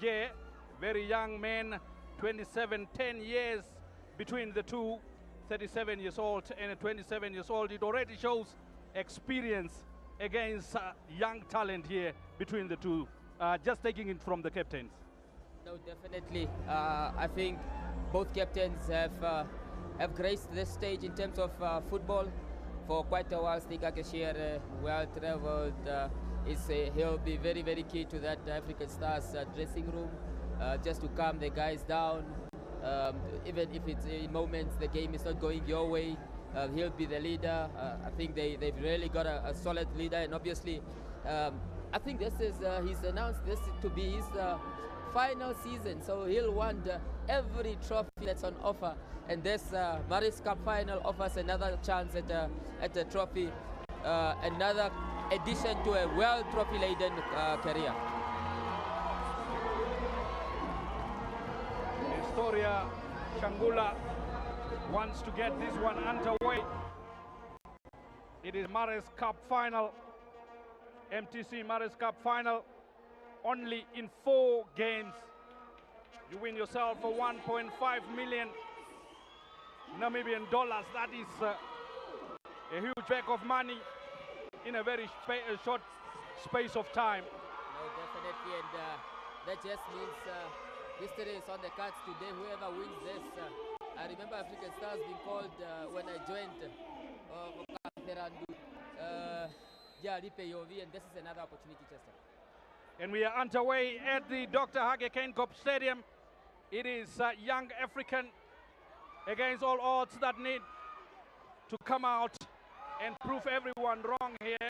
J, very young men, 27, 10 years between the two, 37 years old and 27 years old. It already shows experience against young talent here between the two. Just taking it from the captains. No, definitely. I think both captains have graced this stage in terms of football for quite a while. Stig Akashir, well-traveled, he'll be very, very key to that African Stars dressing room, just to calm the guys down. Even if it's in moments the game is not going your way, he'll be the leader. I think they've really got a solid leader, and obviously I think this is he's announced this to be his final season, so he'll want every trophy that's on offer, and this Maris Cup Final offers another chance at a trophy, another addition to a well trophy-laden career. Historia Shangula wants to get this one underway. It is Maris Cup Final, Mtc Maris Cup Final. Only in 4 games, you win yourself for 1.5 million Namibian dollars. That is a huge bag of money in a very short space of time. No, definitely, and that just means history is on the cards today. Whoever wins this, I remember African Stars being called when I joined and this is another opportunity, Chester. And we are underway at the Dr. Hage Keinkop Stadium. It is young African against all odds that need to come out and prove everyone wrong here.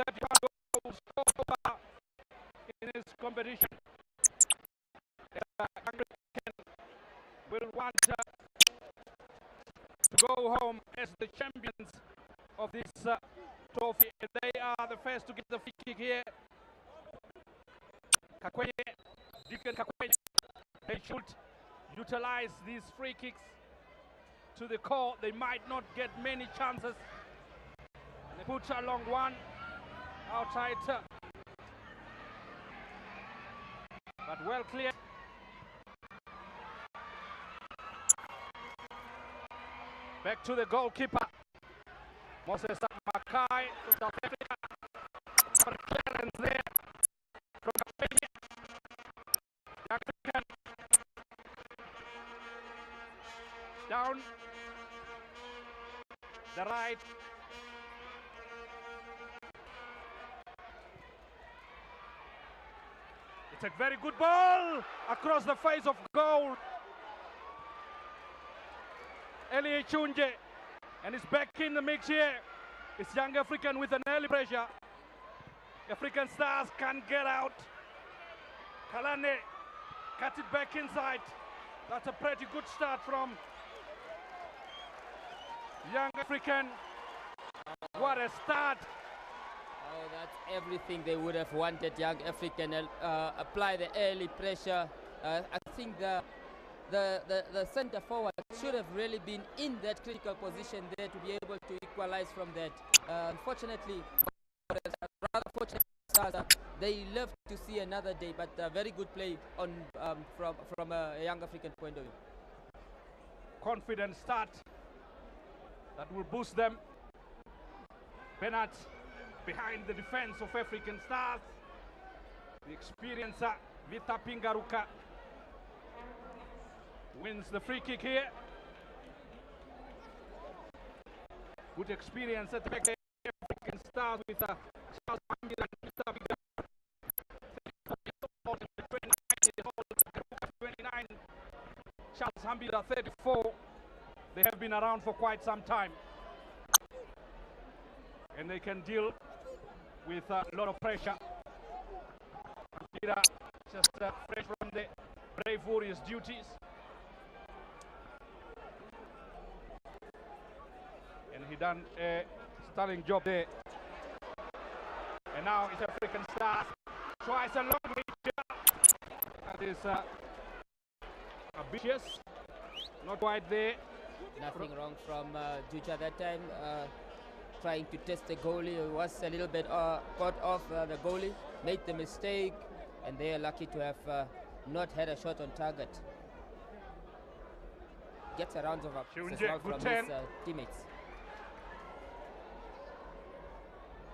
31 goals in this competition. Young African will want to go home as the champions of this trophy. They are the first to get the free kick here. Kakwenye, Deacon Kakwenye, they should utilize these free kicks to the core. They might not get many chances. They put along one outside, but well clear. Back to the goalkeeper, Moses Makai from South Africa. For clearance there from Kenya. African down the right. It's a very good ball across the face of goal. Elie Chunje, and it's back in the mix here. It's young African with an early pressure. African Stars can't get out. Kalane cuts it back inside. That's a pretty good start from young African. What a start. Oh, that's everything they would have wanted, young African. Apply the early pressure. I think the center forward should have really been in that critical position there to be able to equalize from that. Unfortunately, rather fortunate Stars, they love to see another day, but very good play on from a young African point of view. Confident start that will boost them. Bernard behind the defense of African Stars. The experiencer Vita Pingaruka wins the free kick here. Good experience at the back. African Stars with Charles Hambila and Vita Pingaruka. 29, Charles Hambila 34. They have been around for quite some time, and they can deal with a lot of pressure. Hambila just fresh from the Brave Warriors duties, and he done a stunning job there. And now it's African Stars. Twice a long reach. That is ambitious. Not quite there. Nothing wrong from Juja that time. Trying to test the goalie. He was a little bit caught off the goalie. Made the mistake. and they are lucky to have not had a shot on target. Gets a round of applause as well from his teammates.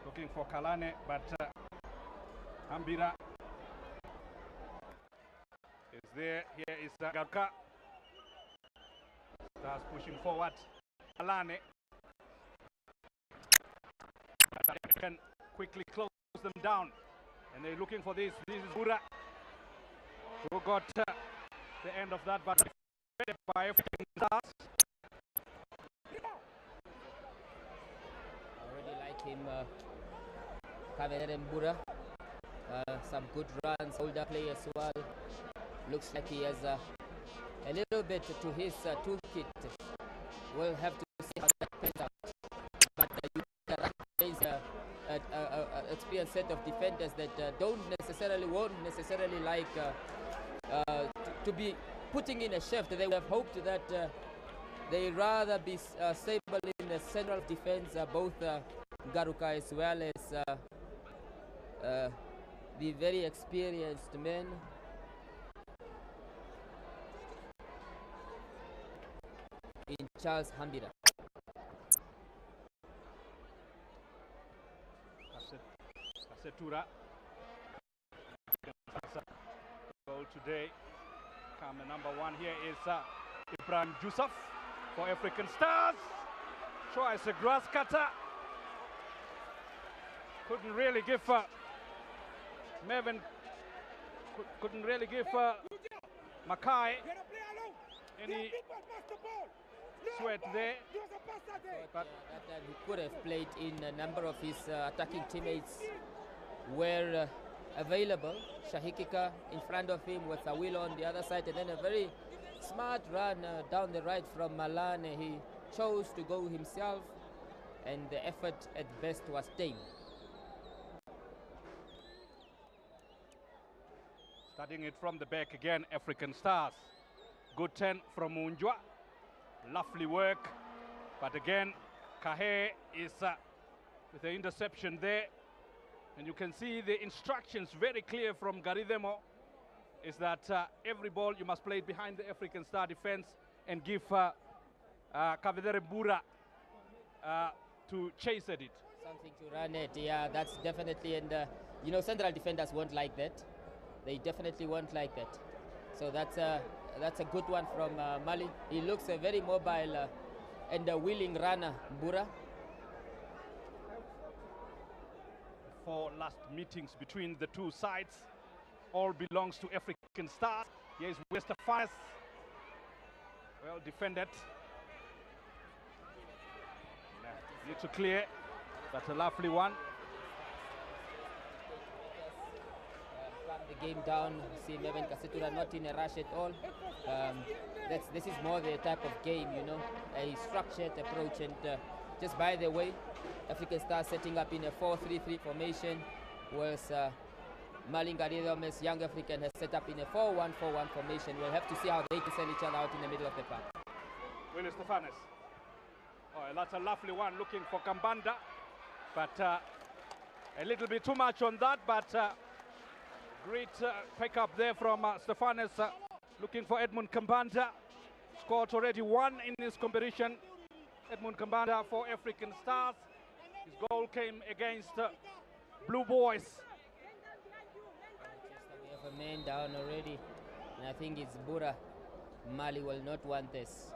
Looking for Kalane, but Ambira is there. Here is Garka. Stars pushing forward. Kalane. But can quickly close them down. And they're looking for this. This is Bura, who got the end of that, but by African Stars. I really like him, Kavere Mbura. Some good runs, older play as well. Looks like he has a little bit to his toolkit. We'll have to see how that plays out. But you face an experienced set of defenders that won't necessarily like to be putting in a shift. They would have hoped that they rather be stable in the central defense, both Garuka as well as the very experienced men. In Charles Hambira. Kasetura. Goal today. Come number one here is Ibrahim Jusuf for African Stars. Tries a grass cutter. Couldn't really give Mervin. Couldn't really give Makai any sweat there. But he could have played in a number of his attacking teammates were available. Shahikika in front of him with Awilo on the other side, and then a very smart run down the right from Malane. He chose to go himself, and the effort at best was tame. Starting it from the back again, African Stars. Good 10 from Munjwa. Lovely work. But again, Kahe is with the interception there. And you can see the instructions very clear from Garidemo is that every ball you must play it behind the African Star defense and give Kavedere Bura to chase at it. Something to run at, yeah, that's definitely, and you know, central defenders won't like that. They definitely won't like that. So that's a good one from Mali. He looks a very mobile and a willing runner, Bura. 4 last meetings between the two sides all belongs to African Stars. Here is Westerfires. Well defended. Need to clear. That's a lovely one. The game down. See Mervin Kasetura not in a rush at all. This is more the type of game, you know, a structured approach. And just by the way, African Stars setting up in a 4-3-3 formation, whereas Malingaridomes Young African has set up in a 4-1-4-1 formation. We'll have to see how they can sell each other out in the middle of the park. Willie Stefanes. Oh, that's a lovely one looking for Kambanda, but a little bit too much on that, but great pick up there from Stefanes, looking for Edmund Kambanda. Scored already 1 in this competition. Edmund Kambanda for African Stars. His goal came against Blue Boys. We have a man down already, and I think it's Bura. Mali will not want this.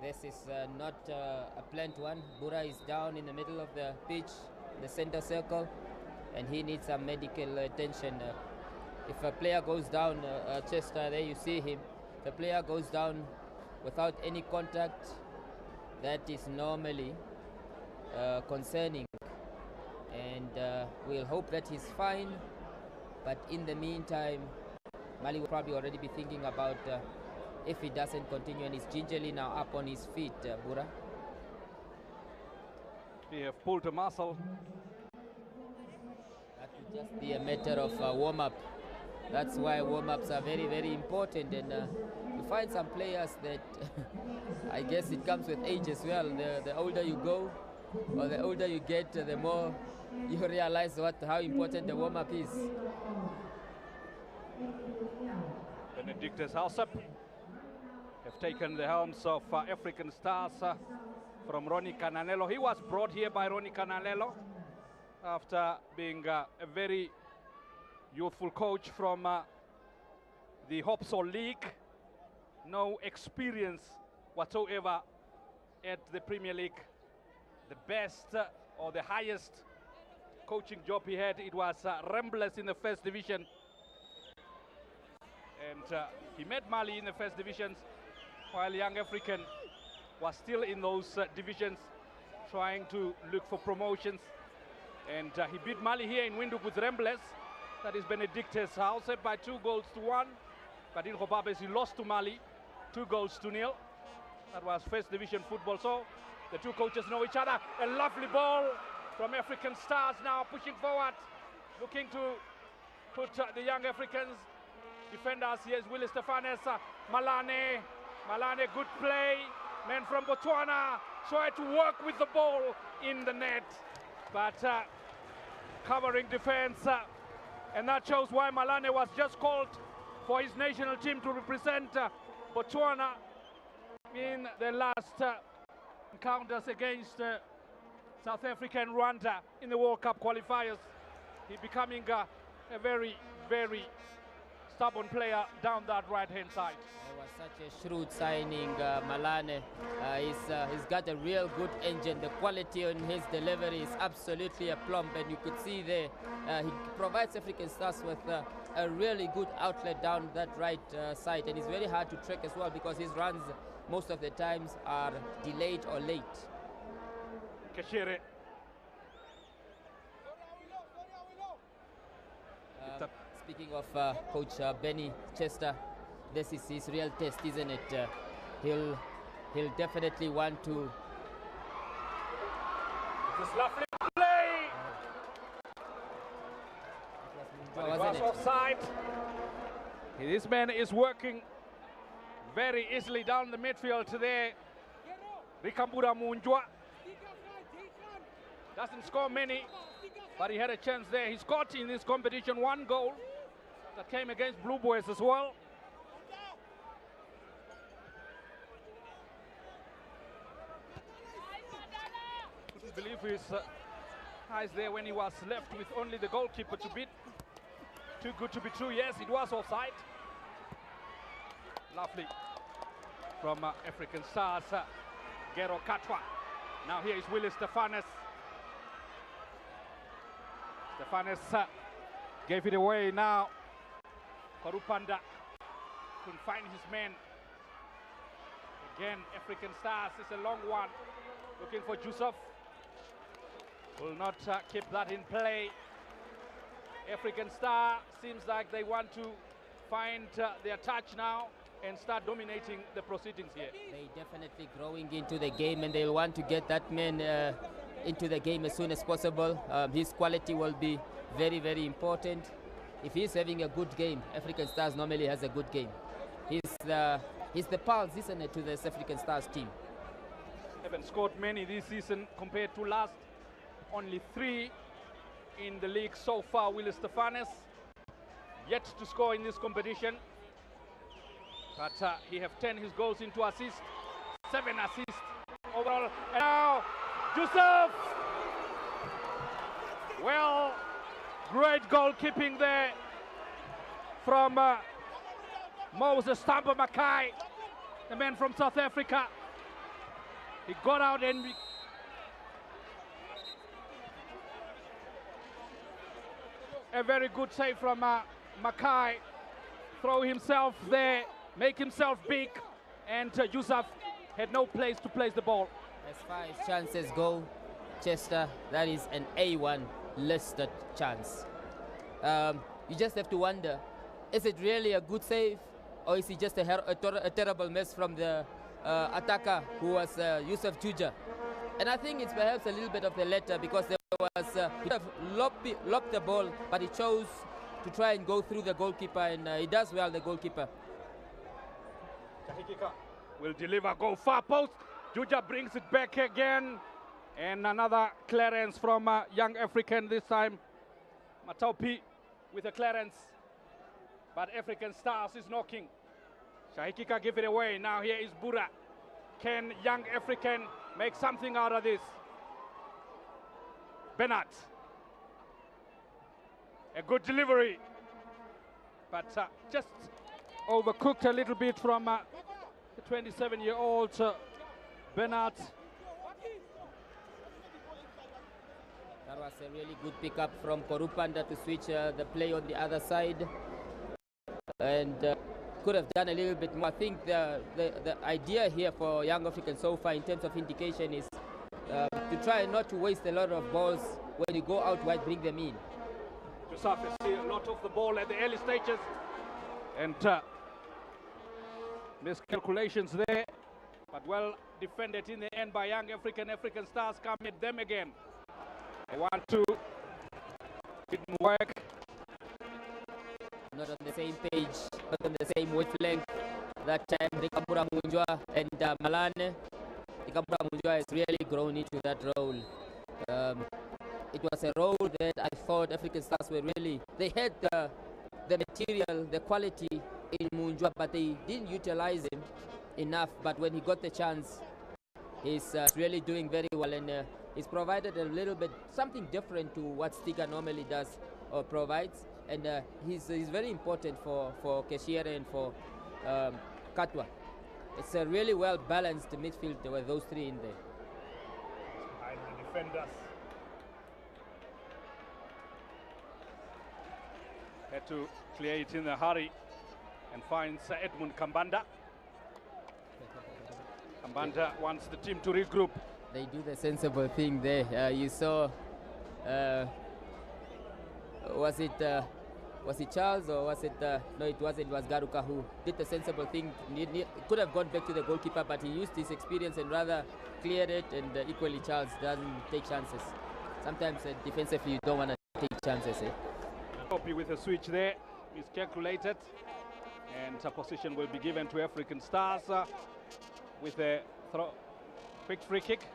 This is not a planned one. Bura is down in the middle of the pitch, the center circle, and he needs some medical attention. If a player goes down, Chester, there you see him, if a player goes down without any contact, that is normally concerning. And we'll hope that he's fine, but in the meantime, Mali will probably already be thinking about if he doesn't continue, and he's gingerly now up on his feet, Bura. He have pulled a muscle. That would just be a matter of warm-up. That's why warm-ups are very, very important. And you find some players that I guess it comes with age as well. The older you go, or the older you get, the more you realize how important the warm-up is. Benedictus Halsep have taken the helms of African Stars from Ronnie Cananello. He was brought here by Ronnie Cananello after being a very youthful coach from the Hopsol League. No experience whatsoever at the Premier League. The best or the highest coaching job he had, it was Ramblers in the first division. And he met Mali in the first divisions while Young African was still in those divisions trying to look for promotions. And he beat Mali here in Windhoek with Ramblers. That is Benedictus Halsep by 2-1. But in Hobabes he lost to Mali 2-0. That was first division football. So the two coaches know each other. A lovely ball from African Stars now pushing forward, looking to put the Young Africans defenders. Here's Willie Stefanes, Malane, good play. Men from Botswana try to work with the ball in the net, but covering defense. And that shows why Malane was just called for his national team to represent Botswana in the last encounters against South Africa and Rwanda in the World Cup qualifiers. He becoming a very, very stubborn player down that right-hand side. It was such a shrewd signing, Malane. He's got a real good engine. The quality on his delivery is absolutely a plumb, and you could see there he provides African Stars with a really good outlet down that right side, and it's very hard to track as well because his runs most of the times are delayed or late. Kashere. Speaking of Coach Benny Chester, this is his real test, isn't it? He'll definitely want to. This lovely play. But it was offside. This man is working very easily down the midfield today. Rikambura Munjwa doesn't score many, but he had a chance there. He scored in this competition 1 goal that came against Blue Boys as well. Couldn't believe his eyes there when he was left with only the goalkeeper to beat. Too good to be true. Yes, it was offside. Lovely from African Stars, Gero Katwa. Now here is Willie Stefanes. Stefanes gave it away now. Korupanda couldn't find his man. Again, African Stars is a long one. Looking for Yusuf. Will not keep that in play. African Star seems like they want to find their touch now and start dominating the proceedings here. They're definitely growing into the game, and they'll want to get that man into the game as soon as possible. His quality will be very, very important. If he's having a good game, African Stars normally has a good game. He's the pulse, isn't it, to this African Stars team? Haven't scored many this season compared to last. Only 3 in the league so far. Willie Stefanes yet to score in this competition. But he have 10 his goals into assists, 7 assists overall. And now, Yusuf! Well, great goalkeeping there from Moses Tamba Makai, the man from South Africa. He got out and a very good save from Makai. Throw himself there, make himself big, and Yusuf had no place to place the ball. As far as chances go, Chester, that is an A1 listed chance. You just have to wonder, is it really a good save, or is it just a terrible miss from the attacker who was Yusuf Juja? And I think it's perhaps a little bit of the latter, because there was he could have lobbed the ball, but he chose to try and go through the goalkeeper, and he does well, the goalkeeper. Will deliver, go far post. Juja brings it back again. And another clearance from Young African this time. Mataupi with a clearance. But African Stars is knocking. Shahikika give it away. Now here is Bura. Can Young African make something out of this? Bernard. A good delivery. But just overcooked a little bit from the 27-year-old Bernard. That was a really good pickup from Korupanda to switch the play on the other side. And could have done a little bit more. I think the idea here for Young African so far in terms of indication is to try not to waste a lot of balls when you go out wide, bring them in. To surface a lot of the ball at the early stages. And miscalculations there. But well defended in the end by Young African. African Stars come at them again. They want to. Didn't work. Not on the same page, not on the same wavelength. That time, Rikabura Munjwa and Malane. Rikabura Munjwa has really grown into that role. It was a role that I thought African Stars were really, they had the material, the quality in Munjwa, but they didn't utilize him enough. But when he got the chance, he's really doing very well, and he's provided a little bit, something different to what Stiga normally does or provides. And he's very important for Keshiere and for Katwa. It's a really well balanced midfield with those three in there. And the defenders had to clear it in a hurry and finds Edmund Kambanda. Kambanda wants the team to regroup. They do the sensible thing there. You saw. Was it Charles or was it no, it wasn't. It was Garuka who did the sensible thing. Could have gone back to the goalkeeper, but he used his experience and rather cleared it. And equally, Charles doesn't take chances. Sometimes defensively you don't want to take chances. Copy with a switch there, miscalculated, and a position will be given to African Stars with a quick free kick.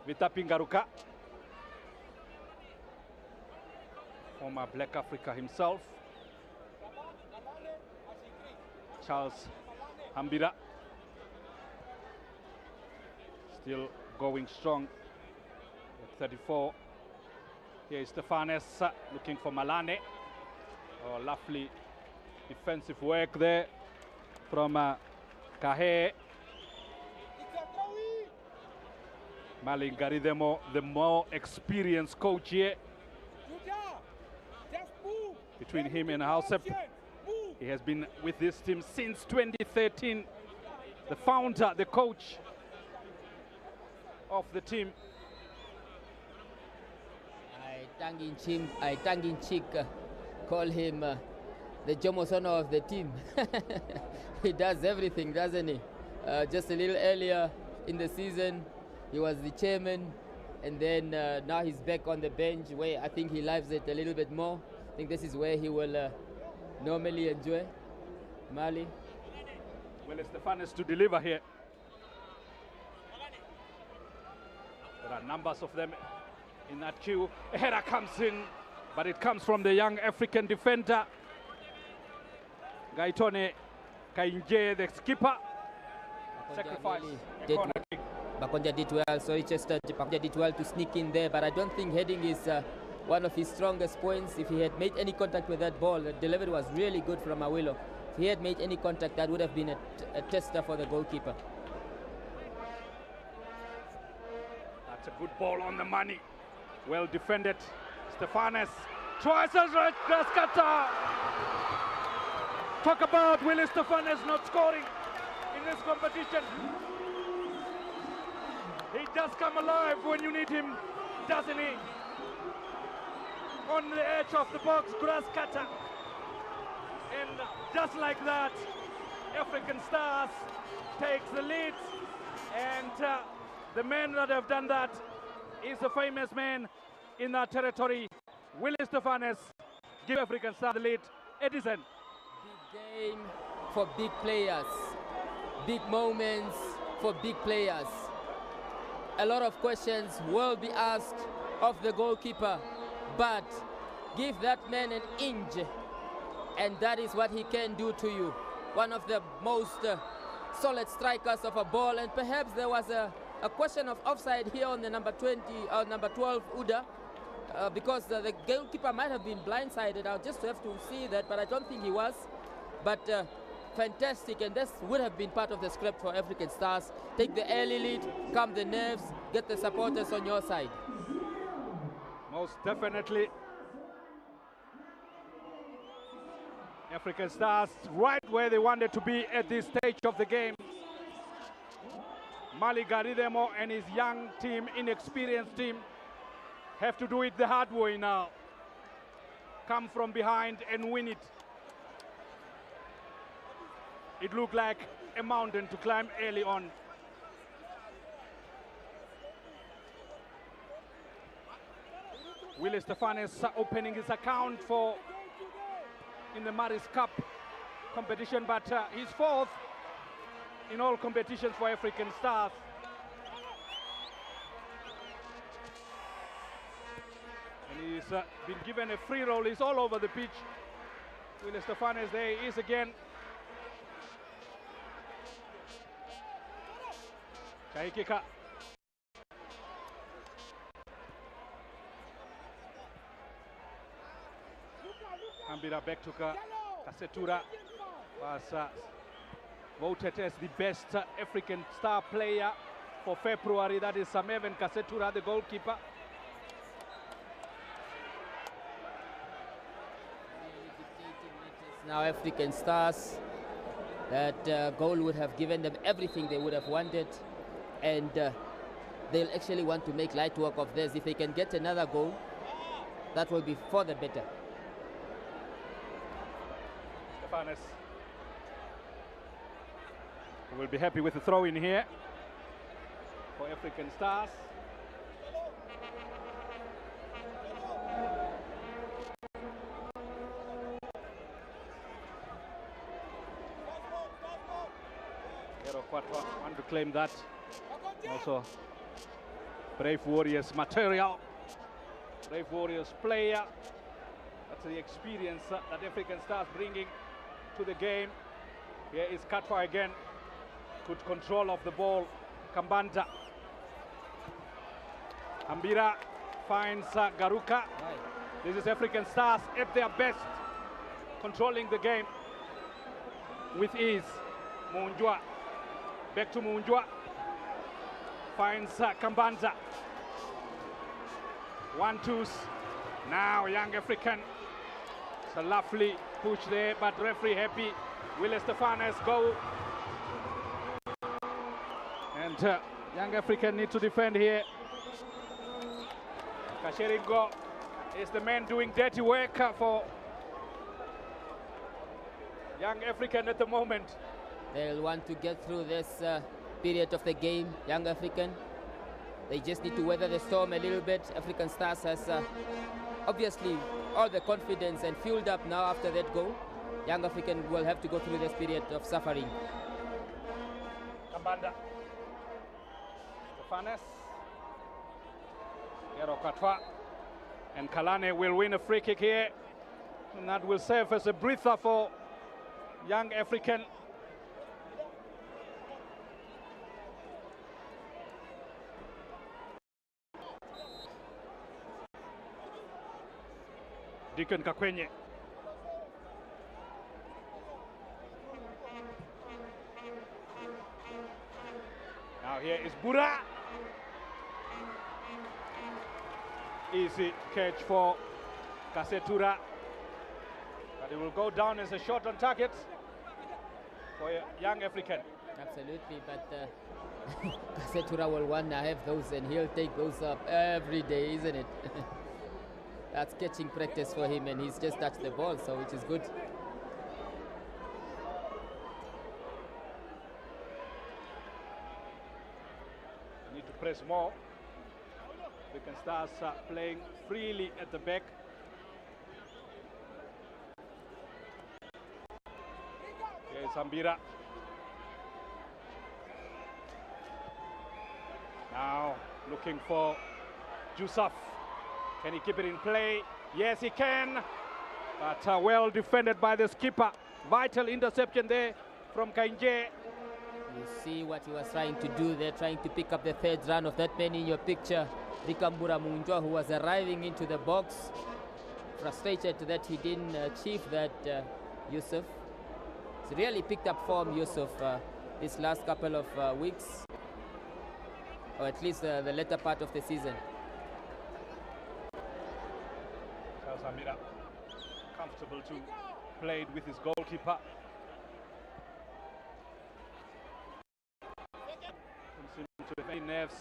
Vitapi Garuka, former Black Africa himself. Charles Hambira still going strong at 34. Here is Stefanes looking for Malane. Oh, lovely defensive work there from Kahe. Malingaridemo, the more experienced coach here. Between him and Hausep, he has been with this team since 2013. The founder, the coach of the team. I tongue in cheek call him the Jomo Sono of the team. He does everything, doesn't he? Just a little earlier in the season, he was the chairman, and then now he's back on the bench, where I think he lives it a little bit more. I think this is where he will normally enjoy. Mali. Well, it's Stefanes to deliver here. There are numbers of them in that queue. A header comes in, but it comes from the young African defender. Gaitone Kainje, the skipper. Sacrifice. Bakonja did well, so Bakonja did well to sneak in there, but I don't think heading is one of his strongest points. If he had made any contact with that ball, the delivery was really good from Awilo. If he had made any contact, that would have been a tester for the goalkeeper. That's a good ball on the money. Well defended. Stefanes tries as right, Graskata. Talk about Willie Stefanes not scoring in this competition. He does come alive when you need him, doesn't he? On the edge of the box, grass cutter. And just like that, African Stars takes the lead. And the man that have done that is a famous man in that territory, Willie Stefanes. Give African Stars the lead. Edison. Big game for big players. Big moments for big players. a lot of questions will be asked of the goalkeeper, but give that man an inch, and that is what he can do to you. One of the most solid strikers of a ball, and perhaps there was a question of offside here on the number 20 or number 12 Uda, because the goalkeeper might have been blindsided. I'll just have to see that, but I don't think he was. But fantastic, and this would have been part of the script for African Stars. Take the early lead, calm the nerves, get the supporters on your side. Most definitely. African Stars right where they wanted to be at this stage of the game. Mali Garidemo and his young team, inexperienced team, have to do it the hard way now. Come from behind and win it. It looked like a mountain to climb early on. Willie Stefanes opening his account in the Maris Cup competition, but he's fourth in all competitions for African Stars. And he's been given a free roll. He's all over the pitch. Willie Stefanes, there he is again. Chaikika. Ambira back to Kasetura was voted as the best African Star player for February. That is Sameven Kasetura, the goalkeeper. Now African Stars, that goal would have given them everything they would have wanted, and they'll actually want to make light work of this. If they can get another goal, that will be for the better. Stefanes will be happy with the throw in here for African Stars. Want to claim that. Also, Brave Warriors material. Brave Warriors player. That's the experience that African Stars bringing to the game. Here is Katwa again. Good control of the ball. Kambanta. Ambira finds Garuka. This is African Stars at their best, controlling the game with ease. Munjwa. Back to Munjwa. Finds Kambanta. 1-2s. Now Young African. It's a lovely push there, but referee happy. Willie Stefanes go. And Young African need to defend here. Kasheringo is the man doing dirty work for Young African at the moment. They'll want to get through this period of the game, Young African. They just need to weather the storm a little bit. African Stars has obviously all the confidence and fueled up now after that goal. Young African will have to go through this period of suffering. Kambanda. Stefanes. Gero Katwa. And Kalane will win a free kick here. And that will serve as a breather for Young African. Deacon Kakwenye. Now here is Bura. Easy catch for Kasetura. But it will go down as a shot on target for Young African. Absolutely, but Kasetura will want to have those, and he'll take those up every day, isn't it? That's catching practice for him, and he's just touched the ball, so which is good. Need to press more. African Stars playing freely at the back. Here's Ambira. Now Looking for Yusuf. Can he keep it in play? Yes, he can. But well defended by the skipper. Vital interception there from Kainje. You see what he was trying to do there, trying to pick up the third run of that man in your picture, Dikambura Munjwa, who was arriving into the box. Frustrated that he didn't achieve that, Yusuf. He's really picked up form, Yusuf, this last couple of weeks, or at least the latter part of the season. Samira, comfortable to play with his goalkeeper. Doesn't seem to have any nerves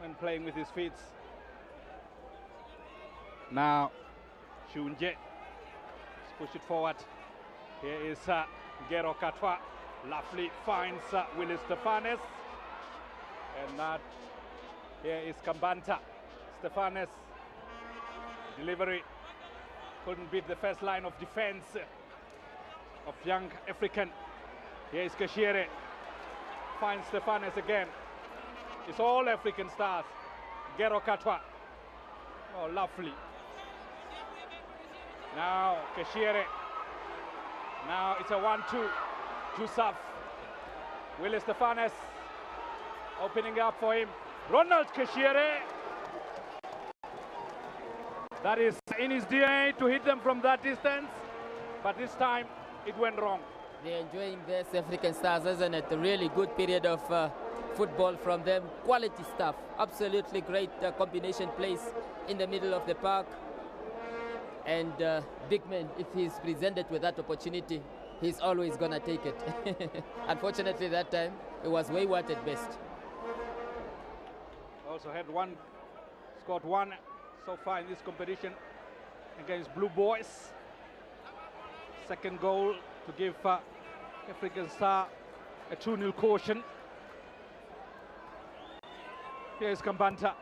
when playing with his feet. Now, Shunje, let's push it forward. Here is Gero Katwa. Lovely finds Willis Stefanes. And here is Kambanta. Stefanes. Delivery. Couldn't beat the first line of defense of Young African. Here is Kashiere. Finds Stefanes again. It's all African stars. Gero Katwa. Oh, lovely. Now Kashiere. Now it's a 1-2. Yusuf. Willis Stefanes opening up for him. Ronald Kashiere. That is in his DNA to hit them from that distance, but this time it went wrong. They're enjoying this, African stars, isn't it? A really good period of football from them. Quality stuff. Absolutely great combination plays in the middle of the park. And big man, if he's presented with that opportunity, he's always going to take it. Unfortunately, that time, it was wayward at best. Also had scored one so far in this competition against Blue Boys. Second goal to give African Star a 2-0 caution. Here's Kambanta.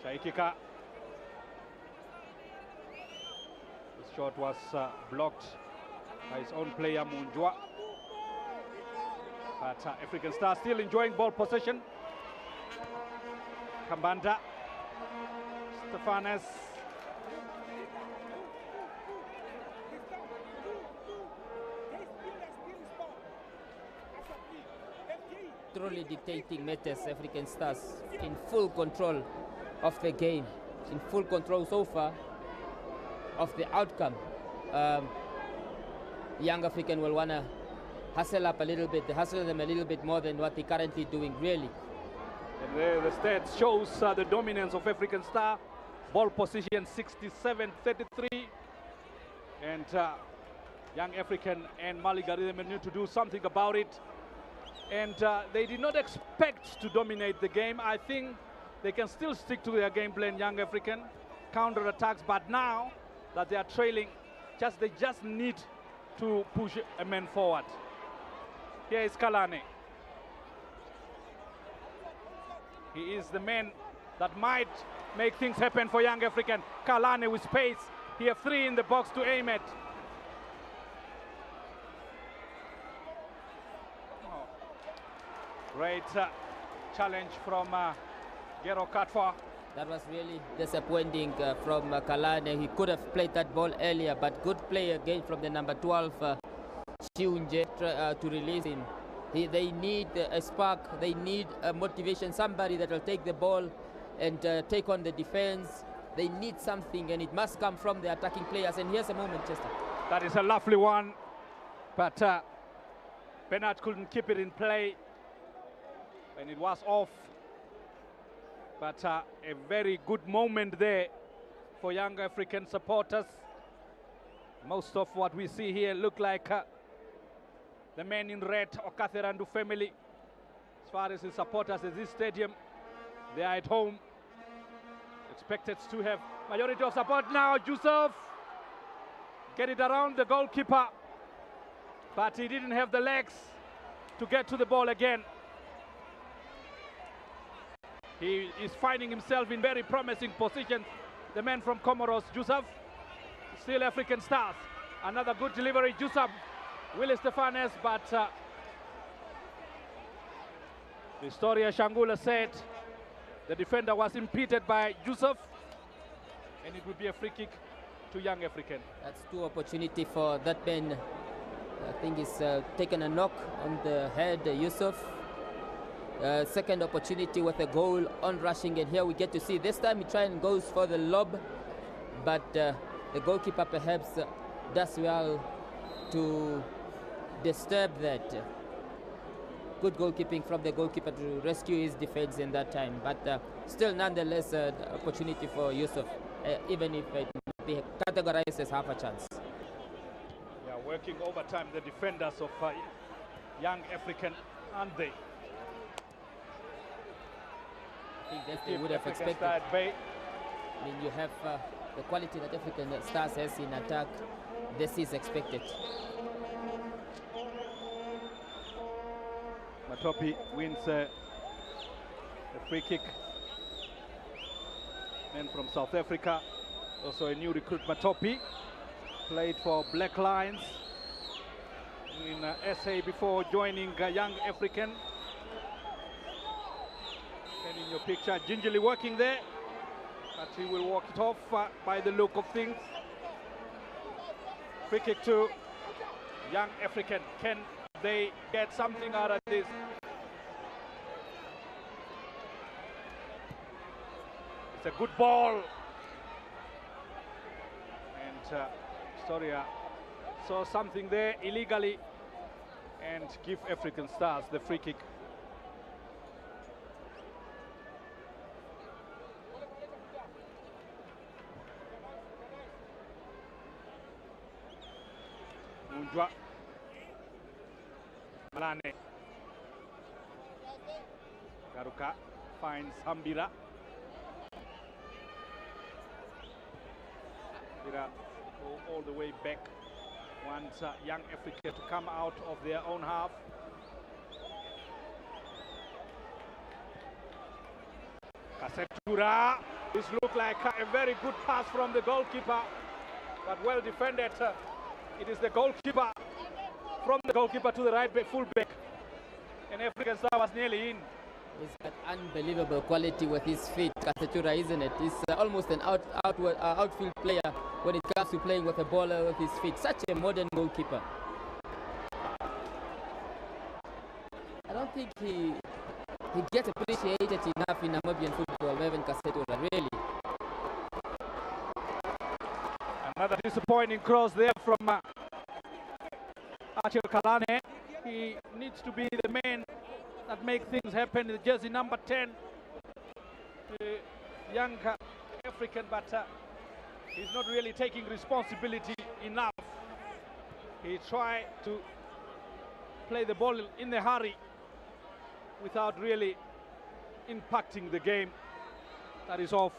Chaikika. This shot was blocked by his own player Munjwa. But African Star still enjoying ball possession. Kambanta. Stefanes. Truly dictating matters, African Stars in full control of the game, in full control so far of the outcome. Young African will want to hustle up a little bit, hustle them a little bit more than what they're currently doing, really. And there the stats shows the dominance of African Star. Ball position 67-33. And Young African and Maligari need to do something about it. And they did not expect to dominate the game. I think they can still stick to their game plan, Young African, counter-attacks. But now that they are trailing, they just need to push a man forward. Here is Kalane. He is the man that might make things happen for Young African. Kalane with space. Here, 3 in the box to aim at. Oh. Great challenge from Gero Katwa. That was really disappointing from Kalane. He could have played that ball earlier, but good play again from the number 12, Chiunje, to release him. They need a spark, they need a motivation, somebody that will take the ball and take on the defense. They need something, and it must come from the attacking players. And here's a moment, Chester. That is a lovely one, but Bernard couldn't keep it in play, and it was off. But a very good moment there for Young African supporters. Most of what we see here look like the men in red, Okatherandu family. As far as the supporters at this stadium, they are at home. Expected to have majority of support now. Yusuf get it around the goalkeeper, but he didn't have the legs to get to the ball again. He is finding himself in very promising positions. The man from Comoros, Yusuf. Still African Stars. Another good delivery, Yusuf, Willie Stefanes, but Victoria Shangula said the defender was impeded by Yusuf, and it would be a free kick to Young African. That's two opportunity for that man. I think he's taken a knock on the head, Yusuf. Second opportunity with a goal on rushing, and here we get to see this time he tries and goes for the lob, but the goalkeeper perhaps does well to disturb that. Good goalkeeping from the goalkeeper to rescue his defense in that time, but still nonetheless an opportunity for Yusuf, even if it might be categorized as half a chance. Yeah, working overtime, the defenders of Young African, aren't they? I think that they would have expected. I mean, you have the quality that African Stars has in attack. This is expected. Matopi wins the free kick. Men from South Africa, also a new recruit, Matopi, played for Black Lions in SA before joining Young African. And in your picture, gingerly working there, but he will walk it off by the look of things. Free kick to Young African. Can they get something out of this? It's a good ball. And Storia saw something there illegally and give African Stars the free kick. Munjwa Malane Garuka finds Hambira. Hambira go all the way back, wants Young Africa to come out of their own half. Kasetura. This looked like a very good pass from the goalkeeper, but well defended. It is the goalkeeper, from the goalkeeper to the right back, full back, and African Star was nearly in. He's got unbelievable quality with his feet, Kasetura, isn't it? He's almost an outfield player when it comes to playing with a ball with his feet. Such a modern goalkeeper. I don't think he gets appreciated enough in Namibian football, Mervyn Kasetura, really. Another disappointing cross there from Achille Kalane. He needs to be the man that make things happen. The jersey number 10, Young African, but he's not really taking responsibility enough. He tried to play the ball in a hurry without really impacting the game. That is off.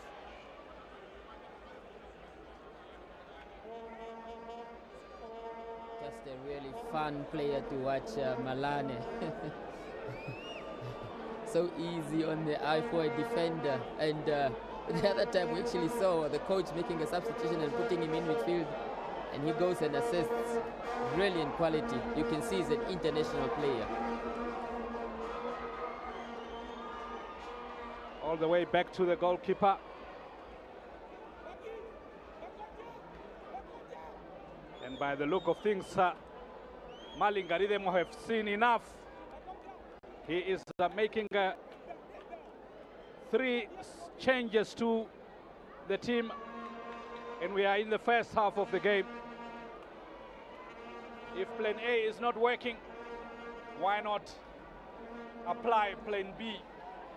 Just a really fun player to watch, Malane. So easy on the eye for a defender, and the other time we actually saw the coach making a substitution and putting him in midfield, and he goes and assists. Brilliant quality. You can see he's an international player. All the way back to the goalkeeper. And by the look of things, Malingaridemo have seen enough. He is making 3 changes to the team, and we are in the first half of the game. If plan A is not working, why not apply plan B?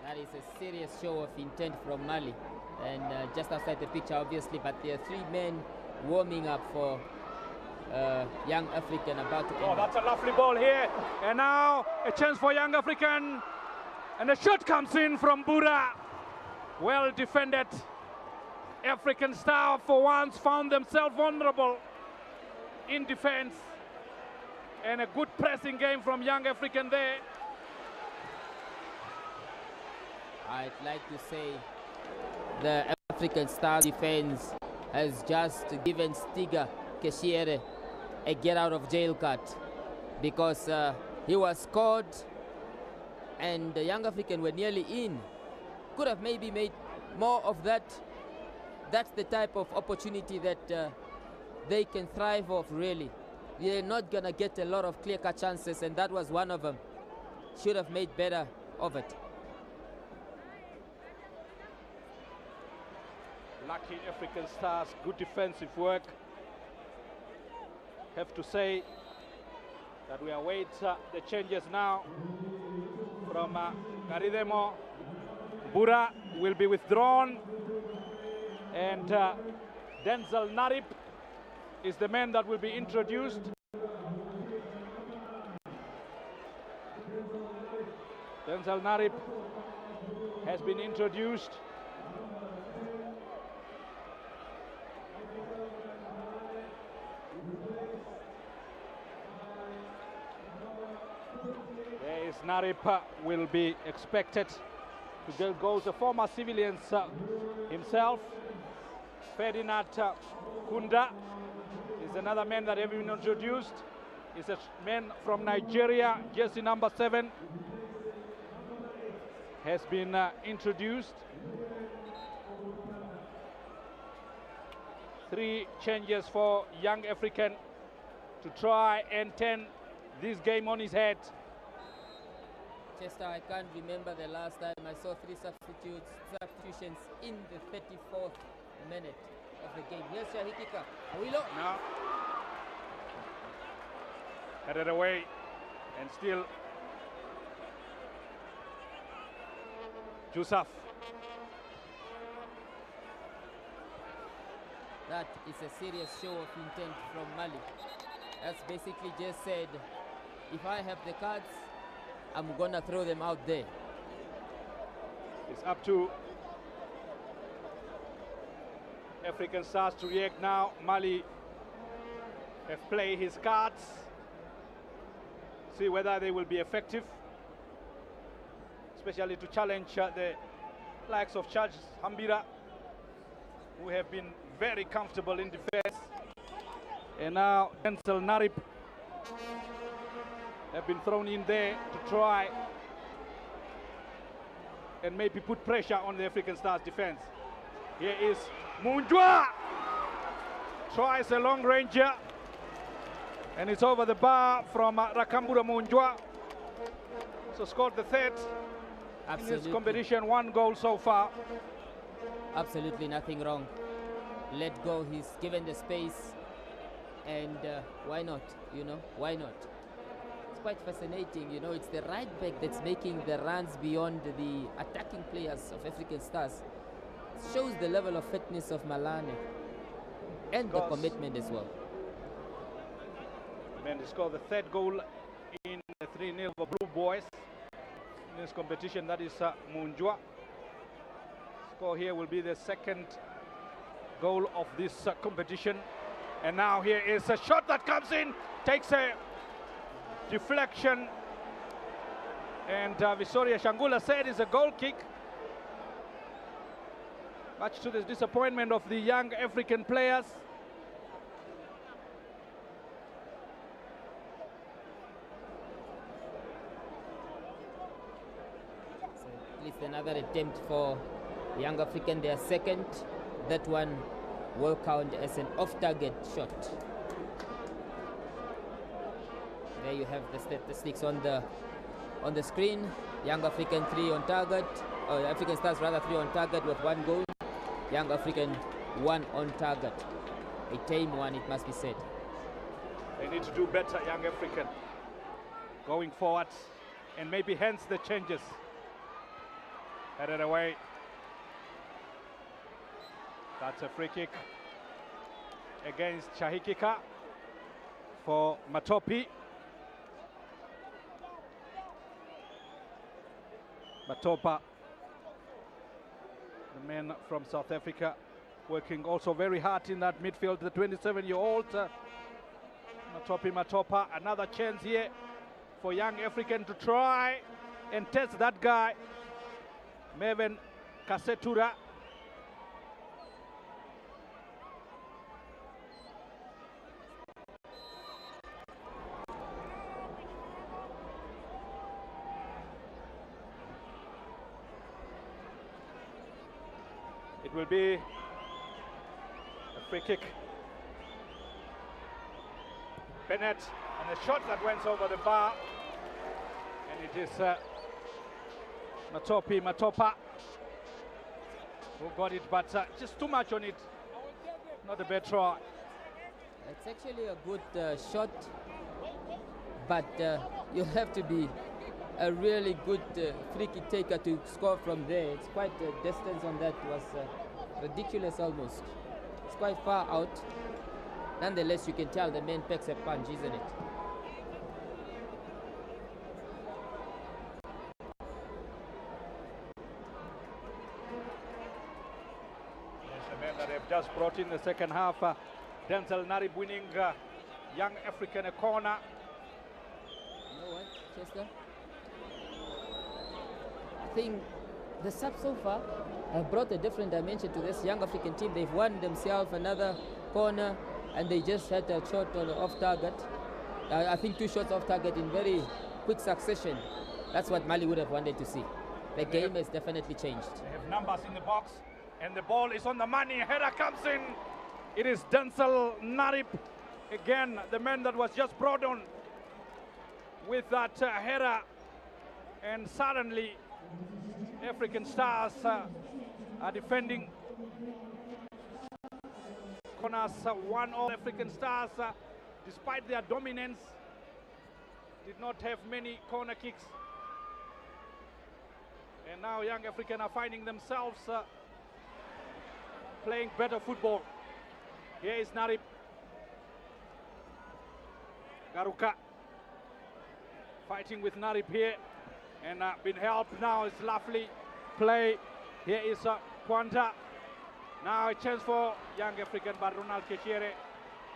That is a serious show of intent from Mali, and just outside the picture obviously, but there are 3 men warming up for Young African about to end. Oh, that's a lovely ball here, and now a chance for Young African, and a shot comes in from Bura. Well defended. African Star for once found themselves vulnerable in defense, and a good pressing game from Young African there. I'd like to say the African Star defense has just given Stiga Keshiere a get out of jail card, because he was scored and the Young African were nearly in. Could have maybe made more of that. That's the type of opportunity that they can thrive off, really. They're not going to get a lot of clear-cut chances, and that was one of them. Should have made better of it. Lucky African Stars, good defensive work. Have to say that we await the changes now from Garidemo. Bura will be withdrawn, and Denzel Narip is the man that will be introduced. Denzel Narip has been introduced. There is Narip, will be expected to get goals. The former civilians himself. Ferdinand Kunda is another man that have been introduced. Is a man from Nigeria, jersey number 7, has been introduced. 3 changes for Young African to try and turn this game on his head. Chester, I can't remember the last time I saw 3 substitutions in the 34th minute of the game. Here's Shahikika. Awilo. No. Headed away, and still Jusaf. That is a serious show of intent from Mali. That's basically just said, if I have the cards, I'm gonna throw them out there. It's up to African Stars to react now. Mali have played his cards. See whether they will be effective, especially to challenge the likes of Charles Hambira, who have been very comfortable in defense. And now Denzel Narip have been thrown in there to try and maybe put pressure on the African Stars defense. Here is Munjwa, tries a long ranger, and it's over the bar from Rakambura Munjwa. So scored the 3rd in this competition, 1 goal so far. Absolutely nothing wrong. Let go, he's given the space, and why not, you know, why not? It's quite fascinating, you know, it's the right back that's making the runs beyond the attacking players of African Stars. It shows the level of fitness of Malane and the commitment as well. And he scored the 3rd goal in the 3-0 for Blue Boys in this competition. That is Munjwa. Score here will be the 2nd goal of this competition. And now here is a shot that comes in, takes a deflection, and Visoria Shangula said it's a goal kick, much to the disappointment of the young African players. So at least another attempt for Young African, their 2nd. That one will count as an off-target shot. There you have the statistics on the screen. Young African 3 on target, or African Stars rather 3 on target with 1 goal. Young African 1 on target. A tame one, it must be said. They need to do better, Young African, going forward, and maybe hence the changes. Headed away. That's a free kick against Chahikika for Matopi. Matopa, the man from South Africa, working also very hard in that midfield, the 27-year-old Matopa. Another chance here for Young African to try and test that guy, Mervin Kasetura. It will be a free kick. Bennett, and a shot that went over the bar. And it is Matopa who got it, but just too much on it. Not a bad try. It's actually a good shot, but you have to be a really good free kick taker to score from there. It's quite the distance on that was ridiculous almost. It's quite far out. Nonetheless, you can tell the man packs a punch, isn't it? Yes, the men that have just brought in the second half. Denzel Narib winning Young African a corner. You know what, Chester? I think the subs so far have brought a different dimension to this Young African team. They've won themselves another corner, and they just had a shot on off target. I think 2 shots off target in very quick succession. That's what Mali would have wanted to see. The game has definitely changed. They have numbers in the box, and the ball is on the money. Header comes in. It is Denzel Narib, again, the man that was just brought on with that header. And suddenly, African Stars are defending corners. One of African Stars, despite their dominance, did not have many corner kicks. And now Young African are finding themselves playing better football. Here is Narib. Garuka fighting with Narib here, and been helped now. It's lovely play. Here is Kwanta. Now a chance for Young African, but Ronald Kechere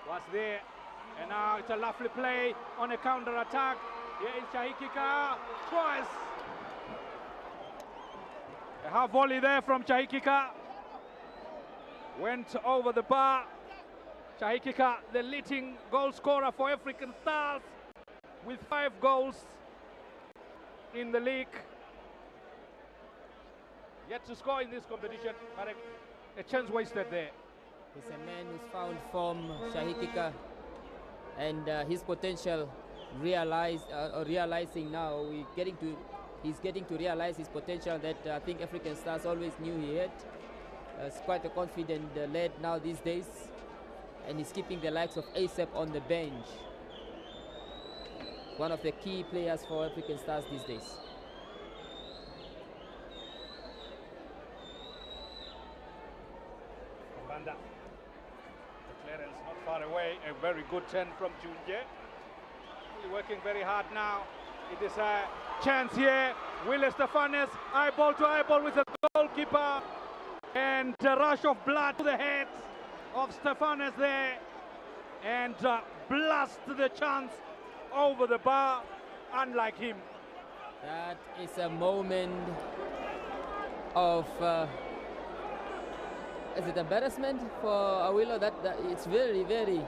was there. And now it's a lovely play on a counter attack. Here is Chahikika twice. A half volley there from Chahikika. Went over the bar. Chahikika, the leading goal scorer for African Stars, with 5 goals in the league. Yet to score in this competition, but a chance wasted there. He's a man who's found form, Chahikika, and his potential realizing now. He's getting to realize his potential that I think African Stars always knew he had. He's quite a confident lad now these days, and he's keeping the likes of ASAP on the bench. One of the key players for African Stars these days. Banda. The clearance not far away. A very good turn from Junje. Really working very hard now. It is a chance here. Wille Stefanes, eyeball to eyeball with the goalkeeper. And a rush of blood to the head of Stefanes there. And blast the chance over the bar, unlike him. That is a moment of is it embarrassment for Awilo? That it's very, very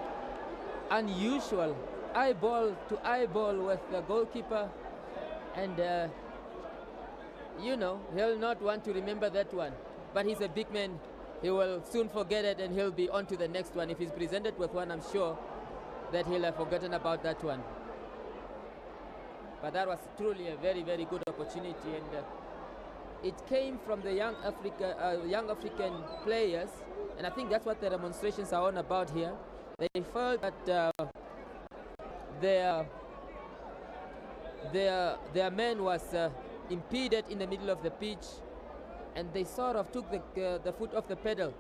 unusual. Eyeball to eyeball with the goalkeeper, and you know, he'll not want to remember that one. But he's a big man. He will soon forget it, and he'll be on to the next one. If he's presented with one, I'm sure that he'll have forgotten about that one. But that was truly a very, very good opportunity, and it came from the young African players, and I think that's what the demonstrations are on about here. They felt that their man was impeded in the middle of the pitch, and they sort of took the foot off the pedal.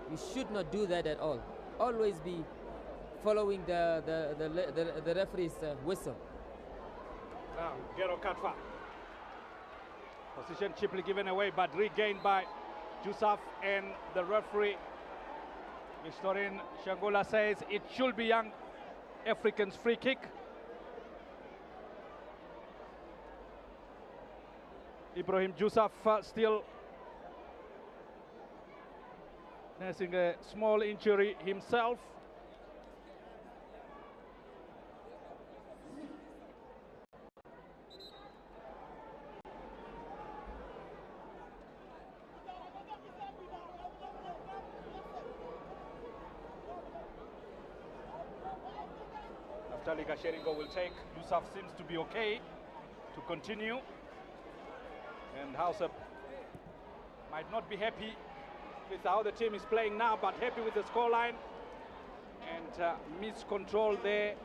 You should not do that at all. Always be following the referee's whistle. Now, Gero Katfa. Position cheaply given away, but regained by Jusaf and the referee. Historian Shangola says it should be Young Africans' free kick. Ibrahim Jusaf still nursing a small injury himself. Talika Sheringo will take. Yusuf seems to be okay to continue. And Hausa might not be happy with how the team is playing now, but happy with the scoreline. And miscontrol there.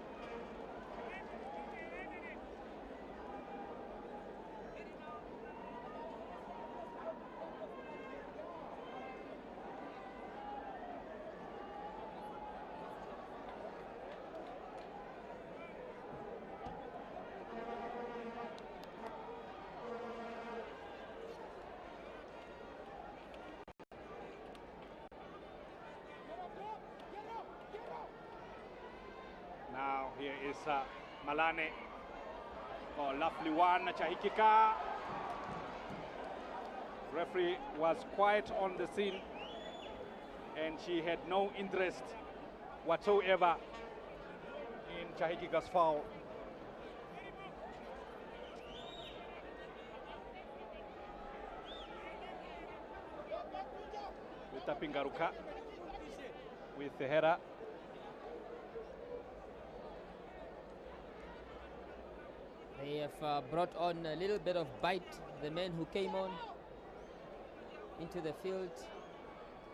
Now here is Malane. Oh, lovely one, Chahikika. Referee was quiet on the scene and she had no interest whatsoever in Chahikika's foul. With Pingaruka with the header. They have brought on a little bit of bite, the men who came on into the field.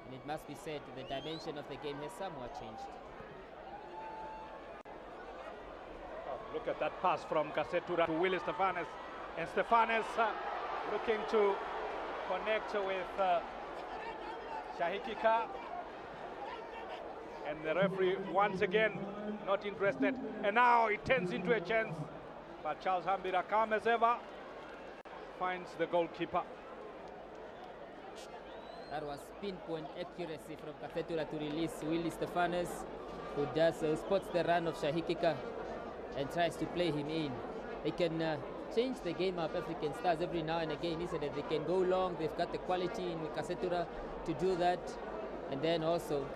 And it must be said, the dimension of the game has somewhat changed. Oh, look at that pass from Kasetura to Willie Stefanes. And Stefanes looking to connect with Shahikika. And the referee once again not interested. And now it turns into a chance. But Charles Hambira, calm as ever, finds the goalkeeper. That was pinpoint accuracy from Kasetura to release Willie Stefanes, who spots the run of Shahikika and tries to play him in. They can change the game up, African Stars, every now and again, isn't it? They can go long, they've got the quality in Kasetura to do that. And then also,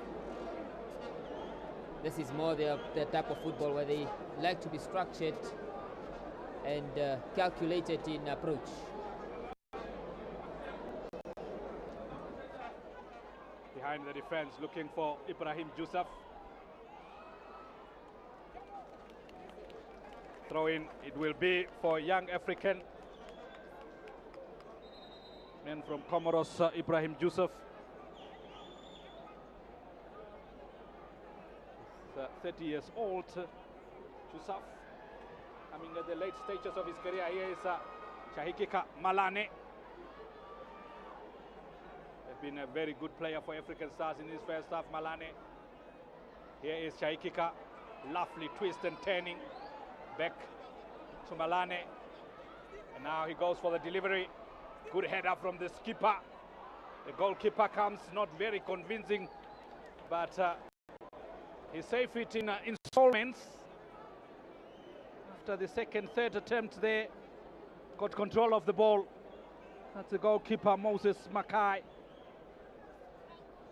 this is more the type of football where they like to be structured and calculated in approach. Behind the defense, looking for Ibrahim Jusuf. Throw in, it will be for young African. Man from Comoros, Ibrahim Jusuf. 30 years old, Jusuf. Coming at the late stages of his career. Here is Shahikika Malane. Has been a very good player for African Stars in his first half, Malane. Here is Shahikika. Lovely twist and turning. Back to Malane. And now he goes for the delivery. Good header from the skipper. The goalkeeper comes not very convincing, but he saved it in installments. After the second, third attempt there, got control of the ball. That's the goalkeeper, Moses Mackay.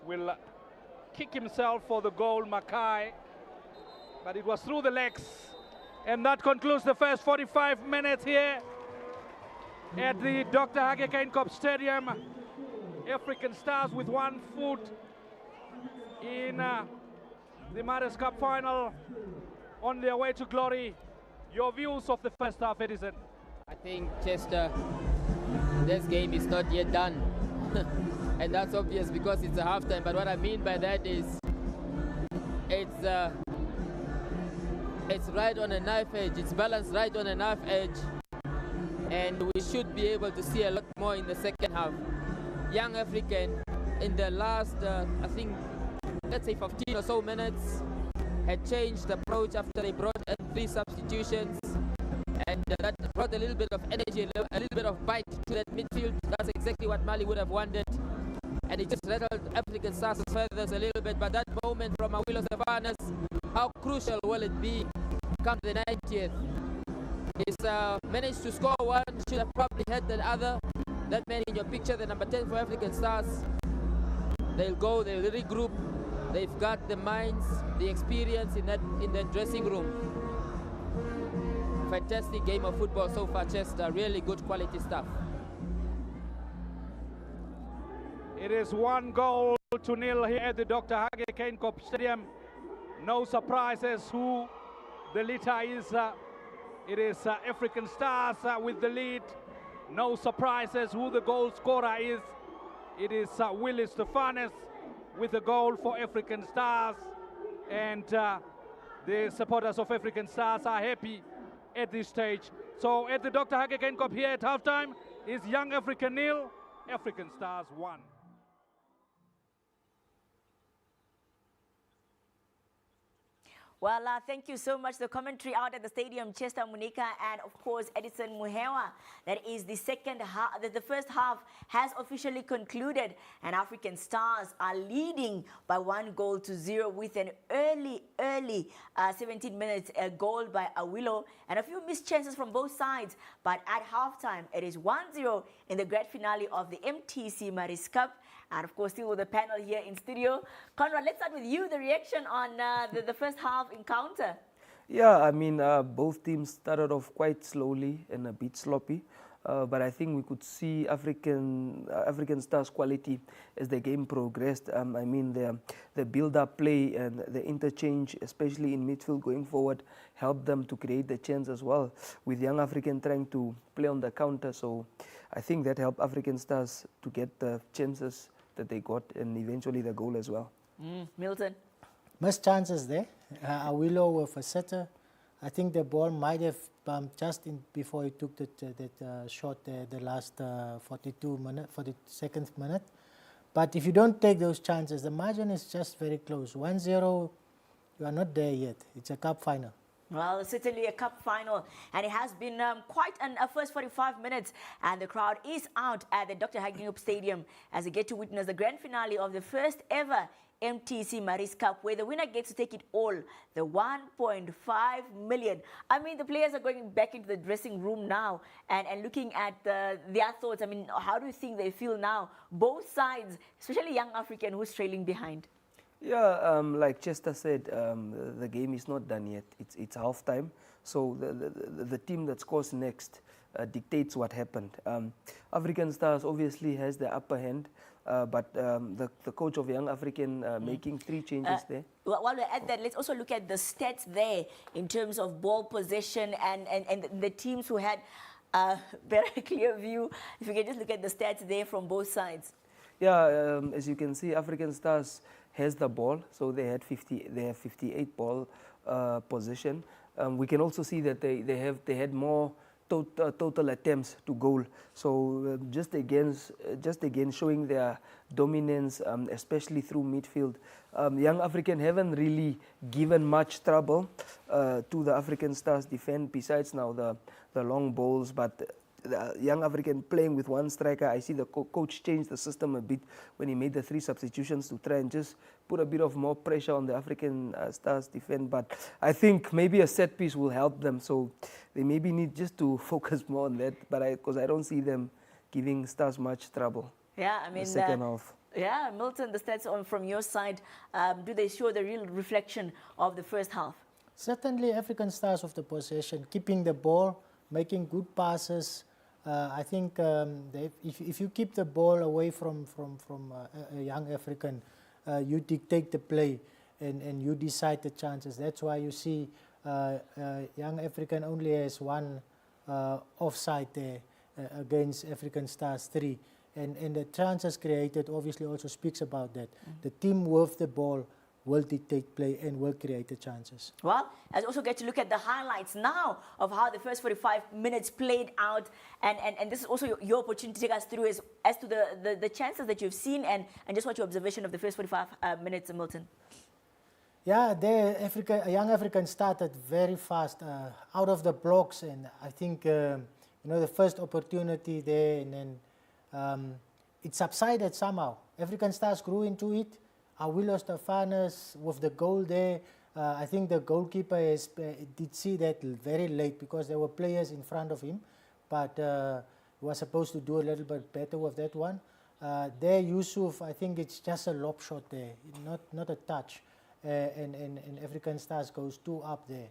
Will kick himself for the goal, Mackay. But it was through the legs. And that concludes the first 45 minutes here at the Dr. Hage Kane Stadium. African Stars with 1 foot in the Maris Cup Final, on their way to glory. Your views of the first half, Edison? I think, Chester, this game is not yet done. And that's obvious because it's a halftime. But what I mean by that is it's right on a knife edge. It's balanced right on a knife edge. And we should be able to see a lot more in the second half. Young African, in the last, I think, let's say 15 or so minutes, had changed the approach after they brought in 3 substitutions, and that brought a little bit of energy, a little bit of bite to that midfield. That's exactly what Mali would have wanted, and it just rattled African Stars' feathers a little bit. But that moment from Awilo Stefanes, how crucial will it be come the 90th? He's managed to score one, should have probably had the other. That man in your picture, the number 10 for African Stars, they'll go, they'll regroup. They've got the minds, the experience in the dressing room. Fantastic game of football so far, Chester. Really good quality stuff. It is 1-0 here at the Dr. Hage Kane Stadium. No surprises who The leader is African Stars with the lead. No surprises who the goal scorer is. It is Willie Stefanes with a goal for African Stars. And the supporters of African Stars are happy at this stage. So at the Dr. Hage Cup here at halftime is Young African 0, African Stars 1. Well, thank you so much. The commentary out at the stadium, Chester Munika and, of course, Edison Muhewa. That is the second half. The first half has officially concluded, and African Stars are leading by 1-0 with an early 17 minutes goal by Awilo and a few missed chances from both sides. But at halftime, it is 1-0 in the grand finale of the Mtc Maris Cup. And of course, still with the panel here in studio. Conrad, let's start with you, the reaction on the first half encounter. Yeah, I mean, both teams started off quite slowly and a bit sloppy. But I think we could see African Stars' quality as the game progressed. I mean, the build-up play and the interchange, especially in midfield going forward, helped them to create the chance as well, with Young African trying to play on the counter. So I think that helped African Stars to get the chances that they got and eventually the goal as well. Milton? Missed chances there. Awilo with a setter. I think the ball might have bumped just before he took that shot there, the last 42nd minute. But if you don't take those chances, the margin is just very close. 1-0, you are not there yet. It's a cup final. Well, certainly a cup final, and it has been quite a first 45 minutes, and the crowd is out at the Dr. Hage Stadium as they get to witness the grand finale of the first ever Mtc Maris Cup, where the winner gets to take it all, the 1.5 million. I mean, the players are going back into the dressing room now and looking at their thoughts. I mean, how do you think they feel now? Both sides, especially Young African, who's trailing behind. Yeah, like Chester said, the game is not done yet. It's halftime, so the team that scores next dictates what happened. African Stars obviously has the upper hand, but the coach of Young African making 3 changes there. While we're at that, let's also look at the stats there in terms of ball possession and the teams who had a very clear view. If you can just look at the stats there from both sides. Yeah, as you can see, African Stars has the ball, so they have 58 ball possession. We can also see that they had more total attempts to goal. So just again showing their dominance, especially through midfield. Young African haven't really given much trouble to the African Stars defense. Besides now the long balls, but Young African playing with one striker. I see the coach changed the system a bit when he made the 3 substitutions to try and just put a bit of more pressure on the African Stars defense. But I think maybe a set piece will help them. So they maybe need just to focus more on that. But because I don't see them giving Stars much trouble. Yeah, I mean, the second half. Yeah, Milton, the stats from your side, do they show the real reflection of the first half? Certainly, African Stars of the possession, keeping the ball, making good passes. I think if you keep the ball away from a Young African, you dictate the play and you decide the chances. That's why you see Young African only has 1 offside there against African Stars 3. And the chances created obviously also speaks about that. The team with the ball will dictate play and will create the chances. Well, I also get to look at the highlights now of how the first 45 minutes played out, and this is also your opportunity to take us through as to the chances that you've seen and just what your observation of the first 45 minutes, Milton. Yeah, Young African started very fast out of the blocks, and I think the first opportunity there, and then it subsided somehow. African Stars grew into it. Awilo Stefanes with the goal there. I think the goalkeeper did see that very late because there were players in front of him, but he was supposed to do a little bit better with that one. There, Yusuf, I think it's just a lob shot there, not a touch, and African Stars goes 2 up there.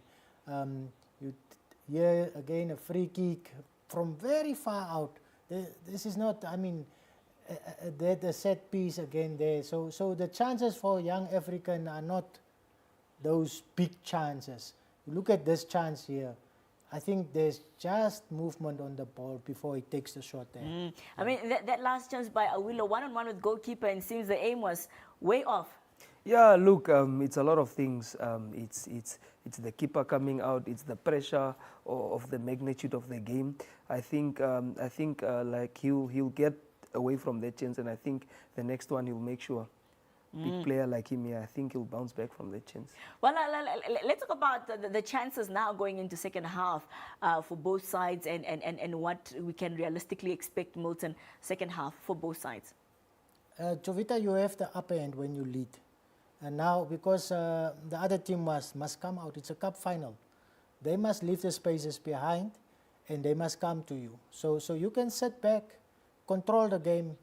Here again a free kick from very far out. This is not, I mean, the set piece again there. So the chances for Young African are not those big chances. look at this chance here. I think there's just movement on the ball before he takes the shot there. I mean, that last chance by Awilo, one-on-one with goalkeeper, and seems the aim was way off. Yeah, look, it's a lot of things. It's the keeper coming out. It's the pressure of the magnitude of the game. I think like he'll get away from that chance, and I think the next one he'll make sure. Big player like him, yeah, I think he'll bounce back from that chance. Well, let's talk about the chances now going into second half for both sides, and what we can realistically expect, Milton, second half for both sides. Jovita, you have the upper end when you lead. And now, because the other team must come out, it's a cup final. They must leave the spaces behind, and they must come to you. So you can sit back, control the game,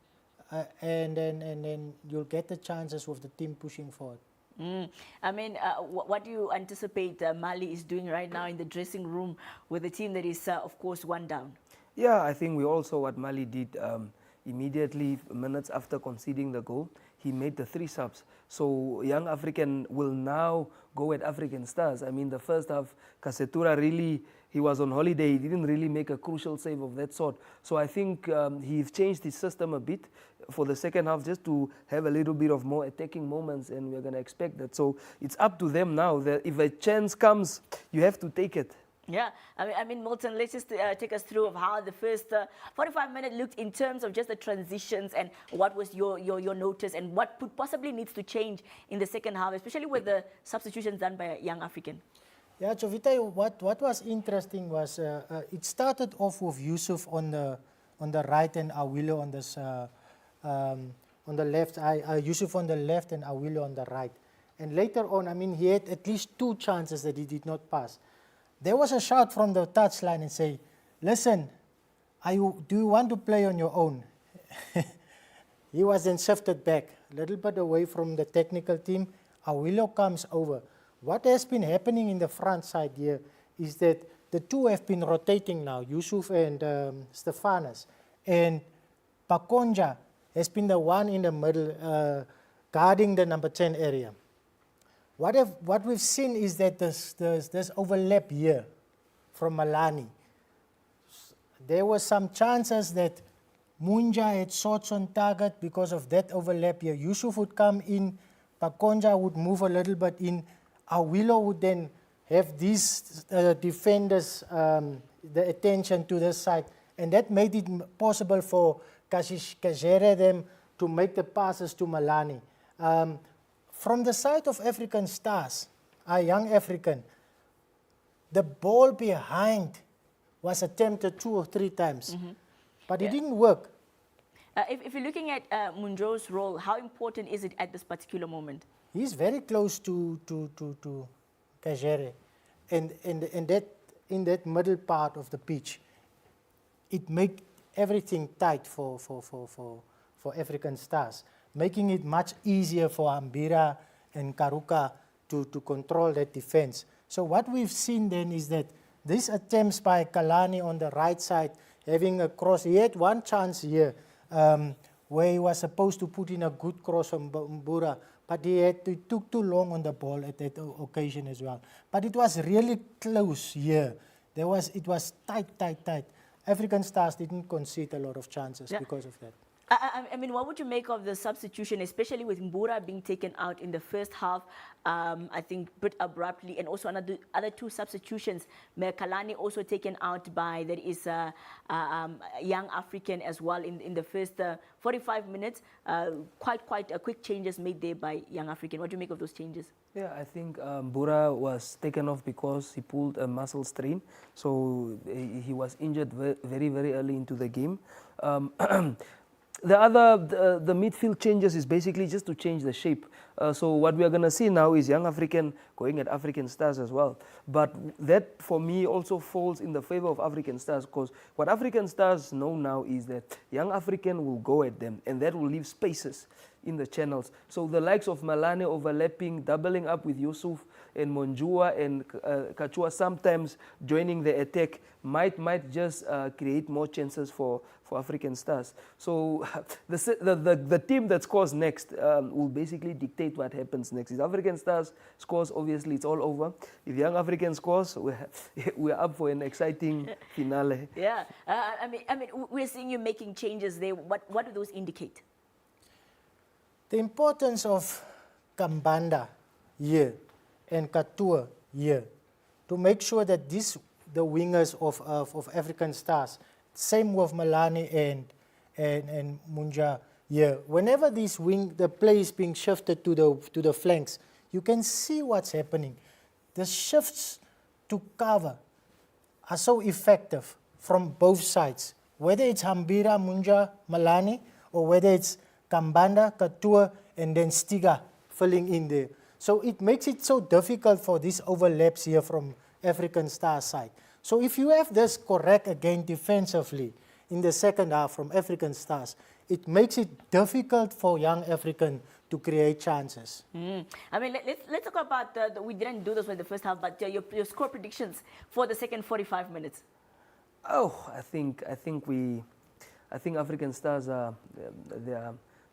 and then you'll get the chances with the team pushing forward. I mean, what do you anticipate Mali is doing right now in the dressing room with a team that is, of course, one down? Yeah, I think we all saw what Mali did immediately, minutes after conceding the goal. He made the 3 subs. So Young African will now go at African Stars. I mean, the first half, Kasetura really, he was on holiday. He didn't really make a crucial save of that sort. So I think he's changed his system a bit for the second half, just to have a little bit of more attacking moments, and we're going to expect that. So it's up to them now. That if a chance comes, you have to take it. Yeah, I mean, Milton, let's just take us through of how the first 45 minutes looked in terms of just the transitions, and what was your notice, and what possibly needs to change in the second half, especially with the substitutions done by Young African. Yeah, Jovita, what was interesting was it started off with Yusuf on the right and Awilo on this on the left. Yusuf on the left and Awilo on the right. And later on, I mean, he had at least 2 chances that he did not pass. There was a shout from the touchline and say, listen, do you want to play on your own? He was then shifted back, a little bit away from the technical team. Awilo comes over. What has been happening in the front side here is that the 2 have been rotating now, Yusuf and Stefanos. And Pakonja has been the one in the middle guarding the number 10 area. What we've seen is that there's overlap here from Malani. There were some chances that Munja had shots on target because of that overlap here. Yusuf would come in, Pakonja would move a little bit in, Awilo would then have these defenders, the attention to this side, and that made it possible for Kajere them to make the passes to Malani. From the side of African Stars, Young African, the ball behind was attempted 2 or 3 times, but it didn't work. If you're looking at Munjo's role, how important is it at this particular moment? He's very close to Kajere, and in that middle part of the pitch, it made everything tight for African Stars, making it much easier for Ambira and Karuka to control that defense. So what we've seen then is that these attempts by Kalani on the right side, having a cross, he had one chance here where he was supposed to put in a good cross from Mbura, but he took too long on the ball at that occasion as well. But it was really close here. It was tight. African Stars didn't concede a lot of chances because of that. I mean, what would you make of the substitution, especially with Mbura being taken out in the first half, I think, a bit abruptly, and also other 2 substitutions, Kalani also taken out by, there is Young African as well in the first 45 minutes. Quite a quick changes made there by Young African. What do you make of those changes? Yeah, I think Mbura was taken off because he pulled a muscle strain. So he was injured very, very early into the game. The midfield changes is basically just to change the shape. So what we are going to see now is Young African going at African Stars as well. But that, for me, also falls in the favor of African Stars, because what African Stars know now is that Young African will go at them, and that will leave spaces in the channels. So the likes of Malane overlapping, doubling up with Yusuf, and Monjua and Kachua sometimes joining the attack might just create more chances for African Stars. So the team that scores next will basically dictate what happens next. If African Stars scores, obviously it's all over. If Young African scores, we're up for an exciting finale. Yeah, I mean, we're seeing you making changes there. What do those indicate? The importance of Kambanda here and Katua here to make sure that the wingers of African Stars, same with Malani and Munja here, whenever the play is being shifted to the flanks, you can see what's happening. The shifts to cover are so effective from both sides, whether it's Hambira, Munja, Malani, or whether it's Kambanda, Katua, and then Stiga filling in there. So it makes it so difficult for these overlaps here from African Star side. So if you have this correct again defensively in the second half from African Stars, it makes it difficult for Young African to create chances. I mean, let's talk about, we didn't do this in the first half, but your score predictions for the second 45 minutes. Oh, I think African Stars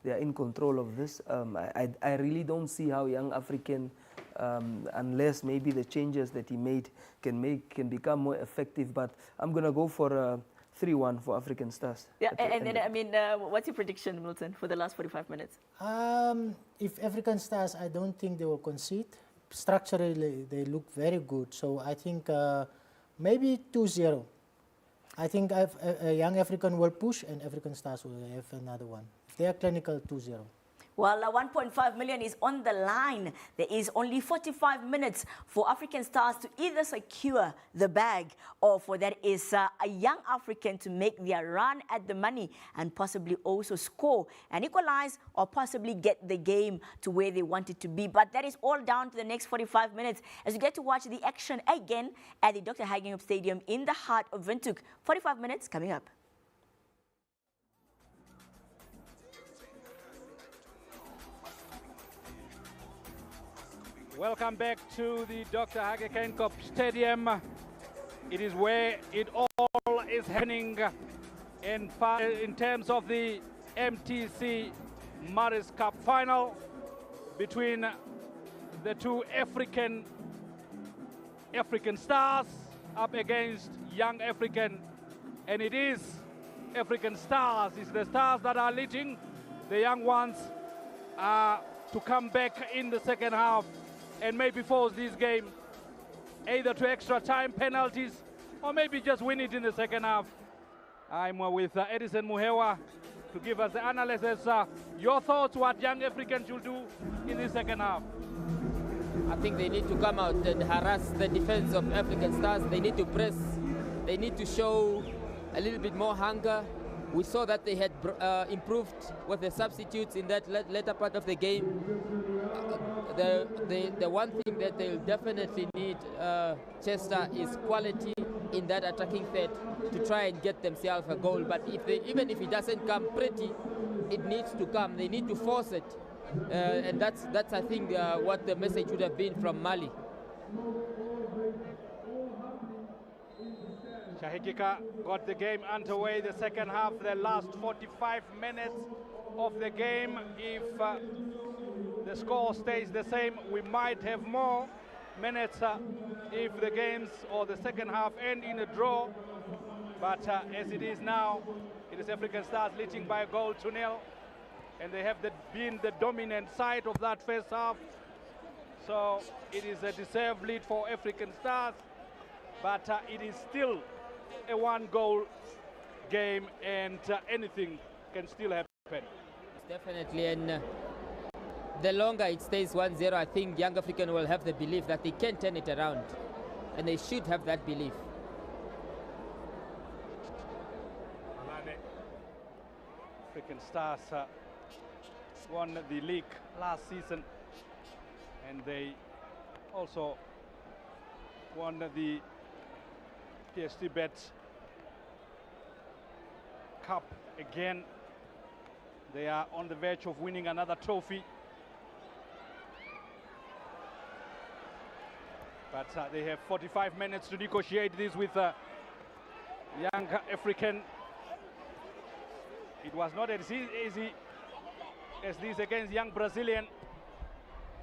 they are in control of this. I really don't see how Young African, unless maybe the changes that he made can become more effective. But I'm gonna go for 3-1 for African Stars. Yeah, and then I mean, what's your prediction, Milton, for the last 45 minutes? If African Stars, I don't think they will concede. Structurally, they look very good. So I think maybe 2-0. I think Young African will push and African Stars will have another one. If they are clinical, 2-0. Well, 1.5 million is on the line. There is only 45 minutes for African Stars to either secure the bag or for that is a Young African to make their run at the money and possibly also score and equalize or possibly get the game to where they want it to be. But that is all down to the next 45 minutes as you get to watch the action again at the Dr. Hagenhup Stadium in the heart of Windhoek. 45 minutes coming up. Welcome back to the Dr. Hagenhup Stadium. It is where it all is happening in terms of the Mtc Maris Cup Final between the two African Stars up against Young African. And it is African Stars, it's the Stars that are leading. The young ones are to come back in the second half and maybe force this game either to extra time penalties or maybe just win it in the second half. I'm with Edison Muhewa to give us the analysis. Your thoughts what Young Africans should do in the second half? I think they need to come out and harass the defense of African Stars. They need to press. They need to show a little bit more hunger. We saw that they had improved with the substitutes in that later part of the game. The one thing that they'll definitely need, Chester, is quality in that attacking third to try and get themselves a goal. But even if it doesn't come pretty, it needs to come. They need to force it. And that's I think, what the message would have been from Mali. Shahikika got the game underway, the second half, the last 45 minutes of the game. If the score stays the same, we might have more minutes if the games or the second half end in a draw. But as it is now, it is African Stars leading by a goal to nil. And they have been the dominant side of that first half. So it is a deserved lead for African Stars. But it is still a one-goal game, and anything can still happen. Definitely, and the longer it stays 1-0, I think Young African will have the belief that they can turn it around, and they should have that belief. African Stars won the league last season, and they also won the PST Bet Cup again. They are on the verge of winning another trophy. But they have 45 minutes to negotiate this with young African. It was not as easy as this against young Brazilian.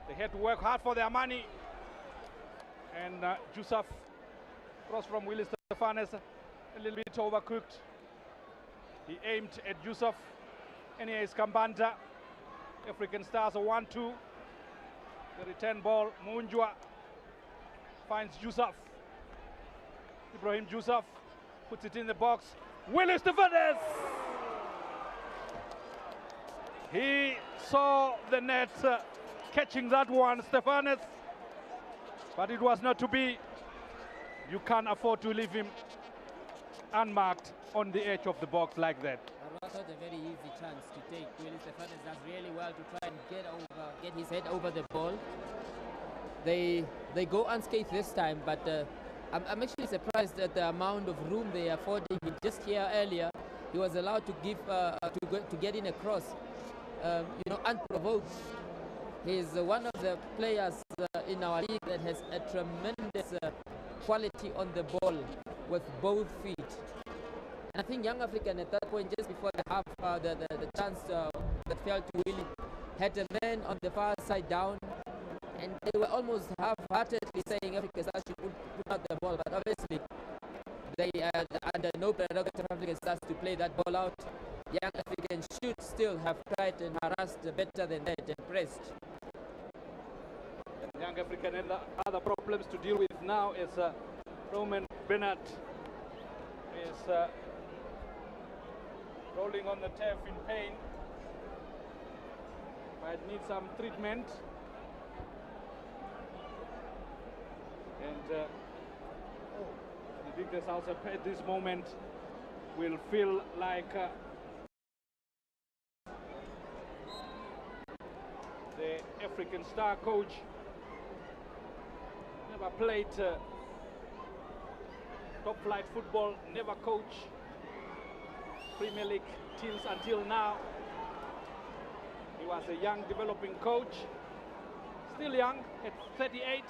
They had to work hard for their money. And Jusuf, cross from Willie Stefanes, a little bit overcooked. He aimed at Jusuf, and here is Kambanda. African Stars a 1-2. The return ball, Munjwa finds Jusuf. Ibrahim Jusuf puts it in the box. Willie Stefanes! He saw the net catching that one, Stefanes. But it was not to be. You can't afford to leave him unmarked on the edge of the box like that. That was not a very easy chance to take. Willie Stefanes does really well to try and get his head over the ball. They go unscathed this time, but I'm actually surprised at the amount of room they are affording him. Just here earlier, he was allowed to give to get in a cross, unprovoked. He's one of the players in our league that has a tremendous quality on the ball with both feet. And I think young African at that point, just before the half, the chance that fell to Willie, had a man on the far side down, and they were almost half-heartedly saying Africa Stars should put out the ball, but obviously they are under no prerogative of African Stars to play that ball out. Young Africans should still have tried and harassed better than that and pressed. Young African and the other problems to deal with now is Roman Bennett is rolling on the turf in pain. Might need some treatment. And I think the South Africa at this moment will feel like the African Star coach never played top flight football, never coached Premier League teams until now. He was a young developing coach, still young at 38,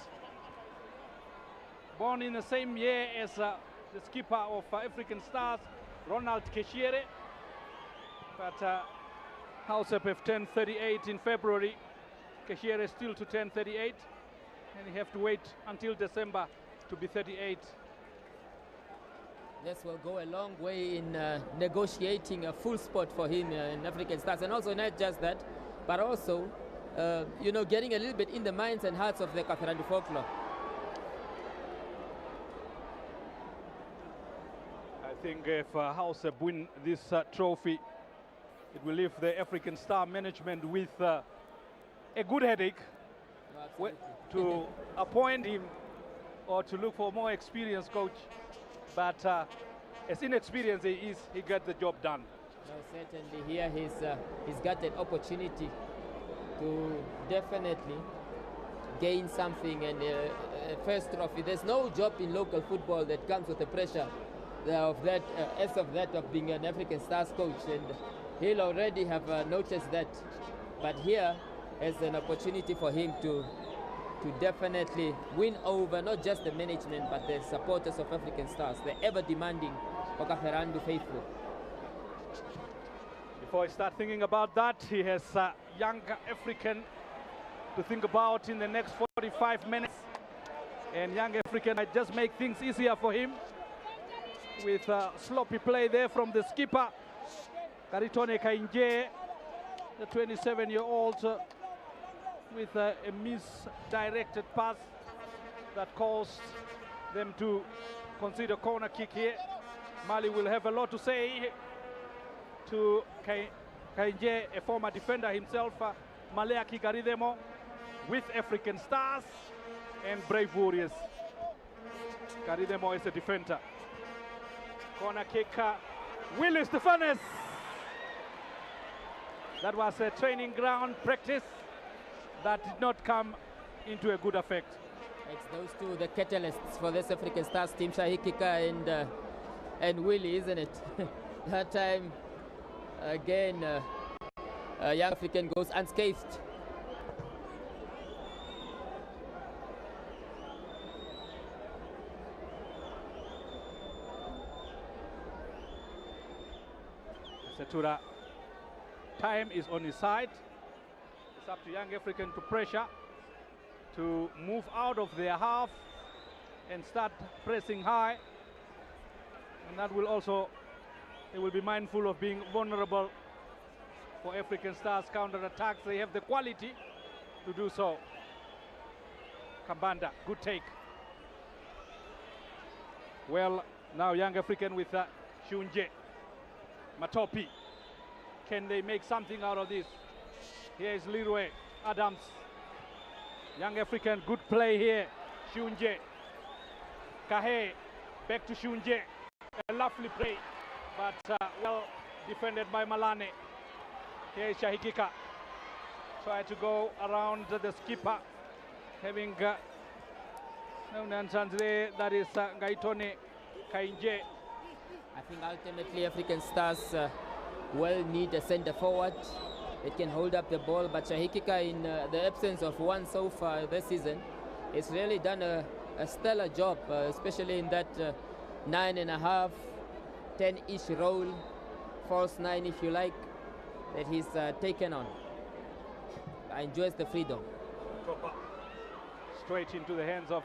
born in the same year as the skipper of African Stars, Ronald Keshiere. But Housep have turned 38 in February. Keshiere still to turn 38, and you have to wait until December to be 38. This will go a long way in negotiating a full spot for him in African Stars, and also not just that, but also, getting a little bit in the minds and hearts of the Katharandu folklore. I think if Housep win this trophy, it will leave the African Star management with a good headache to appoint him or to look for a more experienced coach. But as inexperienced he is, he got the job done. No, certainly here he's got an opportunity to definitely gain something, and first trophy. There's no job in local football that comes with the pressure of that, of being an African Stars coach, and he'll already have noticed that. But here is an opportunity for him to definitely win over not just the management but the supporters of African Stars, the ever demanding Katharandu faithful. Before I start thinking about that, he has young African to think about in the next 45 minutes, and young African might just make things easier for him with sloppy play there from the skipper Karitone Kainje, the 27-year-old, with a misdirected pass that caused them to consider corner kick here. Mali will have a lot to say to Kainje, a former defender himself, Maleaki Garidemo, with African Stars and Brave Warriors. Garidemo is a defender. Corner kick, Willie Stefanes. That was a training ground practice that did not come into a good effect. It's those two, the catalysts for this African Stars team, Shahi Kika and Willie, isn't it? That time, again, young African goes unscathed. Kasetura. Time is on his side. It's up to Young African to pressure, to move out of their half and start pressing high. And that will also, they will be mindful of being vulnerable for African Stars counter-attacks. They have the quality to do so. Kambanda, good take. Well, now Young African with Shunje. Matopi. Can they make something out of this? Here is Leroy Adams. Young African, good play here. Shunje. Kahe, back to Shunje. A lovely play, but well defended by Malane. Here is Shahikika. Try to go around the skipper. Having no nonsense there. That is Gaitone Kainje. I think ultimately African Stars will need a centre forward. It can hold up the ball, but Shahikika, in the absence of one so far this season, has really done a stellar job, especially in that 9.5, 10-ish role, false 9 if you like, that he's taken on. Enjoys the freedom. Straight into the hands of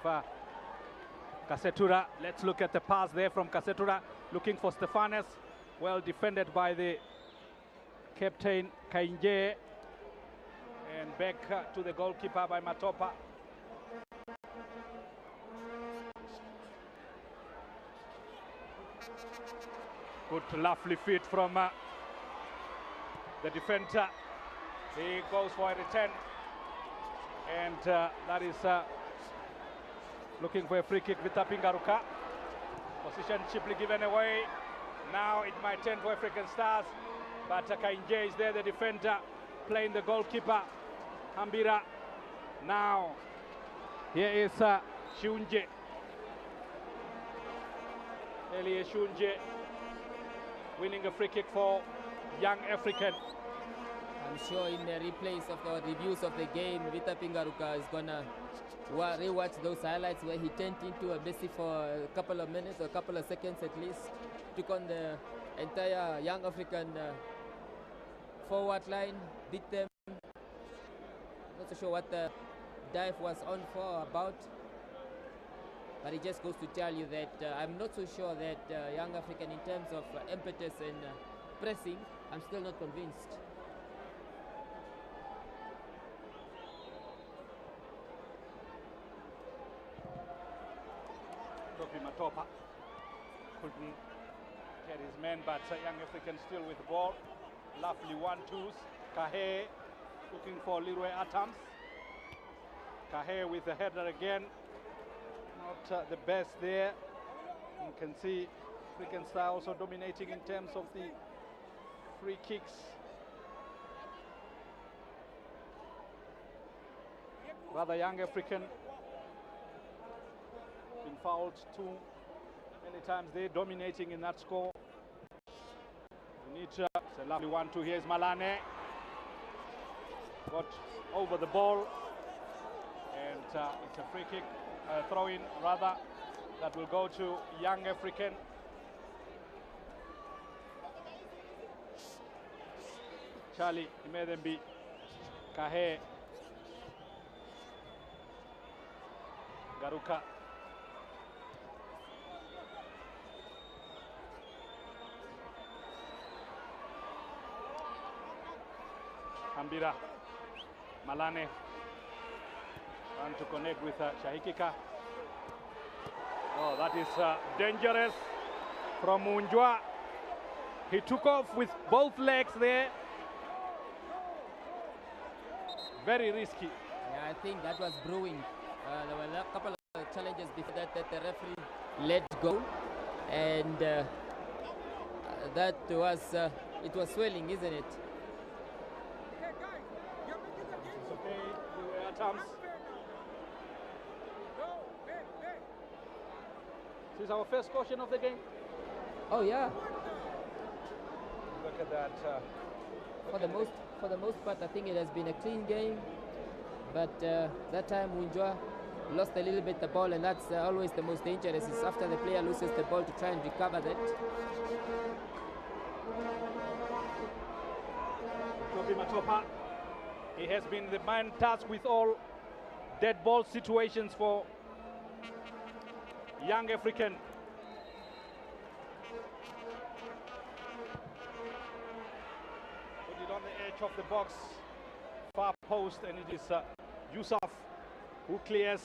Kasetura. Let's look at the pass there from Kasetura, looking for Stefanes. Well defended by the captain Kainje. And back to the goalkeeper by Matopa. Good, lovely feet from the defender. He goes for a return. And that is looking for a free kick with Pingaruka. Position cheaply given away. Now it might turn for African Stars. But Kainje is there, the defender, playing the goalkeeper. Hambira. Now, here is Shunje. Elie Shunje winning a free kick for Young African. I'm sure in the replays of the reviews of the game, Vita Pingaruka is gonna rewatch those highlights where he turned into a Messi for a couple of minutes or a couple of seconds at least, took on the entire Young African forward line, beat them. Not so sure what the dive was on for about, but it just goes to tell you that I'm not so sure that Young African, in terms of impetus and pressing, I'm still not convinced. Matopa couldn't get his man, but Young African still with the ball. Lovely 1-2s. Kahe looking for Leroy Adams. Kahe with the header again. Not the best there. You can see African Star also dominating in terms of the free kicks. Rather Young African been fouled too many times. They're dominating in that score. It's a lovely 1-2. Here's Malane. Got over the ball. And it's a free kick, throw-in rather, that will go to Young African. Charlie, he made them be. Kahe. Garuka. Hambira. Malane. Trying to connect with Shahikika. Oh, that is dangerous from Munjwa. He took off with both legs there. Very risky. Yeah, I think that was brewing. There were a couple of challenges before that the referee let go, and that was it was swelling, isn't it? It's okay. You were Adams. This is our first caution of the game. Oh yeah. Look at that. For the most part, I think it has been a clean game. But that time Munjwa lost a little bit the ball, and that's always the most dangerous. Is after the player loses the ball to try and recover that. Matopa. He has been the man tasked with all dead ball situations for young African. Put it on the edge of the box, far post, and it is Yusuf who clears,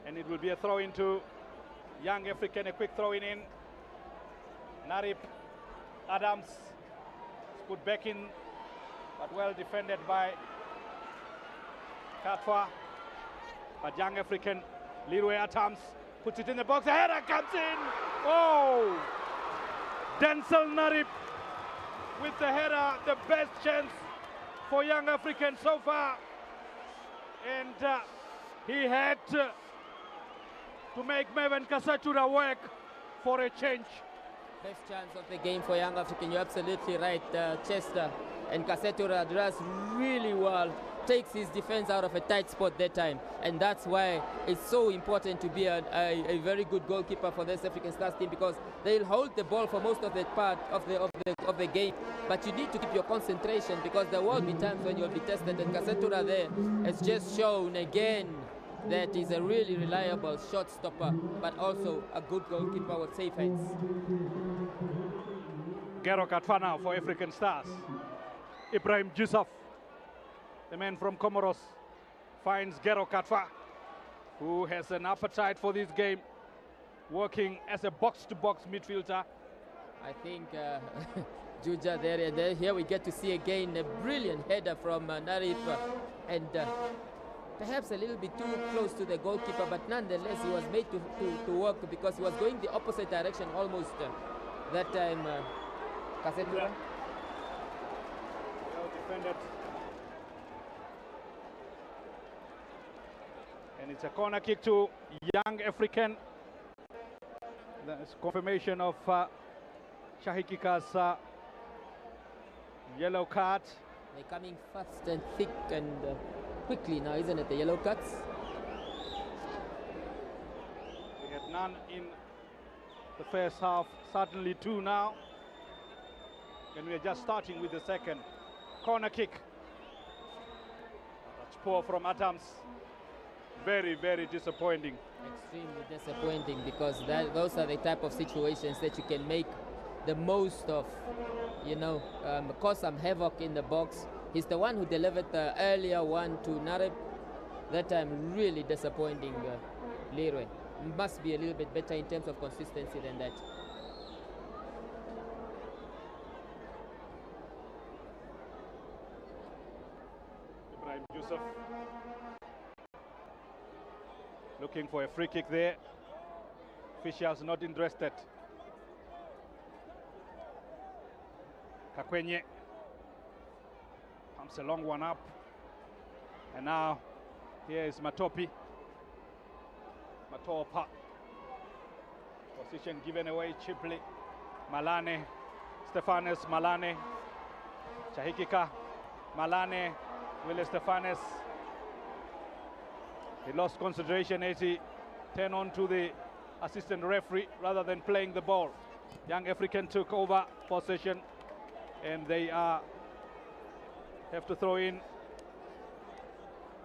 and it will be a throw into young African, a quick throw in. Narip Adams is put back in, but well defended by Katwa. But young African, Leroy Adams puts it in the box, a header comes in. Oh! Denzel Narip with the header, the best chance for young African so far. And he had to make Mervyn Kasatura work for a change. Best chance of the game for young African. You're absolutely right, Chester. And Kasatura does really well. Takes his defense out of a tight spot that time, and that's why it's so important to be a very good goalkeeper for this African Stars team, because they'll hold the ball for most of the part of the game, but you need to keep your concentration, because there will be times when you'll be tested, and Kasatura there has just shown again that he's a really reliable shot stopper, but also a good goalkeeper with safe hands. Gero Katwa now for African Stars. Ibrahim Yusuf, the man from Comoros, finds Gero Katwa, who has an appetite for this game, working as a box-to-box midfielder. I think Juja there, and then here we get to see again a brilliant header from Narif, and perhaps a little bit too close to the goalkeeper, but nonetheless he was made to work, because he was going the opposite direction almost that time. Kasetura. Well defended. And it's a corner kick to young African. That's confirmation of Shahikika's yellow card. They're coming fast and thick and quickly now, isn't it, the yellow cards? We had none in the first half, certainly two now. And we are just starting with the second. Corner kick. That's poor from Adams. Very, very disappointing. Extremely disappointing, because those are the type of situations that you can make the most of, you know, cause some havoc in the box. He's the one who delivered the earlier one to Narib. That time really disappointing, Leroy. Must be a little bit better in terms of consistency than that. Ibrahim Yusuf looking for a free kick there. Officials not interested. Kakwenye pumps a long one up. And now here is Matopa. Position given away cheaply. Malane, Stephanus Malane, Chahikika, Malane, Willie Stephanus. He lost concentration as he turned on to the assistant referee rather than playing the ball. Young African took over possession, and they have to throw in.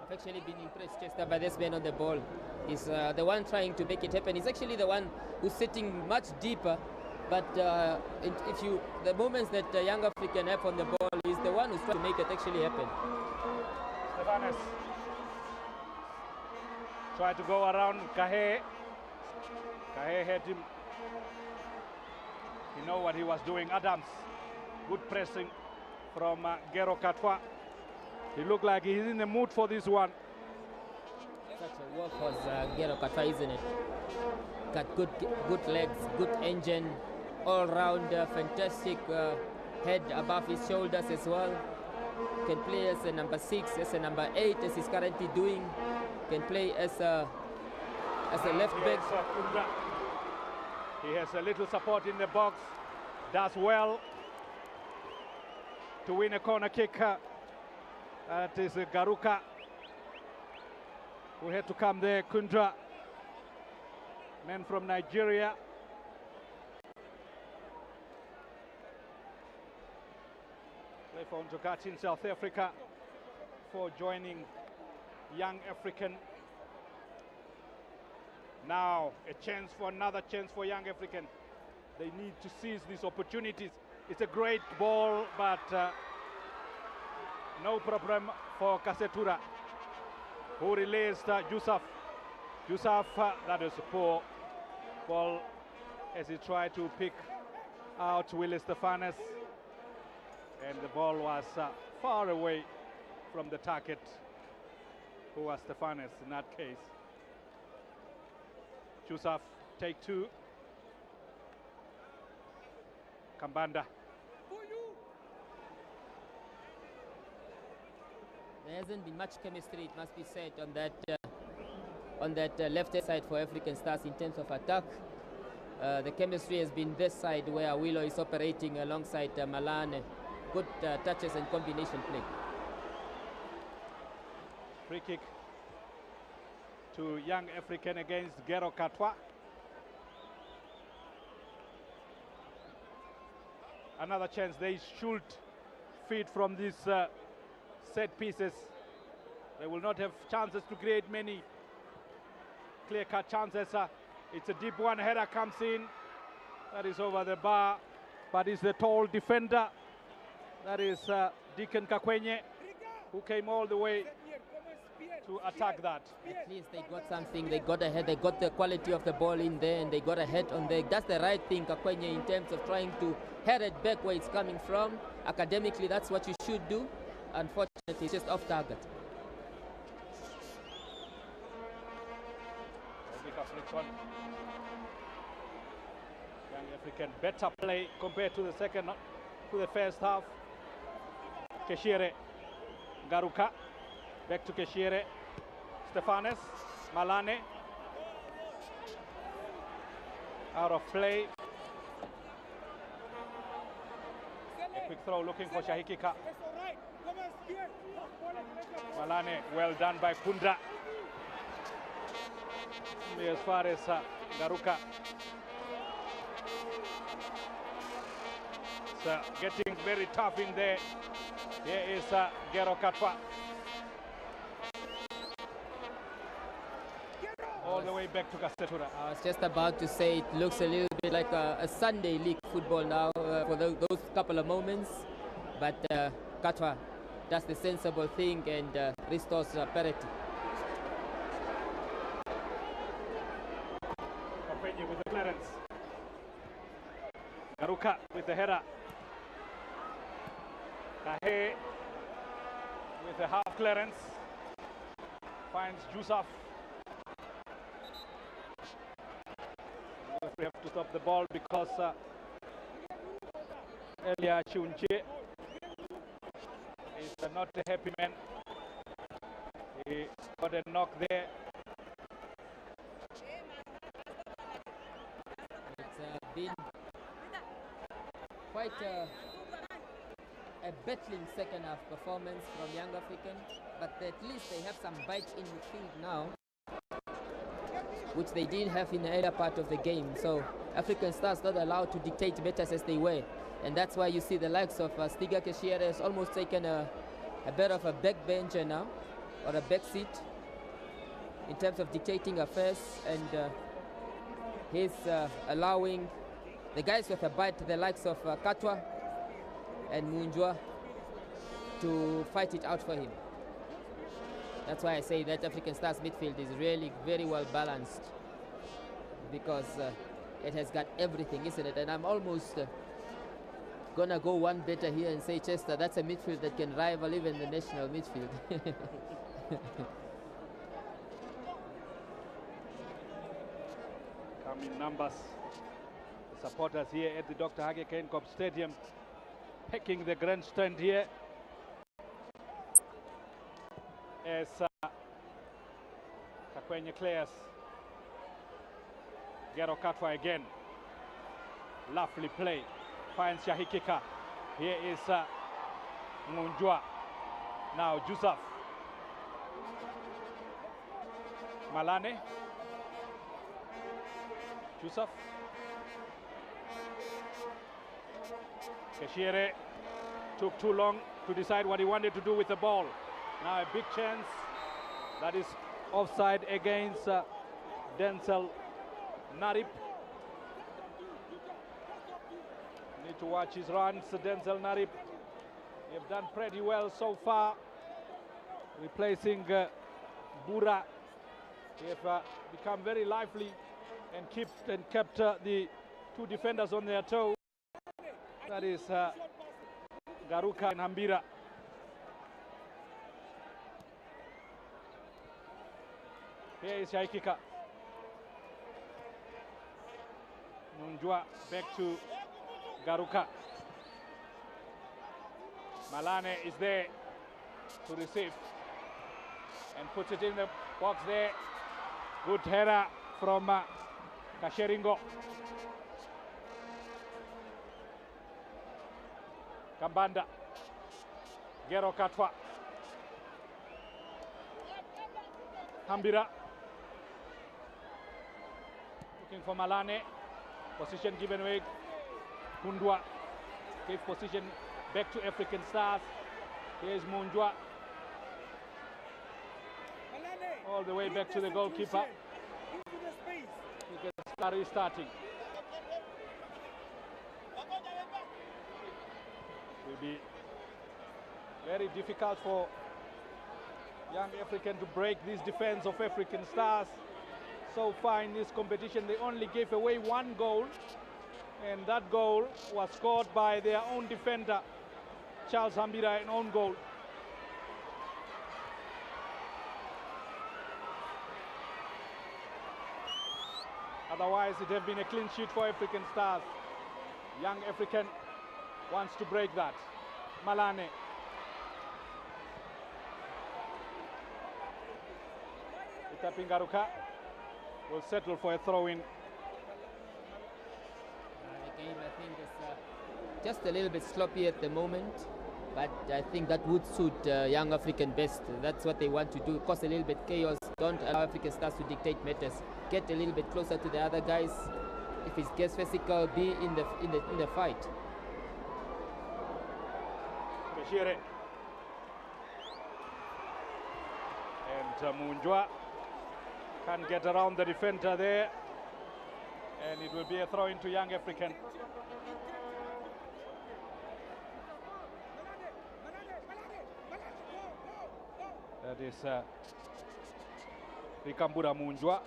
I've actually been impressed, Chester, by this man on the ball. He's the one trying to make it happen. He's actually the one who's sitting much deeper, but if you, the moments that Young African have on the ball, he's the one who's trying to make it actually happen. Stephanus tried to go around Kahe. Kahe had him. He know what he was doing. Adams, good pressing from Gero Katwa. He looked like he's in the mood for this one. Such a workhorse, Gero Katwa, isn't it? Got good legs, good engine, all round, fantastic head above his shoulders as well. Can play as a number 6, as a number 8, as he's currently doing. Can play as a left back. He has a little support in the box. Does well to win a corner kick. That is Garuka, who had to come there. Kundra, man from Nigeria. Play for Njogati in South Africa for joining Young African. Now a chance for another chance for Young African. They need to seize these opportunities. It's a great ball, but no problem for Kasetura, who released Yusuf. Yusuf, that is a poor ball as he tried to pick out Willie Stefanes, and the ball was far away from the target, who was Stefanes in that case. Yusuf, take two. Kambanda. There hasn't been much chemistry, it must be said, on that left-hand side for African Stars in terms of attack. The chemistry has been this side where Willow is operating alongside Malane. Good touches and combination play. Free kick to Young African against Gero Katwa. Another chance. They should feed from these set pieces. They will not have chances to create many clear-cut chances. It's a deep one. Header comes in. That is over the bar, but it's the tall defender. That is Deacon Kakwenye, who came all the way to attack that. At least they got something. They got ahead. They got the quality of the ball in there, and they got ahead on there. That's the right thing, Kakwenye, in terms of trying to head it back where it's coming from. Academically, that's what you should do. Unfortunately, it's just off target. Young African better play compared to the first half. Keshire, Garuka, back to Keshire, Stefanes, Malane, out of play. A quick throw looking for Shahikika. Malane, well done by Kundra. As far as Garuka. It's getting very tough in there. Here is Gero Katwa. All the way back to Kasetura. I was just about to say it looks a little bit like a Sunday league football now for those couple of moments. But Katwa does the sensible thing and restores parity. With the clearance. Garuka with the header. Kahe with the half clearance. Finds Yusuf. We have to stop the ball because earlier Chunche is not a happy man. He got a knock there. Been quite a battling second half performance from Young African, but at least they have some bite in midfield now, which they didn't have in the earlier part of the game. So African Stars not allowed to dictate matters as they were, and that's why you see the likes of Stiga Keshiere has almost taken a bit of a backbencher now, or a back seat in terms of dictating affairs, and he's allowing the guys with a bite, the likes of Katwa and Munjwa, to fight it out for him. That's why I say that African Stars midfield is really very well balanced, because it has got everything, isn't it? And I'm almost gonna go one better here and say, Chester, that's a midfield that can rival even the national midfield. Come in numbers. The supporters here at the Dr. Hage Kane Stadium, packing the grandstand here as Kakwenye clears. Gero Katwa again. Lovely play. Finds Shahikika. Here is Munjwa. Now Yusuf. Malane. Yusuf. Keshiere. took too long to decide what he wanted to do with the ball. Now a big chance. That is offside against Denzel Narip. Need to watch his runs, Denzel Narip. They have done pretty well so far, replacing Bura. They have become very lively and kept the two defenders on their toes. That is Garuka and Hambira. Here is Yaikika. Nunjua back to Garuka. Malane is there to receive and puts it in the box there. Good header from Kasheringo. Kambanda. Gero Katwa. Hambira. Looking for Malane. Position given away. Kundwa. Gave position back to African Stars. Here's Munjwa. All the way back to the goalkeeper. He can start restarting. It will be very difficult for young African to break this defense of African Stars. So far in this competition, they only gave away one goal, and that goal was scored by their own defender, Charles Hambira, an own goal. Otherwise, it would have been a clean sheet for African Stars. Young African wants to break that. Malane. Itapingaruka will settle for a throw-in. The game, I think, is just a little bit sloppy at the moment, but I think that would suit young African best. That's what they want to do, cause a little bit chaos. Don't allow African Stars to dictate matters. Get a little bit closer to the other guys. If it gets physical, be in the fight. Bashire. And Munjwa can get around the defender there, and it will be a throw into young African. That is Rikambura Munjwa,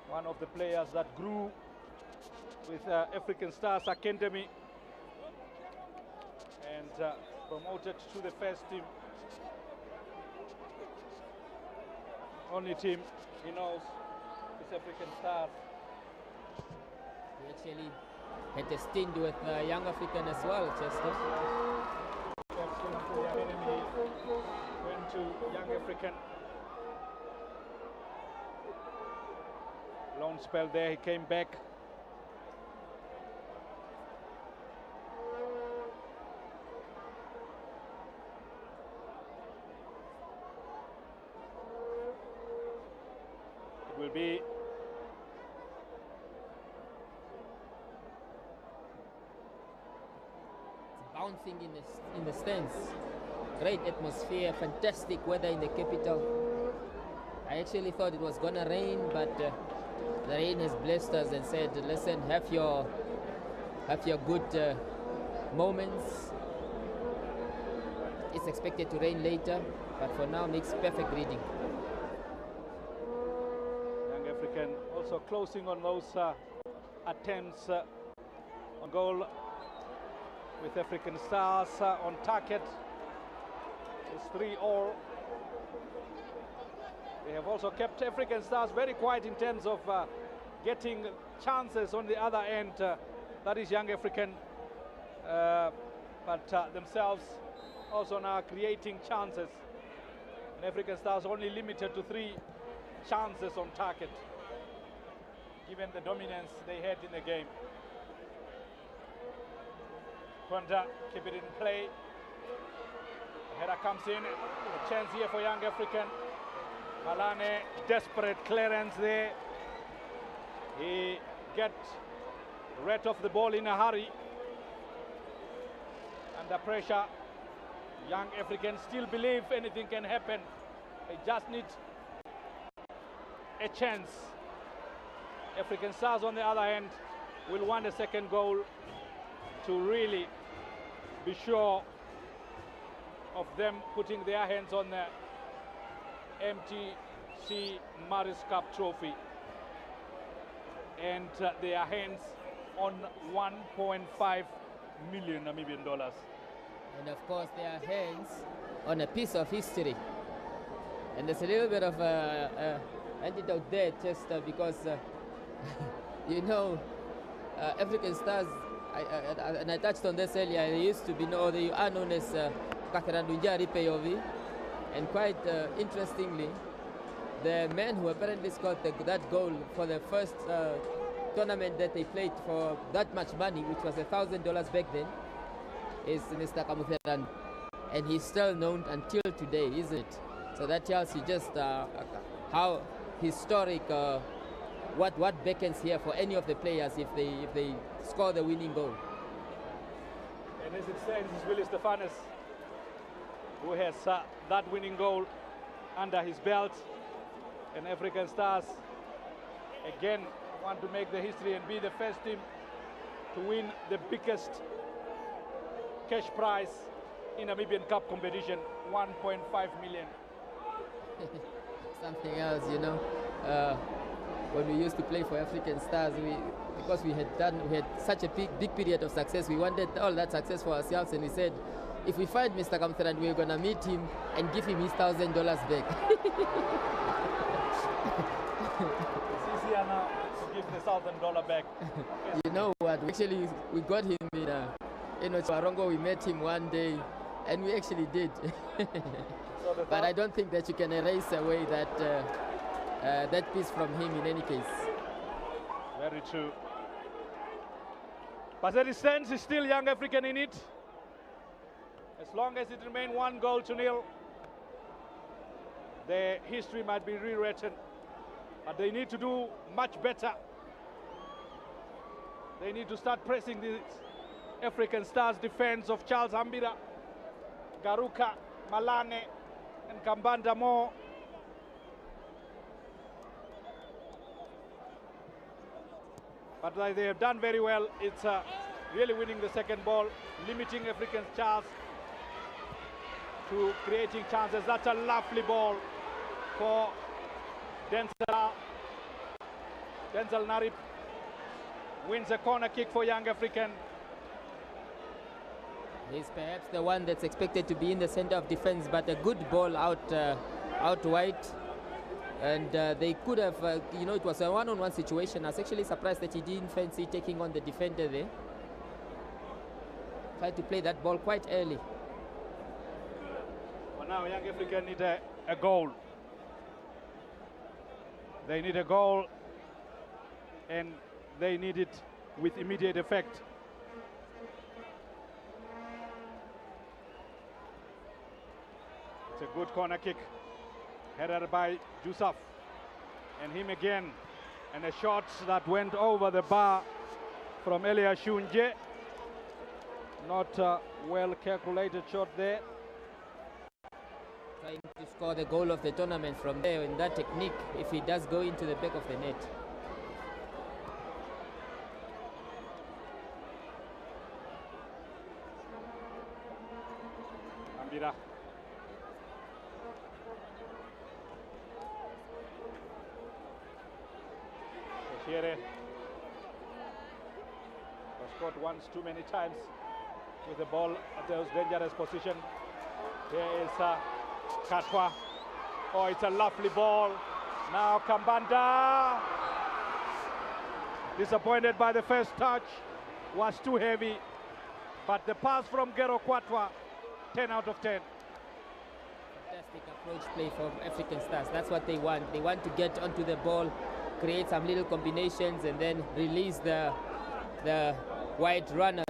one of the players that grew with African Stars Academy and promoted to the first team. Only team he knows is African Stars. We actually had a stint with young African as well, Chester. Went to young African. Long spell there, he came back. It will be bouncing in the stands. Great atmosphere, fantastic weather in the capital. I actually thought it was gonna rain, but the rain has blessed us and said, listen, have your good moments. It's expected to rain later, but for now makes perfect reading. Young African also closing on those attempts on goal with African Stars on target. It's 3-all. They have also kept African Stars very quiet in terms of getting chances on the other end. That is young African, but themselves also now creating chances. And African Stars only limited to 3 chances on target, given the dominance they had in the game. Kwanda keep it in play. The header comes in. A chance here for young African. Malane, desperate clearance there. He gets rid of the ball in a hurry. Under pressure, young Africans still believe anything can happen. They just need a chance. African Stars, on the other hand, will want a second goal to really be sure of them putting their hands on the Mtc Maris Cup trophy and their hands on 1.5 million Namibian dollars. And of course, their hands on a piece of history. And there's a little bit of antidote there, just because, you know, African Stars, and I touched on this earlier, they used to be known, they are known as Kakarandunjari Peyovi. And quite interestingly, the man who apparently scored that goal for the first tournament that they played for that much money, which was $1,000 back then, is Mr. Kamutheran. And he's still known until today, isn't it? So that tells you just how historic, what beckons here for any of the players if they score the winning goal. And as it stands, it's Willie Stefanes who has that winning goal under his belt. And African Stars again want to make the history and be the first team to win the biggest cash prize in Namibian Cup competition, 1.5 million. Something else, you know. When we used to play for African Stars, because we had such a big period of success, we wanted all that success for ourselves, and we said, if we find Mr. Kamtheran, we're gonna meet him and give him his $1,000 back. It's easier now to give the $1,000 back. You know what? We got him in Warongo. We met him one day, and we actually did. So but I don't think that you can erase away that piece from him in any case. Very true. But as it stands, is still young African in it. As long as it remains 1-0, the history might be rewritten. But they need to do much better. They need to start pressing the African Stars defense of Charles Hambira, Garuka, Malane, and Kambanda more. But they have done very well. It's really winning the second ball, limiting African Stars to creating chances. That's a lovely ball for Denzel Narip. Wins a corner kick for young African. He's perhaps the one that's expected to be in the center of defense, but a good ball out wide. And they could have, you know, it was a one-on-one situation. I was actually surprised that he didn't fancy taking on the defender there. Tried to play that ball quite early. Well, now young African need a goal. They need a goal, and they need it with immediate effect. It's a good corner kick, headed by Jusuf, and him again, and a shot that went over the bar from Elia Shunje. Not a well calculated shot there. Trying to score the goal of the tournament from there in that technique, if he does go into the back of the net. Ambira. Here was caught once too many times with the ball at those dangerous position. Here is Katwa. Oh, it's a lovely ball. Now Kambanda. Disappointed by the first touch. Was too heavy. But the pass from Gero Kwatwa, 10 out of 10. Fantastic approach play from African Stars. That's what they want. They want to get onto the ball, create some little combinations, and then release the wide runners.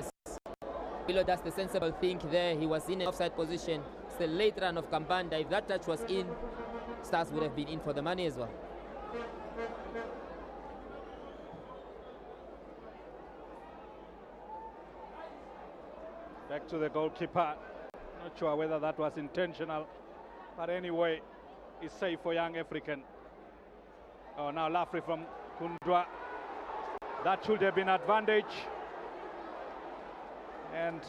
Bilo does the sensible thing there. He was in an offside position. It's the late run of Kambanda. If that touch was in, Stars would have been in for the money as well. Back to the goalkeeper. Not sure whether that was intentional, but anyway, it's safe for Young African. Oh, now Lafri from Kundwa. That should have been advantage. And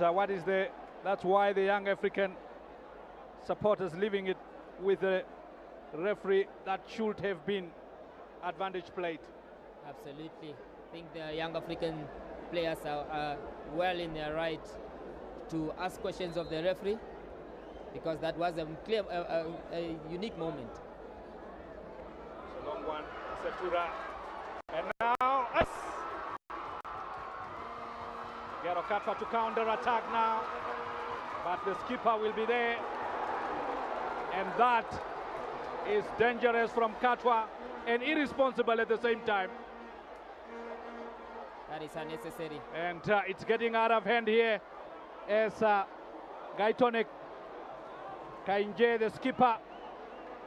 that's why the Young African supporters leaving it with the referee. That should have been advantage played. Absolutely. I think the Young African players are well in their right to ask questions of the referee, because that was a clear, a unique moment. It's a long one, Setura. And now, yes! Gero Katwa to counter-attack now, but the skipper will be there. And that is dangerous from Katwa and irresponsible at the same time. That is unnecessary. And it's getting out of hand here as Gaitone Kainje, the skipper,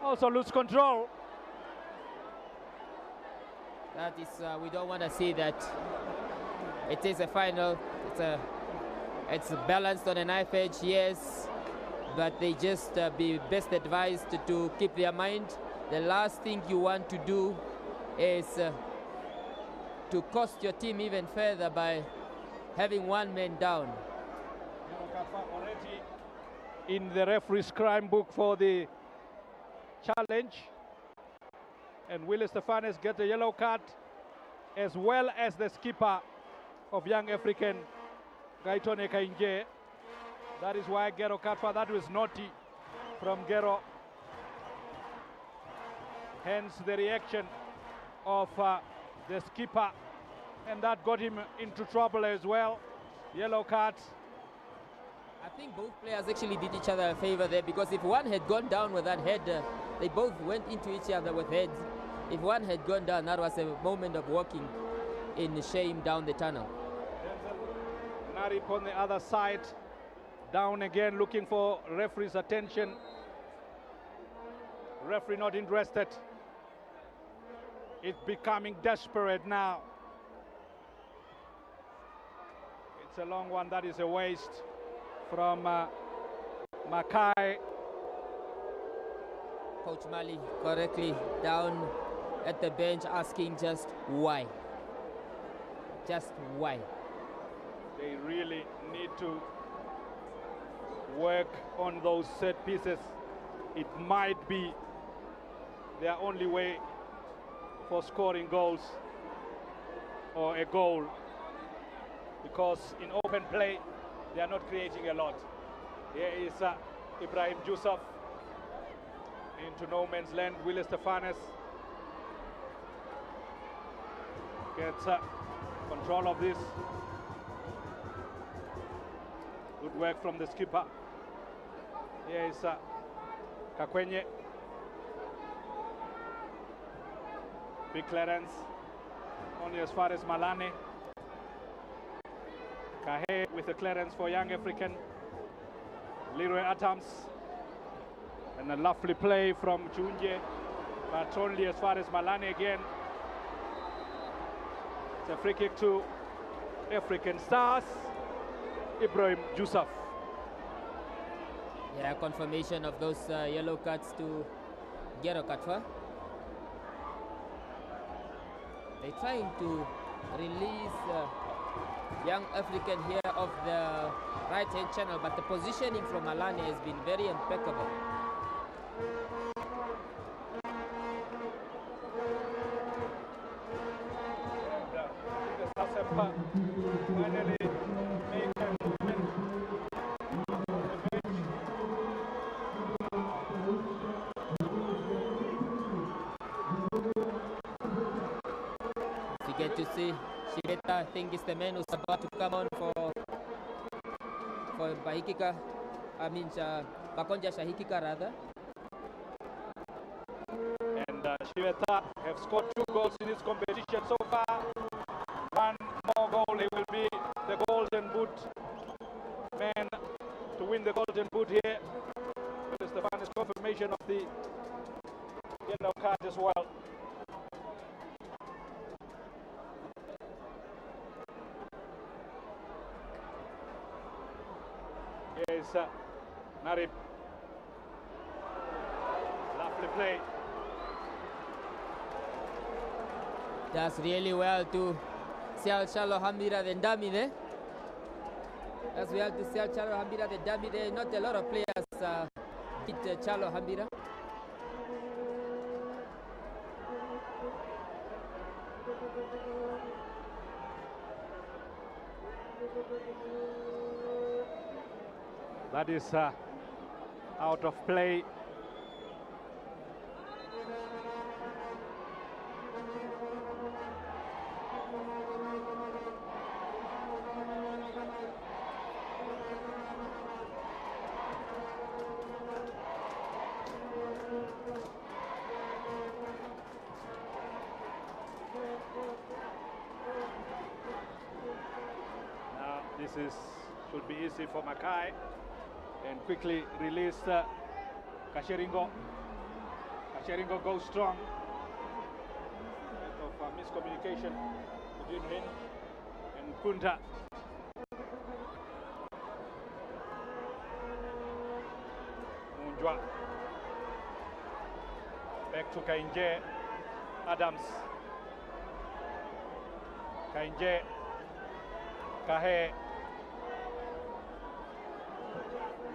also lose control. That is, we don't want to see that. It is a final. It's balanced on a knife edge, yes, but they just be best advised to keep their mind. The last thing you want to do is to cost your team even further by having one man down. Already in the referee's crime book for the challenge, and Willie Stefanes gets a yellow card, as well as the skipper of Young African, Gaitone Kainje. That is why Gero Katwa, that was naughty from Gero. Hence the reaction of the skipper, and that got him into trouble as well. Yellow card. I think both players actually did each other a favor there, because if one had gone down with that head, they both went into each other with heads. If one had gone down, that was a moment of walking in shame down the tunnel. Narip on the other side, down again, looking for referee's attention. Referee not interested. It's becoming desperate now. It's a long one. That is a waste from Makai. Coach Mali correctly down at the bench asking just why. Just why. They really need to work on those set pieces. It might be their only way for scoring goals or a goal, because in open play they are not creating a lot. Here is Ibrahim Jusuf into no man's land. Willie Stefanes gets control of this. Good work from the skipper. Here is Kakwenye. Big clearance, only as far as Malane. Kahe with a clearance for Young African. Leroy Adams. And a lovely play from Chunje, but only as far as Malane again. It's a free kick to African Stars. Ibrahim Jusuf. Yeah, confirmation of those yellow cards to Gero Katwa. They're trying to release Young African here of the right-hand channel, but the positioning from Alane has been very impeccable. Finally make a movement. You get to see Shibeta, I think, is the man who's about to come on for Bahikika. I mean, Bakonja Shahikika rather. And Shibeta have scored 2 goals in this competition so far. One more goal, he will be the Golden Boot man to win the Golden Boot here. It is the finest confirmation of the yellow card as well. is Narib. Lovely play. Does really well to sell Chalo Hambira the dummy there. Does well to sell Chalo Hambira the dummy there. Not a lot of players hit Chalo Hambira. That is out of play. Now this should be easy for Makai, and quickly release Kasheringo. Kasheringo goes strong. Bit of miscommunication between him and Kunta. Munjwa. Back to Kainje. Adams. Kainje. Kahe.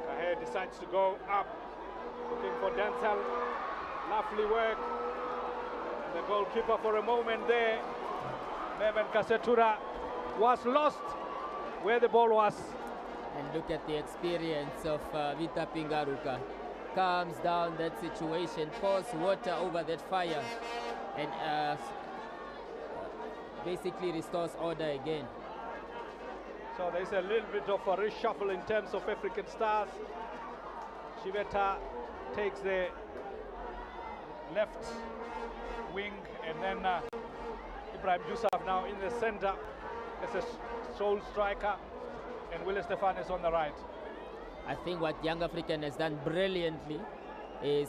Kahe decides to go up, looking for Denzel. Lovely work. The goalkeeper for a moment there, Meven Kasetura, was lost where the ball was. And look at the experience of Vita Pingaruka. Calms down that situation, pours water over that fire, and basically restores order again. So there's a little bit of a reshuffle in terms of African stars. Chiveta takes the left wing, and then Ibrahim Yusuf now in the center as a sole striker, and Willis Stefan is on the right. I think what Young African has done brilliantly is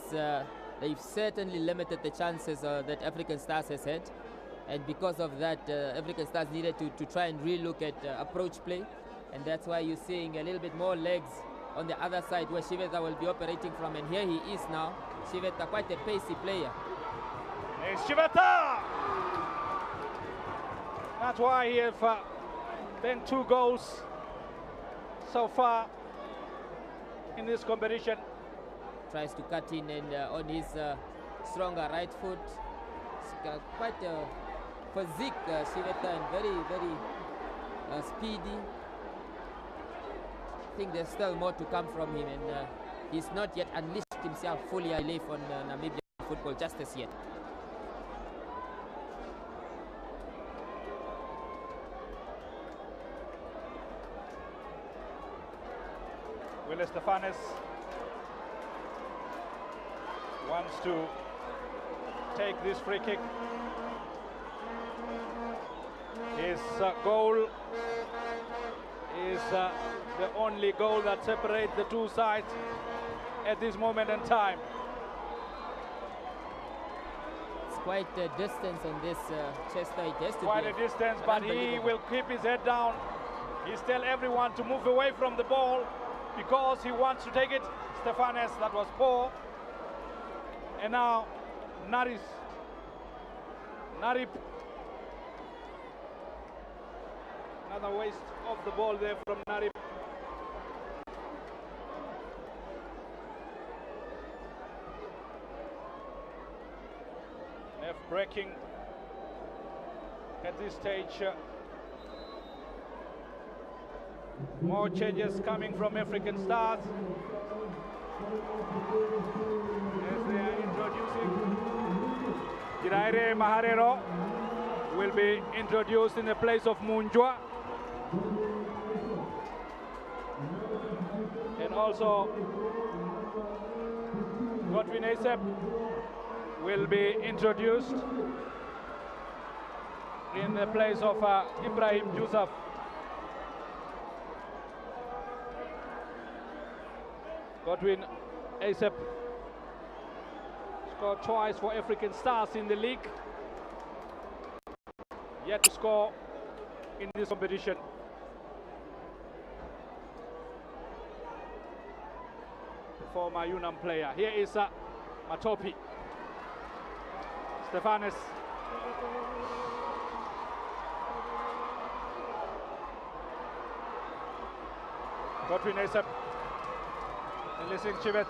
they've certainly limited the chances that African Stars has had, and because of that African Stars needed to try and relook at approach play, and that's why you're seeing a little bit more legs on the other side where Chiveta will be operating from, and here he is now. Chiveta, quite a pacey player. It's Chiveta! That's why he has been 2 goals so far in this competition. Tries to cut in and on his stronger right foot. He's got quite a physique, Chiveta, and very, very speedy. I think there's still more to come from him, and he's not yet unleashed himself fully, I believe, on Namibian football just as yet. Willis Stefanes wants to take this free kick. His goal is the only goal that separates the two sides at this moment in time. It's quite a distance on this Chester. It has to Quite be a distance, but he will keep his head down. He's telling everyone to move away from the ball because he wants to take it. Stefanes, that was poor. And now Narib. Another waste of the ball there from Narib. Left breaking at this stage. More changes coming from African Stars as they are introducing. Giraire Maharero will be introduced in the place of Munjwa. And also Godwin Asep will be introduced in the place of Ibrahim Yusuf. Godwin Asep scored twice for African Stars in the league, yet to score in this competition. former Unam player. Here is Matopi. Stefanes. Godwin Asap. Releasing Chivet.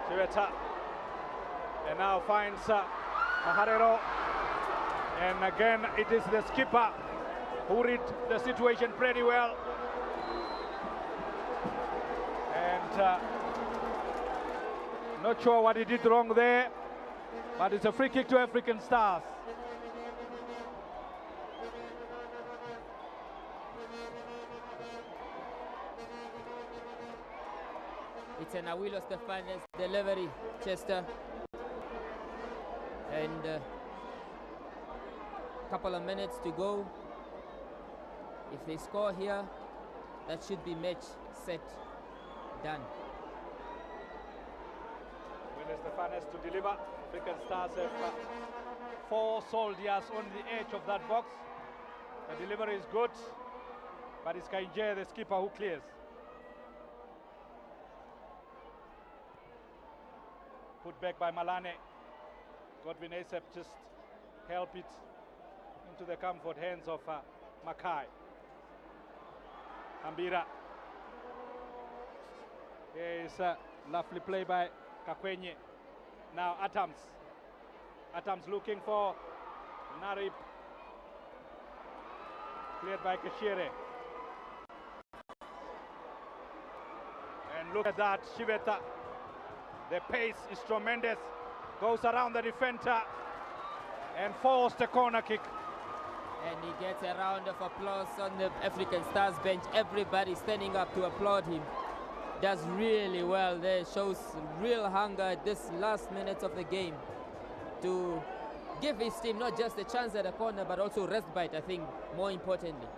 Chiveta. And now finds Maharero. And again, it is the skipper who read the situation pretty well. And not sure what he did wrong there, but it's a free kick to African Stars. It's an Awilo Stefanes delivery, Chester. And couple of minutes to go. If they score here, that should be match, set, done. Will Stefanes to deliver. African Stars have 4 soldiers on the edge of that box. The delivery is good, but it's Kainje, the skipper, who clears. Put back by Malane. Godwin Asap just help it into the comfort hands of Makai. Ambira. Here is a lovely play by Kakwenye. Now Adams. Adams looking for Narib. Cleared by Kashere. And look at that, Shiveta. The pace is tremendous. Goes around the defender and forced a corner kick. And he gets a round of applause on the African Stars bench. Everybody standing up to applaud him. Does really well there. Shows real hunger at this last minutes of the game to give his team not just a chance at a corner, but also respite, I think, more importantly.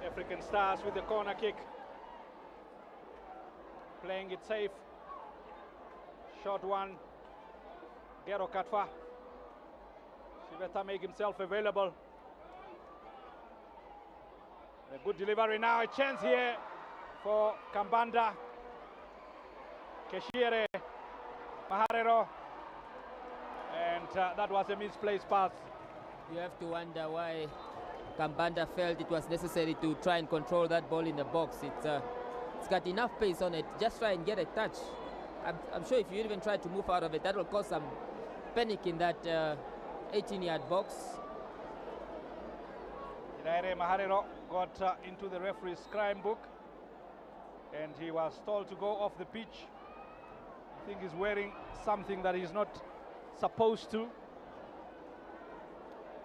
African Stars with the corner kick. Playing it safe. Short one. Gero Katwa. Siveta make himself available. A good delivery now. A chance here for Kambanda. Keshiere. Maharero. And that was a misplaced pass. You have to wonder why Kambanda felt it was necessary to try and control that ball in the box. It's got enough pace on it. Just try and get a touch. I'm sure if you even try to move out of it, that will cause some panic in that 18-yard box. Iraere Maharero got into the referee's crime book and he was told to go off the pitch. I think he's wearing something that he's not supposed to.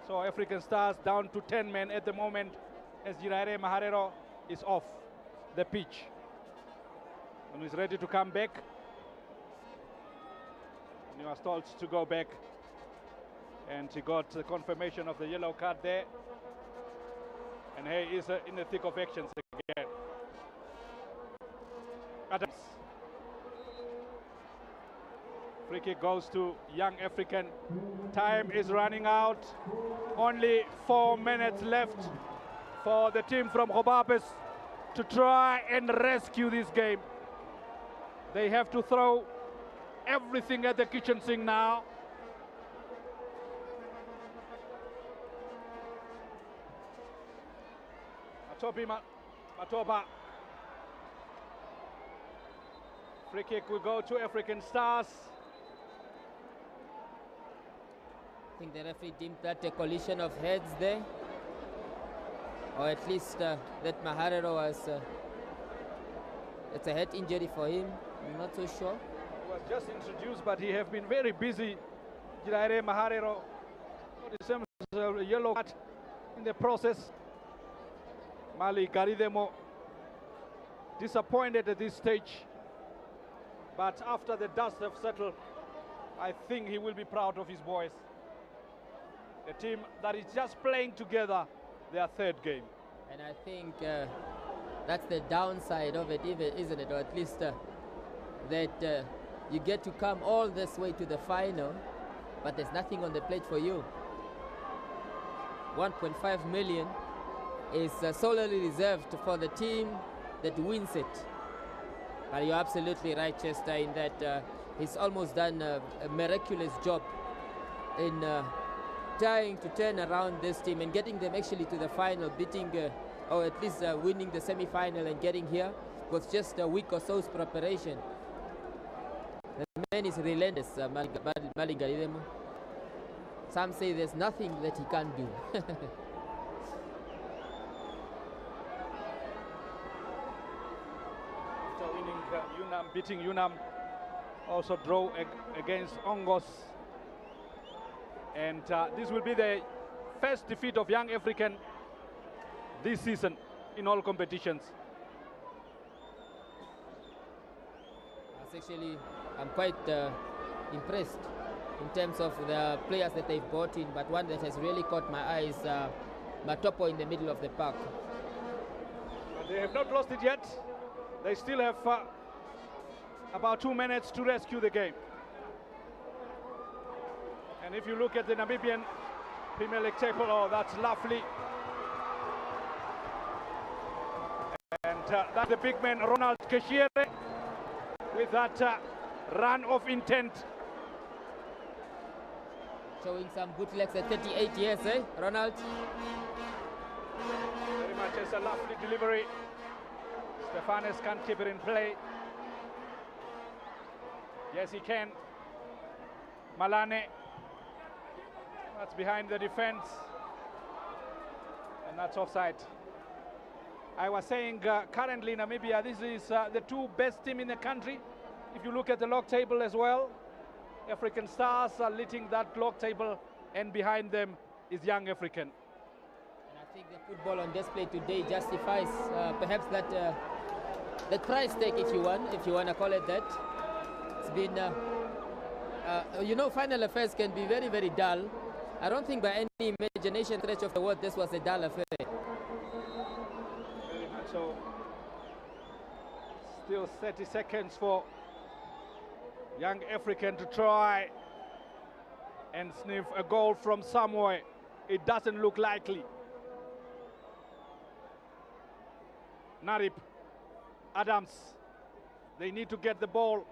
So African Stars down to 10 men at the moment as Iraere Maharero is off the pitch. And he's ready to come back. And he was told to go back. And he got the confirmation of the yellow card there. And he is in the thick of actions again. Adams. Free kick goes to Young African. Time is running out. Only 4 minutes left for the team from Hobabes to try and rescue this game. They have to throw everything at the kitchen sink now. Matoba. Free kick will go to African Stars. I think the referee deemed that a collision of heads there. Or at least that Maharero was... it's a head injury for him. I'm not so sure. He was just introduced, but he have been very busy. Iraere Maharero. A yellow card in the process. Mali Garidemo disappointed at this stage. But after the dust have settled, I think he will be proud of his boys. The team that is just playing together their 3rd game. And I think that's the downside of it, isn't it? Or at least that you get to come all this way to the final, but there's nothing on the plate for you. 1.5 million is solely reserved for the team that wins it. But you're absolutely right, Chester, in that he's almost done a miraculous job in trying to turn around this team and getting them actually to the final, beating or at least winning the semi-final and getting here with just a week or so's preparation. The man is relentless, Malingalilemo. Some say there's nothing that he can't do. After winning Unam, beating Unam, also draw against Ongos. And this will be the first defeat of Young African this season in all competitions. Actually, I'm quite impressed in terms of the players that they've brought in, but one that has really caught my eye is Matopo in the middle of the park. But they have not lost it yet. They still have about 2 minutes to rescue the game. And if you look at the Namibian Premier League table, oh, that's lovely. And that's the big man, Ronald Kashiere, with that run of intent. Showing some good legs at 38 years, eh, Ronald? Very much as a lovely delivery. Stefanes can't keep it in play. Yes, he can. Malane. That's behind the defense. And that's offside. I was saying currently Namibia, this is the two best team in the country. If you look at the log table as well, African Stars are leading that log table, and behind them is Young African. And I think the football on display today justifies perhaps that that price tag, if you want to call it that. It's been, you know, final affairs can be very, very dull. I don't think by any imagination stretch of the word this was a dull affair. Very much so. Still 30 seconds for Young African to try and sniff a goal from somewhere. It doesn't look likely. Narip, Adams, they need to get the ball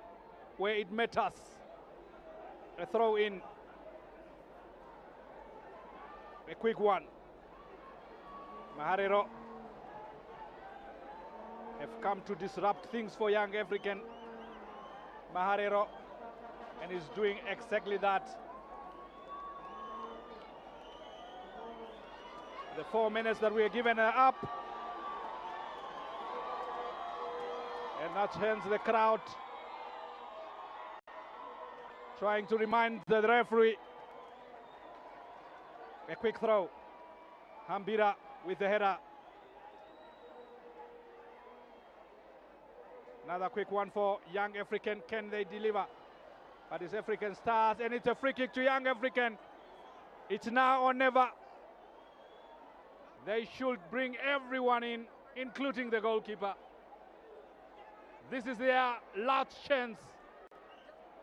where it matters. A throw in. A quick one. Maharero have come to disrupt things for Young African. Maharero, and he's doing exactly that. The 4 minutes that we are given are up. And that turns the crowd, trying to remind the referee. A quick throw. Hambira with the header. Another quick one for Young African. Can they deliver? But it's African Stars, and it's a free kick to Young African. It's now or never. They should bring everyone in, including the goalkeeper. This is their last chance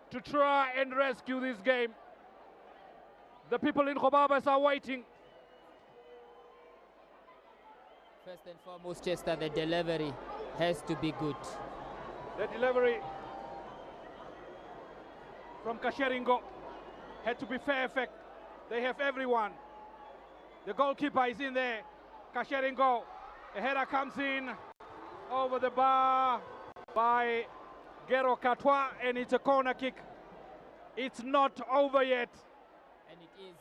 to try and rescue this game. The people in Kobabas are waiting. First and foremost, Chester, the delivery has to be good. The delivery from Kasheringo had to be perfect. They have everyone. The goalkeeper is in there. Kasheringo, a header comes in over the bar by Gero Katwa, and it's a corner kick. It's not over yet. And it is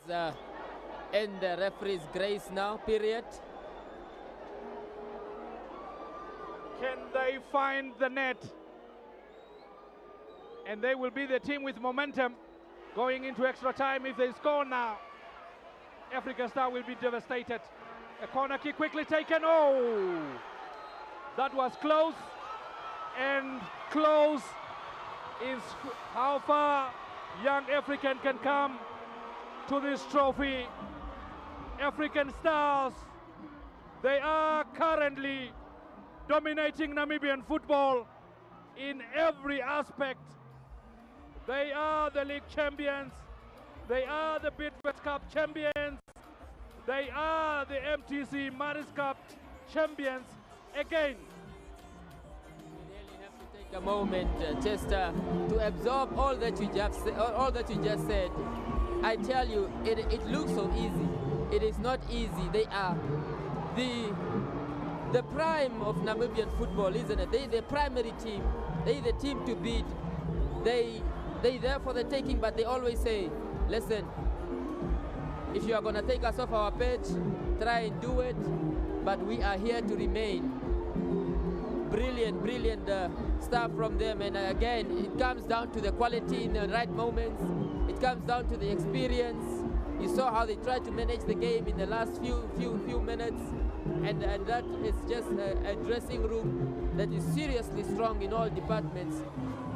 in the referee's grace now, period. Can they find the net? And they will be the team with momentum going into extra time. If they score now, African Star will be devastated. A corner kick quickly taken. Oh, that was close. And close is how far Young African can come to this trophy. African Stars, they are currently dominating Namibian football in every aspect. They are the league champions. They are the Bidvest Cup champions. They are the MTC Maris Cup champions again. We really have to take a moment, Chester, to absorb all that you just said. I tell you, it looks so easy. It is not easy. They are the prime of Namibian football, isn't it? They the primary team. They the team to beat. They there for the taking, but they always say, listen, if you are going to take us off our pitch, try and do it, but we are here to remain. Brilliant, brilliant stuff from them. And again, it comes down to the quality in the right moments. It comes down to the experience. You saw how they tried to manage the game in the last few minutes. And that is just a dressing room that is seriously strong in all departments,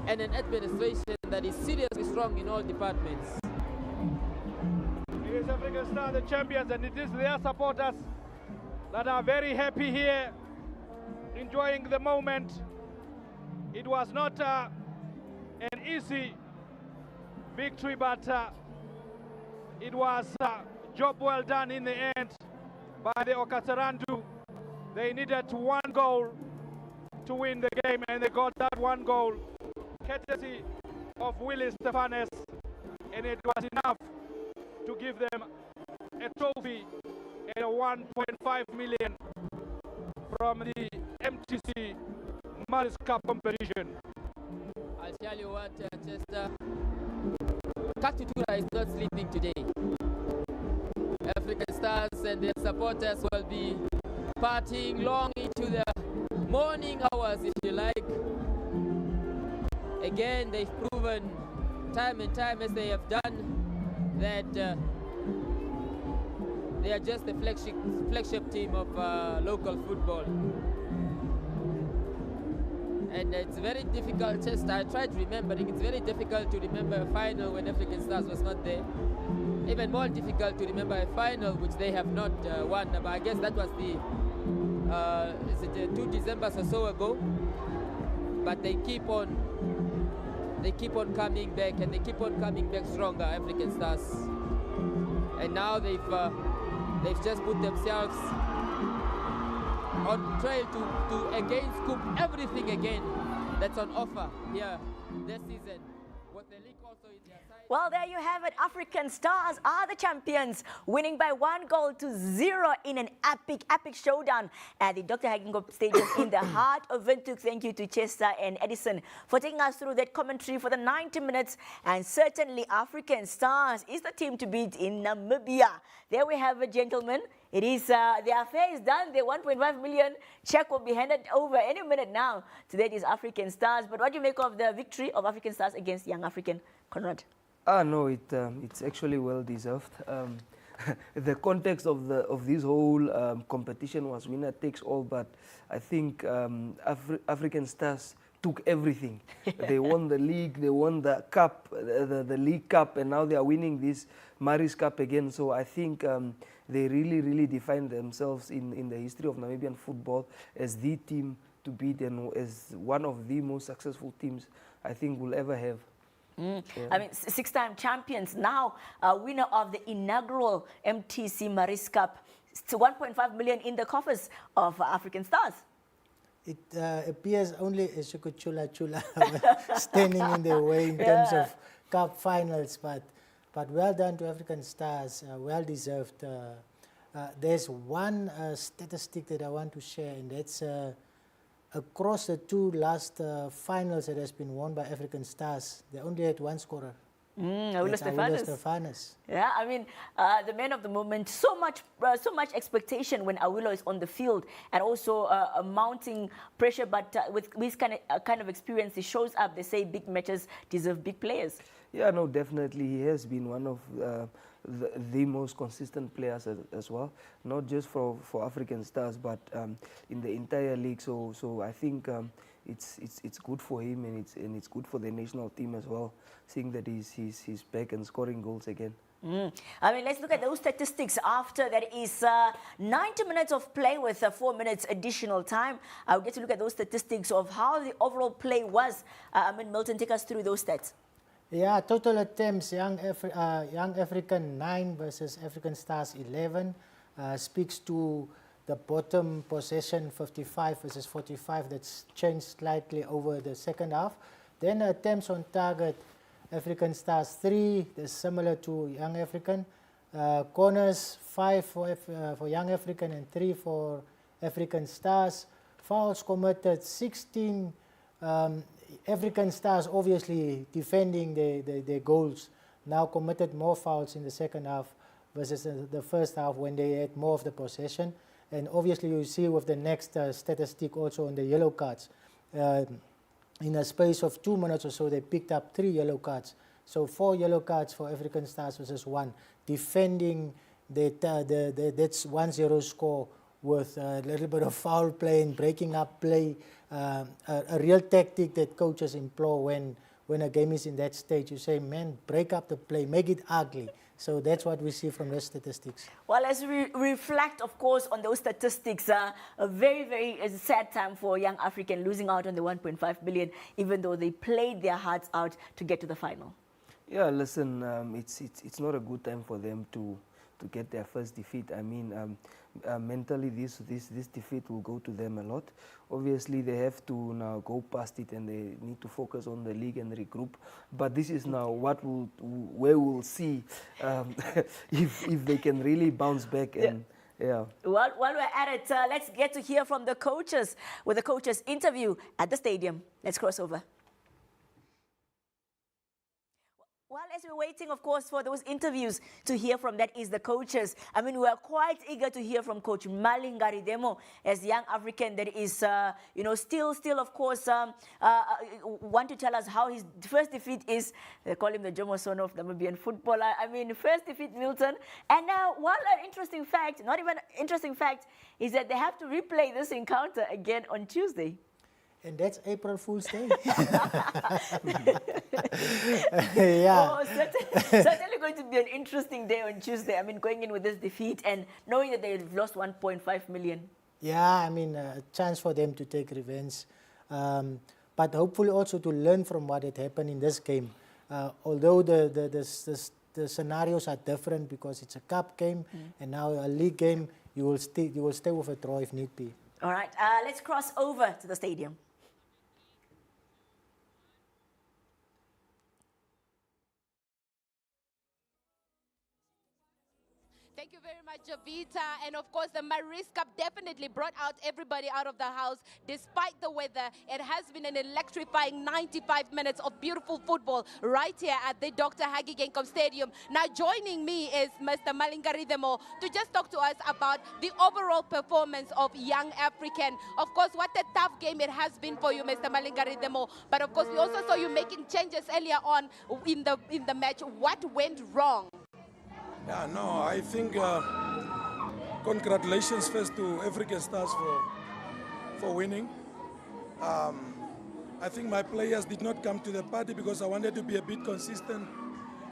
and an administration that is seriously strong in all departments. It is African Star, the champions, and it is their supporters that are very happy here, enjoying the moment. It was not an easy victory, but it was a job well done in the end by the Okasarandu. They needed one goal to win the game, and they got that one goal courtesy of Willie Stefanes, and it was enough to give them a trophy and a 1.5 million from the MTC Maris Cup competition. I'll tell you what, Chester, Katutura is not sleeping today. African Stars and their supporters will be partying long into the morning hours, if you like. Again, they've proven time and time as they have done that they are just the flagship team of local football. And it's very difficult, just I tried remembering, it's very difficult to remember a final when African Stars was not there. Even more difficult to remember a final which they have not won. But I guess that was the, 2 Decembers or so ago. But they keep on coming back, and they keep on coming back stronger, African Stars. And now they've just put themselves on trail to again scoop everything again that's on offer here this season. With the league also in their side. Well, there you have it. African Stars are the champions, winning by 1-0 in an epic showdown at the Dr. Hagengo Stadium in the heart of Windhoek. Thank you to Chester and Edison for taking us through that commentary for the 90 minutes. And certainly African Stars is the team to beat in Namibia. There we have it, gentlemen. It is, the affair is done. The 1.5 million check will be handed over any minute now to that is African Stars. But what do you make of the victory of African Stars against Young African, Conrad? No, it's actually well deserved. The context of this whole competition was winner takes all, but I think African Stars took everything. They won the league, they won the cup, the League Cup, and now they are winning this Maris Cup again. So I think they really defined themselves in the history of Namibian football as the team to beat and as one of the most successful teams I think we'll ever have. Yeah. I mean, 6-time champions, now winner of the inaugural MTC Maris Cup. It's 1.5 million in the coffers of African Stars. It appears only Chula standing in the way in terms of cup finals, but well done to African Stars, well deserved. There's one statistic that I want to share, and that's across the 2 last finals that has been won by African Stars, they only had one scorer. Awilo Stefanes. Yeah, I mean, the man of the moment, so much expectation when Awilo is on the field, and also mounting pressure, but with this kind of experience, he shows up. They say big matches deserve big players. Yeah, no, definitely. He has been one of the most consistent players as well, not just for African Stars, but in the entire league. So I think it's good for him, and it's good for the national team as well, seeing that he's back and scoring goals again. I mean, let's look at those statistics after that is 90 minutes of play with 4 minutes additional time. I'll get to look at those statistics of how the overall play was. I mean, Milton, take us through those stats. Yeah, total attempts, Young African 9 versus African Stars 11. speaks to the bottom possession 55 versus 45 that's changed slightly over the second half. Then attempts on target, African Stars 3, that's similar to Young African. Corners 5 for Young African and 3 for African Stars. Fouls committed 16. African Stars obviously defending their goals, now committed more fouls in the second half versus the first half when they had more of the possession. And obviously you see with the next statistic also on the yellow cards. In a space of 2 minutes or so, they picked up 3 yellow cards. So 4 yellow cards for African Stars versus 1. Defending that's 1-0 score with a little bit of foul play and breaking up play. A real tactic that coaches employ when a game is in that stage. You say, man, break up the play, make it ugly. So that's what we see from the statistics. Well, as we reflect, of course, on those statistics, a very, very sad time for Young African losing out on the 1.5 billion, even though they played their hearts out to get to the final. Yeah, listen, it's not a good time for them to get their first defeat. I mean, mentally, this defeat will go to them a lot. Obviously, they have to now go past it and they need to focus on the league and regroup. But this is now where we'll see if they can really bounce back. And yeah. Well, while we're at it, let's get to hear from the coaches with the coaches interview at the stadium. Let's cross over. Well, as we're waiting, of course, for those interviews to hear from, that is the coaches. I mean, we are quite eager to hear from Coach Malingaridemo as Young African that is, still, of course, want to tell us how his first defeat is. They call him the Jomo Sono of Namibian football. I mean, first defeat, Milton. And now, one interesting fact, not even interesting fact, is that they have to replay this encounter again on Tuesday. And that's April Fool's Day. Yeah. Oh, certainly going to be an interesting day on Tuesday. I mean, going in with this defeat and knowing that they've lost 1.5 million. Yeah, I mean, a chance for them to take revenge. But hopefully also to learn from what had happened in this game. Although the scenarios are different because it's a cup game and now a league game, you will stay with a draw if need be. All right, let's cross over to the stadium. Thank you very much, Javita. And of course, the Maris Cup definitely brought out everybody out of the house despite the weather. It has been an electrifying 95 minutes of beautiful football right here at the Dr. Hagi Geingob Stadium. Now, joining me is Mr. Malingaridemo to just talk to us about the overall performance of Young African. Of course, what a tough game it has been for you, Mr. Malingaridemo. But of course, we also saw you making changes earlier on in the match. What went wrong? Yeah, no, I think congratulations first to African Stars for winning. I think my players did not come to the party because I wanted to be a bit consistent.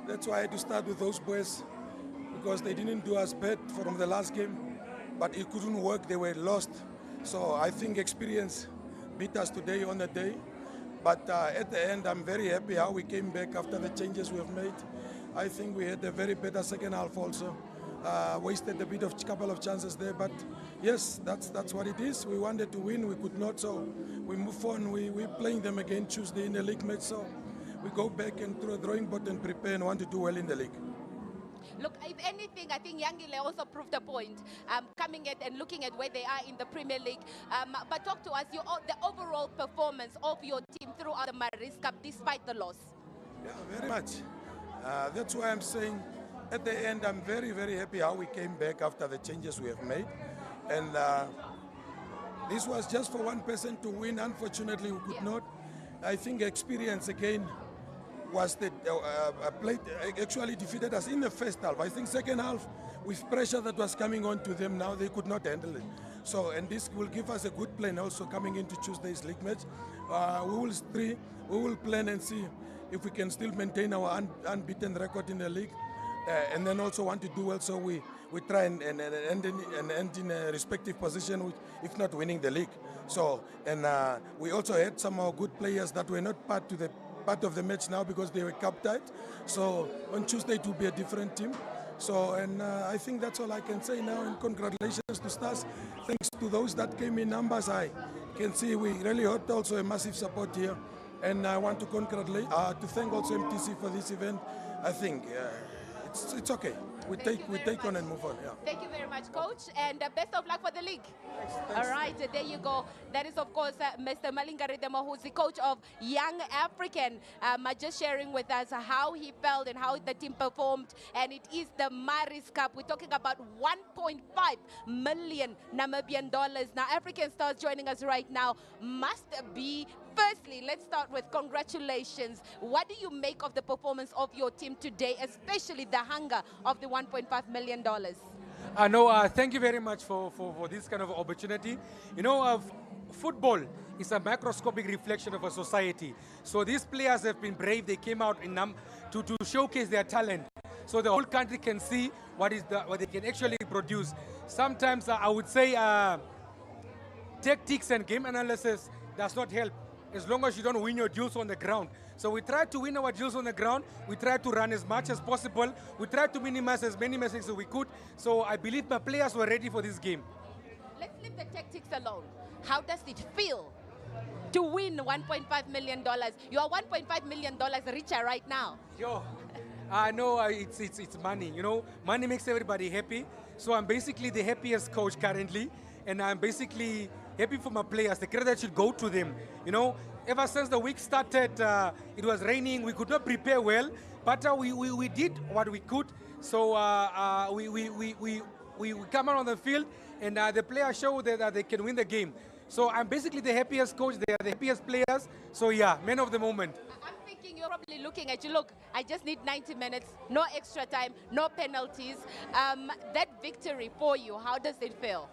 That's why I had to start with those boys because they didn't do us bad from the last game, but it couldn't work, they were lost. So I think experience beat us today on the day. But at the end, I'm very happy how we came back after the changes we have made. I think we had a very better second half also. Wasted a bit of couple of chances there, but yes, that's what it is. We wanted to win, we could not, so we move on. We're playing them again Tuesday in the league match, so we go back and through a drawing board and prepare and want to do well in the league. Look, if anything, I think Yangile also proved a point, coming at and looking at where they are in the Premier League. But talk to us, the overall performance of your team throughout the Maris Cup, despite the loss. Yeah, very much. That's why I'm saying at the end, I'm very, very happy how we came back after the changes we have made. And this was just for one person to win. Unfortunately, we could not. I think experience again was that played actually defeated us in the first half. I think second half, with pressure that was coming on to them now, they could not handle it. So, and this will give us a good plan also coming into Tuesday's league match. We will plan and see if we can still maintain our unbeaten record in the league, and then also want to do well, so we try and end in a respective position, if not winning the league. So, and we also had some of our good players that were not part of the match now because they were cup tied. So on Tuesday it will be a different team. So, and I think that's all I can say now. And congratulations to Stars. Thanks to those that came in numbers. I can see we really had also a massive support here. And I want to congratulate, to thank also MTC for this event. I think it's okay. We take on and move on. Yeah. Thank you very much, Coach, and best of luck for the league. All right, there you go. That is, of course, Mr. Malingaridemo, who's the coach of Young African, just sharing with us how he felt and how the team performed. And it is the Maris Cup. We're talking about 1.5 million Namibian dollars. Now, African Stars joining us right now must be. Firstly, let's start with congratulations. What do you make of the performance of your team today, especially the hunger of the $1.5 million? No, thank you very much for this kind of opportunity. You know, football is a microscopic reflection of a society. So these players have been brave. They came out in to showcase their talent. So the whole country can see what they can actually produce. Sometimes I would say tactics and game analysis does not help as long as you don't win your duels on the ground. So we try to win our duels on the ground. We try to run as much as possible. We try to minimize as many mistakes as we could. So I believe my players were ready for this game. Let's leave the tactics alone. How does it feel to win $1.5 million? You are $1.5 million richer right now. Yo, I know it's money. You know, money makes everybody happy. So I'm basically the happiest coach currently. And I'm basically happy for my players. The credit should go to them. You know, ever since the week started, it was raining. We could not prepare well, but we did what we could. So we come out on the field, and the players show that they can win the game. So I'm basically the happiest coach. They are the happiest players. So yeah, man of the moment. I'm thinking you're probably looking at you. Look, I just need 90 minutes, no extra time, no penalties. That victory for you, how does it feel?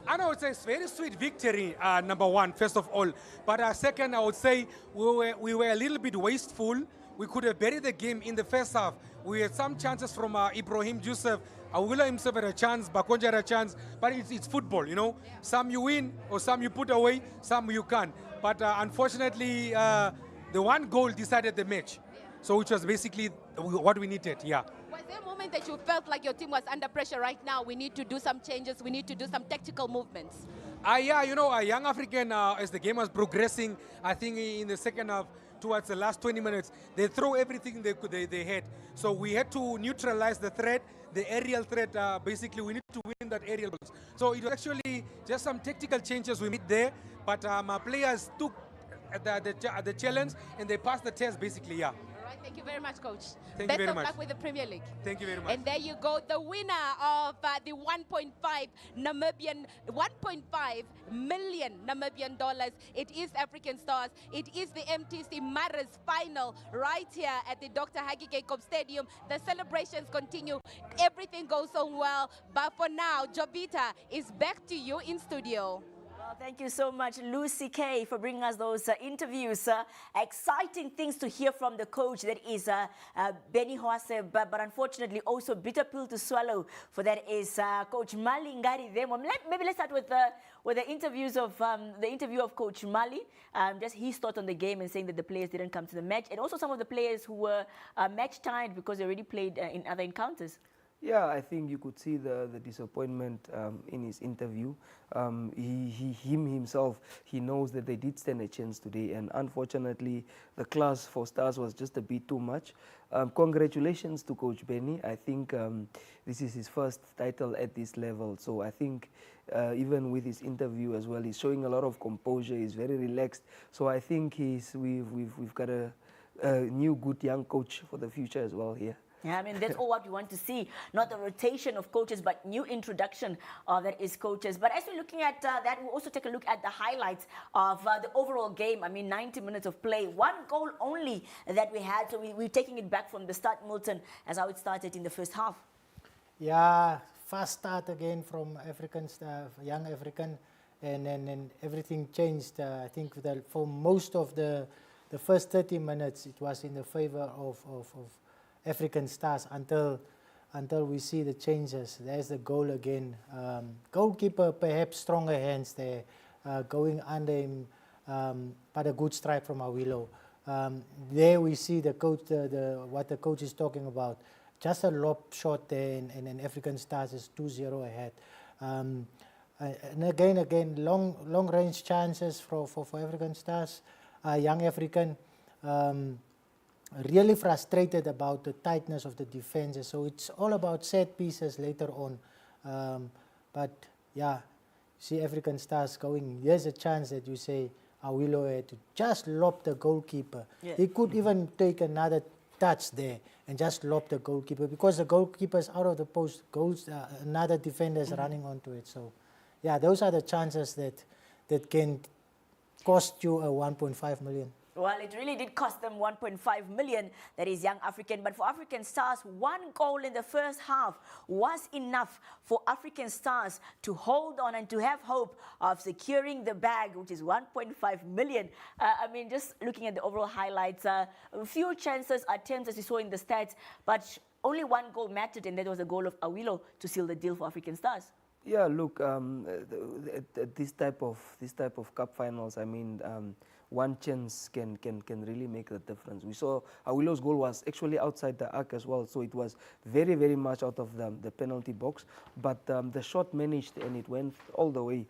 I know it's a very sweet victory, number one, first of all. But second, I would say we were a little bit wasteful. We could have buried the game in the first half. We had some chances from Ibrahim Joseph. Awila himself had a chance, Bakonja had a chance. But it's football, you know. Yeah. Some you win, or some you put away, some you can't. But unfortunately, the one goal decided the match. Yeah. So which was basically what we needed, yeah. Was there a moment that you felt like your team was under pressure right now? We need to do some changes. We need to do some tactical movements. Yeah, you know, Young African, as the game was progressing, I think in the second half, towards the last 20 minutes, they throw everything they had. So we had to neutralize the threat, the aerial threat. Basically, we need to win that aerial. So it was actually just some tactical changes we made there, but my players took the challenge and they passed the test, basically, yeah. Thank you very much, Coach. Thank you very much. Best of luck with the Premier League. Thank you very much. And there you go, the winner of the 1.5 million Namibian dollars. It is African Stars. It is the Mtc Maris Final right here at the Dr. Hagi Geingob Stadium. The celebrations continue. Everything goes on well. But for now, Jovita is back to you in studio. Well, thank you so much, Lucy K, for bringing us those interviews. Exciting things to hear from the coach, that is Benny Hoase, but unfortunately also bitter pill to swallow for that is Coach Mali Ngaridemo. Maybe let's start with the interviews of the interview of Coach Mali, just his thought on the game and saying that the players didn't come to the match, and also some of the players who were match tied because they already played in other encounters. Yeah, I think you could see the disappointment in his interview. Himself, he knows that they did stand a chance today, and unfortunately, the class for Stars was just a bit too much. Congratulations to Coach Benny. I think this is his first title at this level, so I think even with his interview as well, he's showing a lot of composure. He's very relaxed. So I think we've got a new good young coach for the future as well here. Yeah, I mean, that's all what we want to see. Not the rotation of coaches, but new introduction that is coaches. But as we're looking at that, we'll also take a look at the highlights of the overall game. I mean, 90 minutes of play. One goal only that we had. So we're taking it back from the start, Milton, as how it started in the first half. Yeah, fast start again from Young African. And then everything changed. I think that for most of the first 30 minutes, it was in the favor of African Stars until we see the changes. There's the goal again. Goalkeeper perhaps stronger hands there, going under him, but a good strike from Awilo. There we see the coach, what the coach is talking about. just a lob shot there, and African Stars is 2-0 ahead. And again, long range chances for African Stars. Young African, really frustrated about the tightness of the defenses. So it's all about set pieces later on. But yeah, see African Stars going, here's a chance that you say Awilo had to just lob the goalkeeper. Yeah. He could even take another touch there and just lob the goalkeeper, because the goalkeeper's out of the post, another defender is running onto it. So yeah, those are the chances that can cost you a 1.5 million. Well, it really did cost them 1.5 million, that is Young African. But for African Stars, one goal in the first half was enough for African Stars to hold on and to have hope of securing the bag, which is 1.5 million. I mean, just looking at the overall highlights, a few chances, attempts, as you saw in the stats, but only one goal mattered, and that was the goal of Awilo to seal the deal for African Stars. Yeah, look, at this type of cup finals, I mean, one chance can really make the difference. We saw Awilo's goal was actually outside the arc as well, so it was very, very much out of the penalty box. But the shot managed and it went all the way.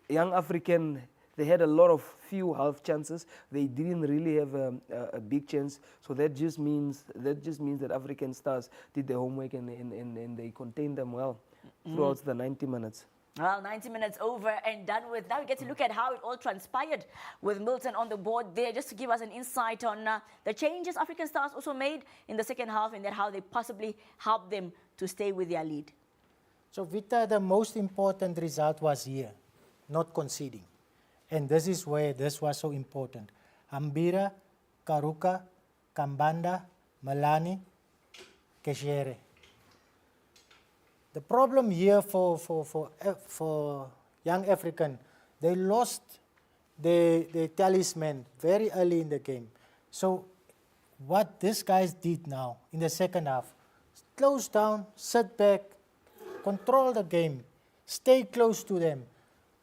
Young African, they had a lot of few half chances. They didn't really have a big chance. So that just means that African Stars did their homework and they contained them well throughout the 90 minutes. Well, 90 minutes over and done with. Now we get to look at how it all transpired with Milton on the board there, just to give us an insight on the changes African Stars also made in the second half, and then how they possibly helped them to stay with their lead. So Vita, the most important result was here, not conceding. And this is where this was so important. Ambira, Karuka, Kambanda, Malani, Keshere. The problem here for Young African, they lost their talisman very early in the game. So what these guys did now in the second half, close down, sit back, control the game, stay close to them,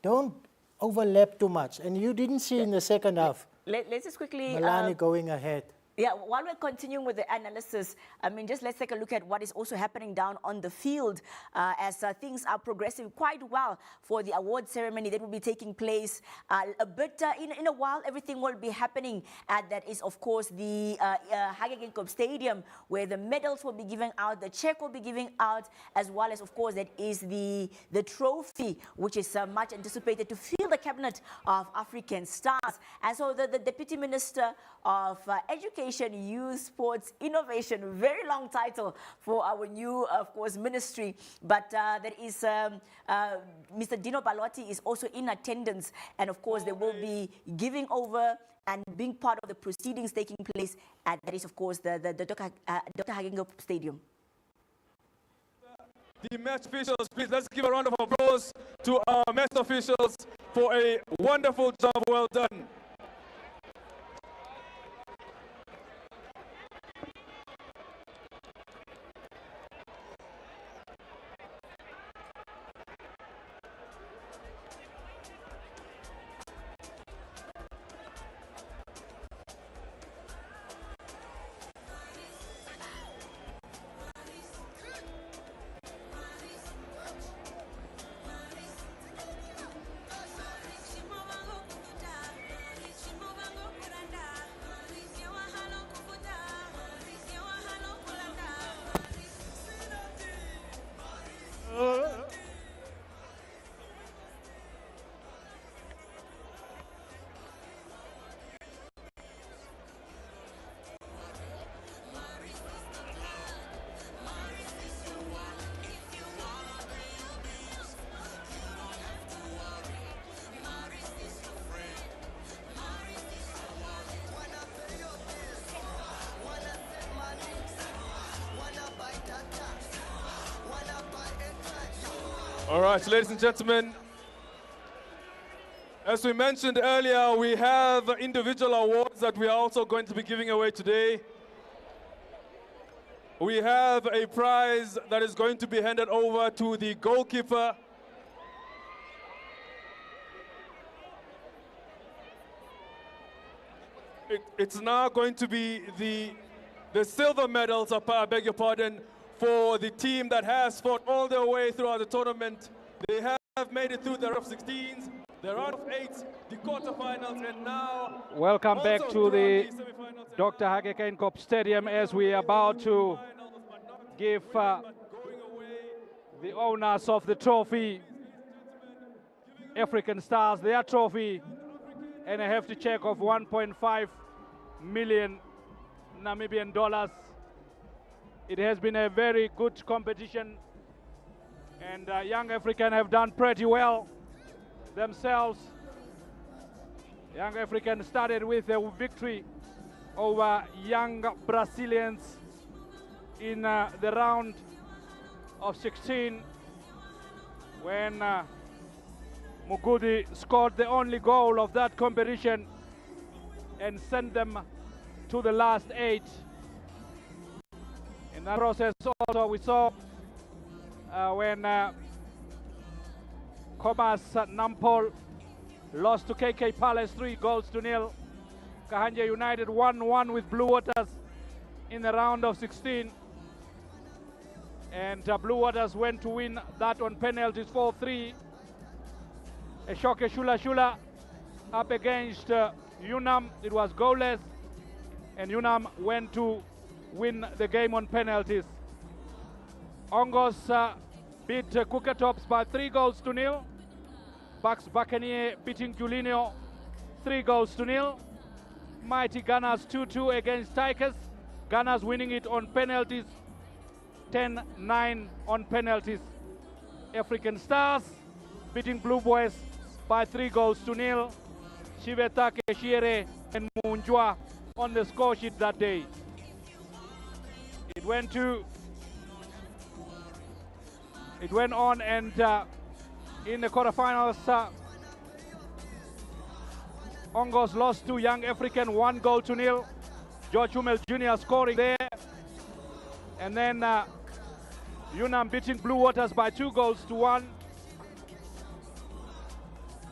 don't overlap too much. And you didn't see in the second half, let's just quickly... Malani going ahead. Yeah, while we're continuing with the analysis, I mean, just let's take a look at what is also happening down on the field as things are progressing quite well for the award ceremony that will be taking place a bit in a while. Everything will be happening at that is, of course, the Hage Geingob Stadium, where the medals will be given out, the check will be given out, as well as, of course, that is the trophy, which is much anticipated to fill the cabinet of African Stars. And so the Deputy Minister of Education, Youth, Sports, Innovation, very long title for our new, of course, ministry. But that is Mr. Dino Balotti is also in attendance. And of course, they will be giving over and being part of the proceedings taking place at, that is, of course, the Dr. Hage Geingob Stadium. The match officials, please, let's give a round of applause to our match officials for a wonderful job well done. All right, ladies and gentlemen, as we mentioned earlier, we have individual awards that we are also going to be giving away today. We have a prize that is going to be handed over to the goalkeeper. It's now going to be the the silver medals, I beg your pardon, for the team that has fought all their way throughout the tournament. They have made it through the round of 16s, the round of 8s, the quarterfinals, and now... Welcome back to the Dr. Hage Kop Stadium as we are about to give the owners of the trophy, African Stars, their trophy, and a hefty check of 1.5 million Namibian dollars. It has been a very good competition, and Young African have done pretty well themselves. Young African started with a victory over Young Brazilians in the round of 16 when Mugudi scored the only goal of that competition and sent them to the last 8. In that process also we saw when Komas Nampol lost to KK Palace 3-0. Kahanja United 1-1 with Blue Waters in the round of 16. And Blue Waters went to win that on penalties 4-3. Eshoke Shula up against Unam. It was goalless. And Unam went to win the game on penalties. Ongos beat Kukatops by 3-0. Bucks Buccaneer beating Julinho 3-0. Mighty Gunners 2-2 against Tigers. Gunners winning it on penalties 10-9 on penalties. African Stars beating Blue Boys by 3-0. Shiveta Keshiere and Munjwa on the score sheet that day. It went on and in the quarterfinals, Ongos lost to Young African 1-0. George Hummel Jr. scoring there. And then Unam beating Blue Waters by 2-1.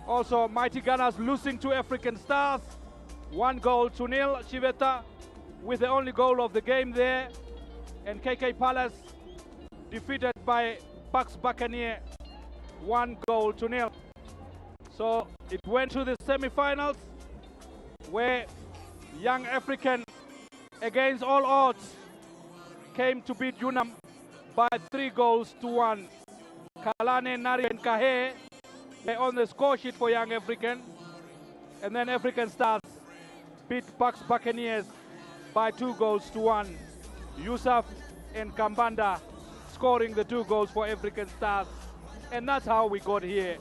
Also, Mighty Gunners losing to African Stars 1-0. Shiveta with the only goal of the game there. And KK Palace defeated by Bucks Buccaneer 1-0. So it went to the semi-finals where Young African, against all odds, came to beat Unam by 3-1. Kalane, Nari and Kahe on the score sheet for Young African. And then African Stars beat Bucks Buccaneers by 2-1. Yusuf and Kambanda scoring the 2 goals for African Stars. And that's how we got here.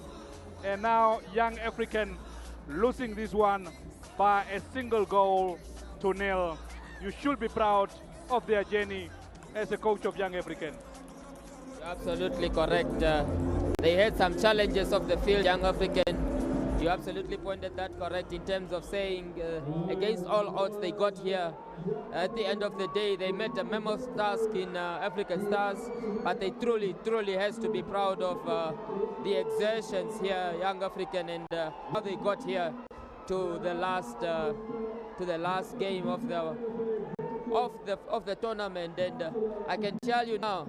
And now Young African losing this one by a single goal to nil. You should be proud of their journey as a coach of Young African. Absolutely correct. They had some challenges of the field, Young African. You absolutely pointed that correct in terms of saying against all odds they got here. At the end of the day, they met a mammoth task in African Stars, but they truly has to be proud of the exertions here, Young African, and how they got here to the last game of the tournament. And I can tell you now,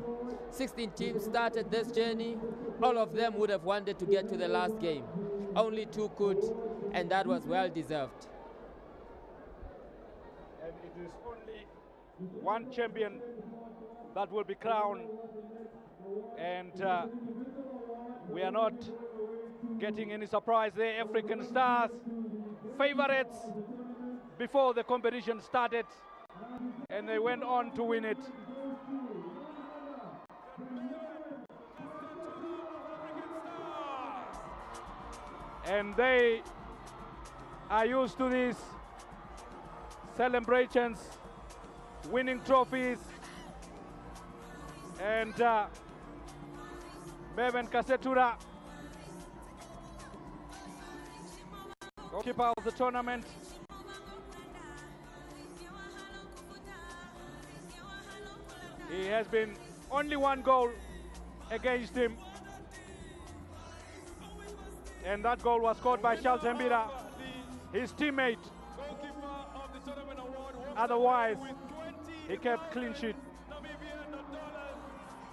16 teams started this journey. All of them would have wanted to get to the last game. Only 2 could, and that was well deserved. And it is only one champion that will be crowned, and we are not getting any surprise there. African Stars favorites before the competition started, and they went on to win it. And they are used to these celebrations, winning trophies. And Bevan Kasetura, goalkeeper of the tournament, he has been only 1 goal against him. And that goal was scored by Charles Mbira, his teammate. Otherwise, He kept clean sheet.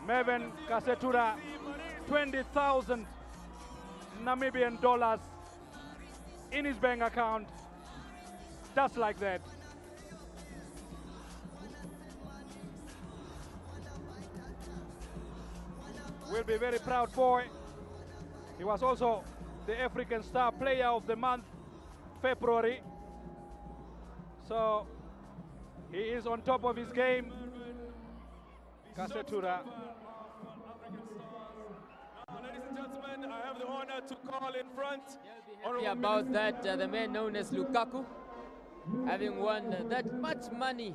Mervin Kasetura, 20,000 Namibian dollars in his bank account, just like that. Will be very proud boy. He was also the African Star Player of the Month, February. So he is on top of his game. Kasetura. Ladies and gentlemen, I have the honor to call in front. Happy about that, the man known as Lukaku, having won that much money,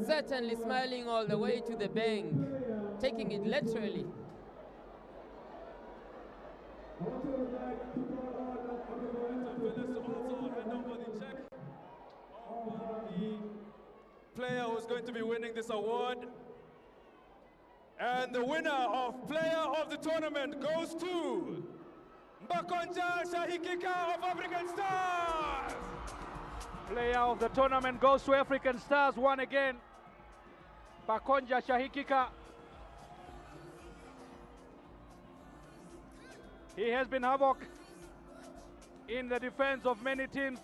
certainly smiling all the way to the bank, taking it literally. Player who's going to be winning this award. And the winner of Player of the Tournament goes to Mbakonja Shahikika of African Stars. Player of the tournament goes to African Stars, won again. Bakonja Shahikika. He has been havoc in the defense of many teams.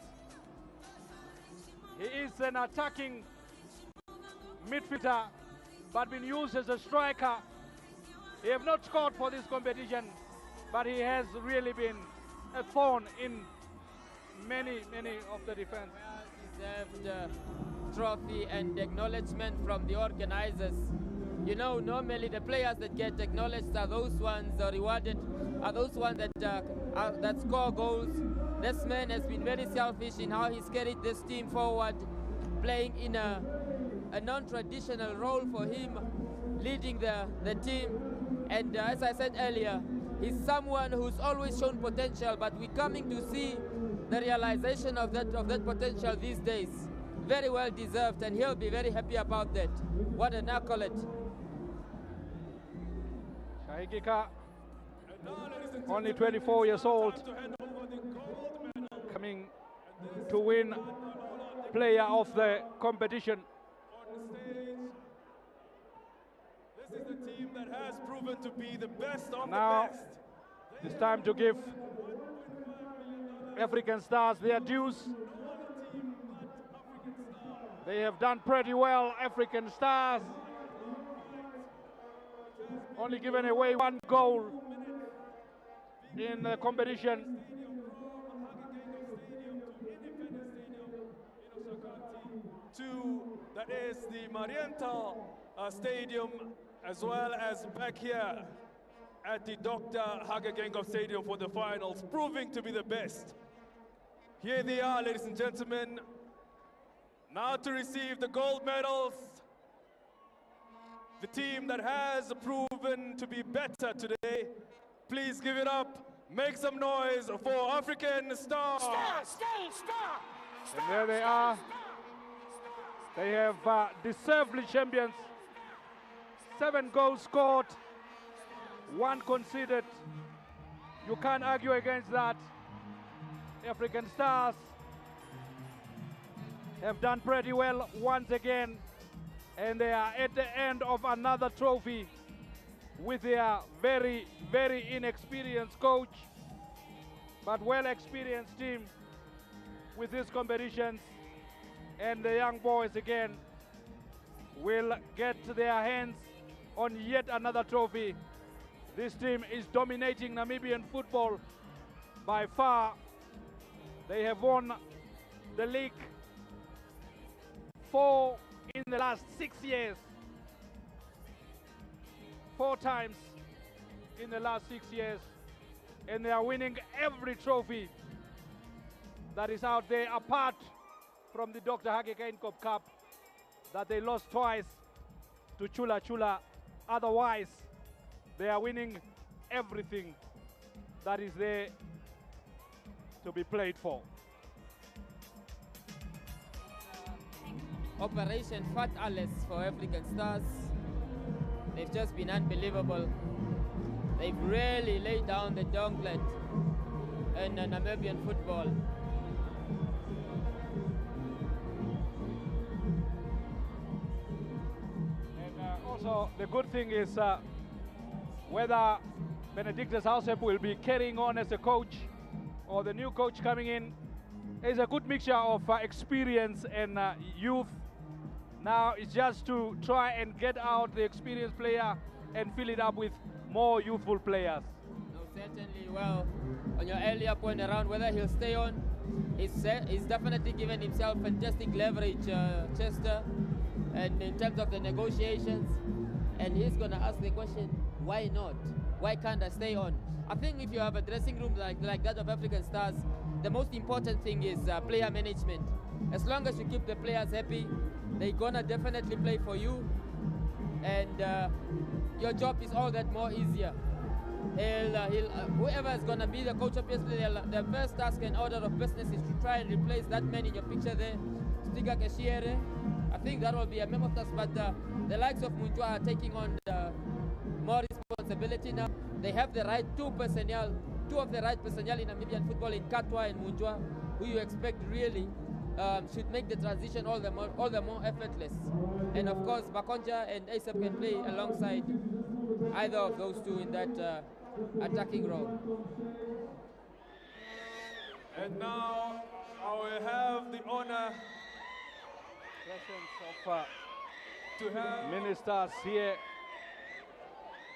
He is an attacking midfielder, but been used as a striker. He have not scored for this competition, but he has really been a thorn in many of the defense. Well-deserved trophy and acknowledgement from the organizers. You know, normally the players that get acknowledged are those ones rewarded, are those ones that score goals. This man has been very selfish in how he's carried this team forward, playing in a non-traditional role for him, leading the team. And as I said earlier, he's someone who's always shown potential, but we're coming to see the realization of that potential these days. Very well deserved, and he'll be very happy about that. What an accolade. Shahikika, only 24 years old, coming to win player of the competition. This is the team that has proven to be the best of Now, the best. it's time to give African Stars their dues. They have done pretty well, African Stars. Only given away one goal in the competition. That is the Marienthal Stadium, as well as back here at the Dr. Hage Geingob Stadium for the finals, proving to be the best. Here they are, ladies and gentlemen, now to receive the gold medals. The team that has proven to be better today, please give it up, make some noise for African Stars. And there they are. They have deservedly champions. 7 goals scored, 1 conceded. You can't argue against that. African Stars have done pretty well once again, and they are at the end of another trophy with their very inexperienced coach, but well-experienced team with these competitions. And the young boys again will get their hands on yet another trophy. This team is dominating Namibian football by far. They have won the league 4 in the last 6 years. 4 times in the last 6 years. And they are winning every trophy that is out there, apart from the Dr. Hage Geingob Cup that they lost twice to Chula Chula. Otherwise, they are winning everything that is there to be played for. Operation Fat Alles for African Stars. They've just been unbelievable. They've really laid down the gauntlet in Namibian football. Also, the good thing is whether Benedictus Hausep will be carrying on as a coach or the new coach coming in is a good mixture of experience and youth. Now it's just to try and get out the experienced player and fill it up with more youthful players. No, certainly. Well, on your earlier point around whether he'll stay on, he's definitely given himself fantastic leverage, Chester, and in terms of the negotiations. And he's going to ask the question, why not? Why can't I stay on? I think if you have a dressing room like that of African Stars, the most important thing is player management. As long as you keep the players happy, they're going to definitely play for you. And your job is all that more easier. Whoever is going to be the coach, obviously, the first task and order of business is to try and replace that man in your picture there, Stiga Kashiere. I think that will be a mammoth task, but the likes of Munjwa are taking on more responsibility now. They have the right two of the right personnel in Namibian football in Katwa and Munjwa, who you expect really should make the transition all the more effortless. And of course, Bakonja and Asap can play alongside either of those two in that attacking role. And now I will have the honor of to have ministers here,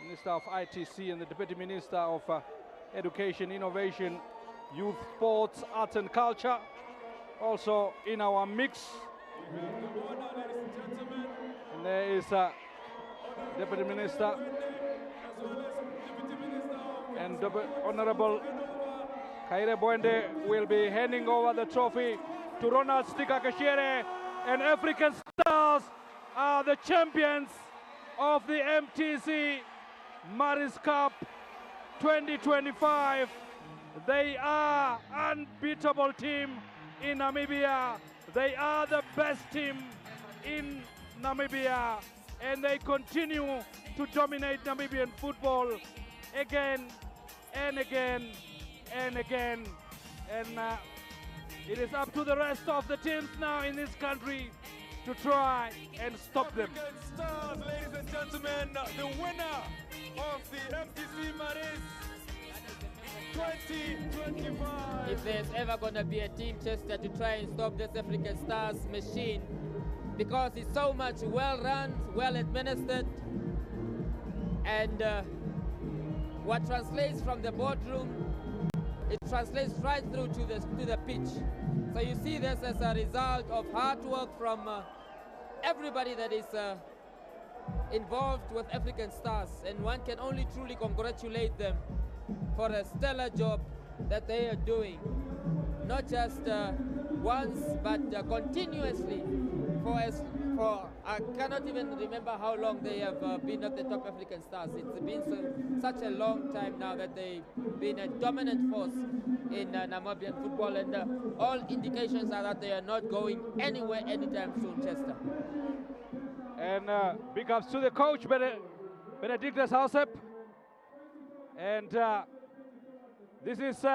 Minister of ITC and the Deputy Minister of Education, Innovation, Youth, Sports, Arts and Culture, also in our mix. And there is Deputy Minister and Honorable Kaire Boende will be handing over the trophy to Ronald Stiga Kashiere, and African Stars are the champions of the MTC Maris Cup 2025. They are unbeatable team in Namibia. They are the best team in Namibia, and they continue to dominate Namibian football again and again and again. And it is up to the rest of the teams now in this country to try and stop them. African Stars, ladies and gentlemen, the winner of the MTC Maris 2025. If there's ever going to be a team, Chester, to try and stop this African Stars machine, because it's so much well run, well administered, and what translates from the boardroom, it translates right through to the pitch. So you see this as a result of hard work from everybody that is involved with African Stars, and one can only truly congratulate them for a stellar job that they are doing, not just once but continuously for I cannot even remember how long they have been at the top African Stars. It's been such a long time now that they've been a dominant force in Namibian football, and all indications are that they are not going anywhere anytime soon, Chester. And big ups to the coach, Benedictus Hausep. And this is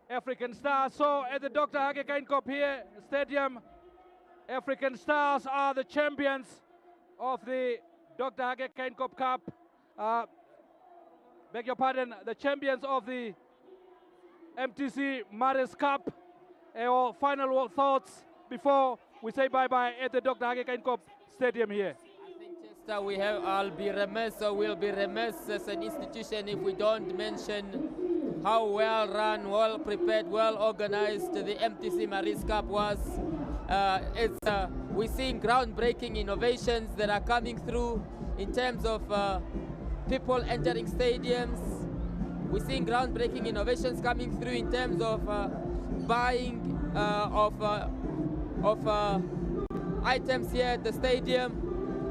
African Stars. So at the Dr. Hage Geingob here Stadium, African Stars are the champions of the Dr. Hage Geingob Cup. Beg your pardon, the champions of the MTC Maris Cup. Our final thoughts before we say bye-bye at the Dr. Hage Geingob Stadium here. I'll be remiss, or we'll be remiss as an institution if we don't mention how well run, well prepared, well organized the MTC Maris Cup was. We're seeing groundbreaking innovations that are coming through in terms of people entering stadiums. We're seeing groundbreaking innovations coming through in terms of buying of items here at the stadium.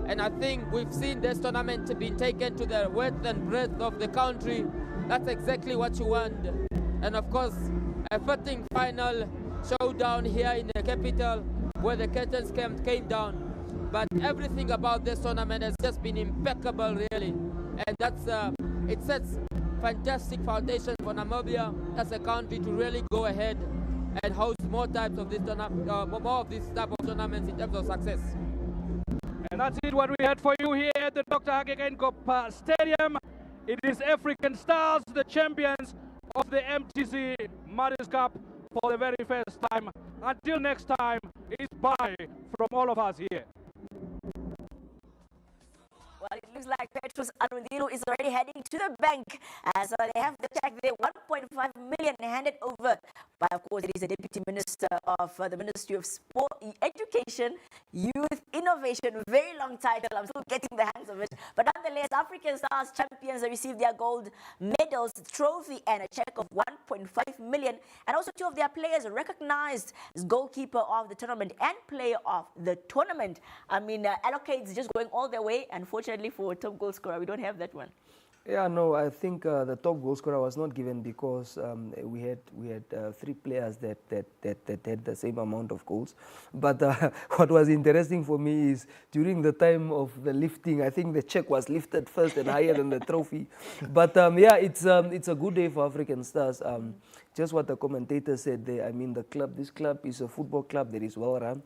And I think we've seen this tournament being taken to the width and breadth of the country. That's exactly what you want. And of course, a fitting final showdown here in the capital where the curtains came down. But everything about this tournament has just been impeccable, really. And it sets fantastic foundation for Namibia as a country to really go ahead and host more types of this more of this type of tournaments in terms of success. And that's it, what we had for you here at the Dr. Hage Geingob Stadium. It is African Stars, the champions of the MTC Maris Cup for the very first time. Until next time, it's bye from all of us here. Well, it looks like Petrus Arundino is already heading to the bank. So they have the check there, 1.5 million handed over. But of course, it is the Deputy Minister of the Ministry of Sport, Education, Youth, Innovation. Very long title. I'm still getting the hands of it. But nonetheless, African Stars champions received their gold medals, trophy, and a check of 1.5 million. And also 2 of their players recognized as goalkeeper of the tournament and player of the tournament. I mean, allocates just going all the way. Unfortunately, for top goal scorer, we don't have that one. Yeah, no, I think the top goal scorer was not given because we had 3 players that had the same amount of goals. But what was interesting for me is during the time of the lifting, I think the check was lifted first and higher than the trophy. But yeah, it's a good day for African Stars. Just what the commentator said there. I mean, this club is a football club that is well run.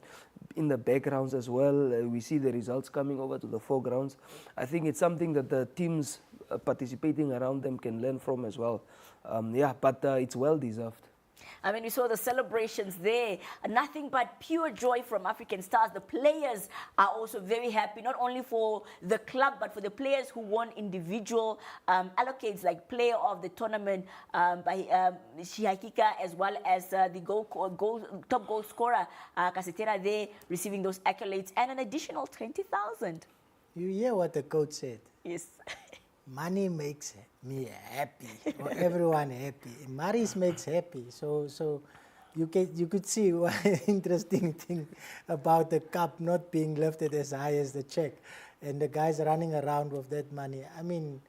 In the backgrounds as well, we see the results coming over to the foregrounds. I think it's something that the teams participating around them can learn from as well. Yeah, but it's well deserved. I mean, we saw the celebrations there. Nothing but pure joy from African Stars. The players are also very happy, not only for the club, but for the players who won individual allocates, like player of the tournament by Shihakika, as well as the top goal scorer, Kasetera, there, receiving those accolades, and an additional 20,000. You hear what the coach said? Yes. Money makes me happy, or everyone happy. Maris makes happy. So you could see one interesting thing about the cup not being lifted as high as the check, and the guys running around with that money. I mean,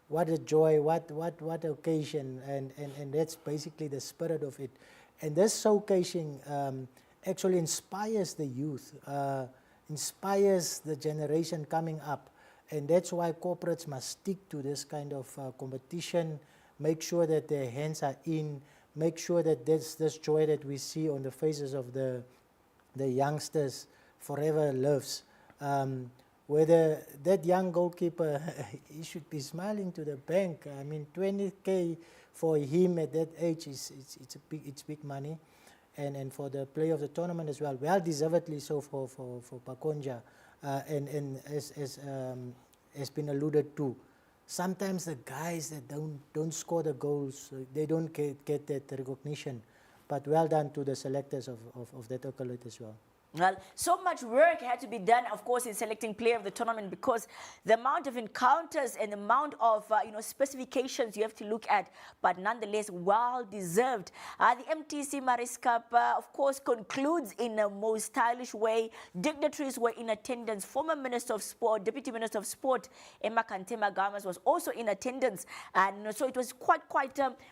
what a joy, what occasion, and that's basically the spirit of it. And this showcasing actually inspires the youth, inspires the generation coming up. And that's why corporates must stick to this kind of competition, make sure that their hands are in, make sure that this joy that we see on the faces of the youngsters forever lives. Whether that young goalkeeper, he should be smiling to the bank. I mean, 20K for him at that age it's big money. And for the player of the tournament as well, well deservedly so for Pakonja. And as has been alluded to, sometimes the guys that don't score the goals, they don't get that recognition. But well done to the selectors of that accolade as well. Well, so much work had to be done, of course, in selecting player of the tournament, because the amount of encounters and the amount of specifications you have to look at, but nonetheless, well deserved. The Mtc Maris Cup, of course, concludes in a most stylish way. Dignitaries were in attendance. Former Minister of Sport, Deputy Minister of Sport, Emma Kantema Gamas, was also in attendance, and so it was quite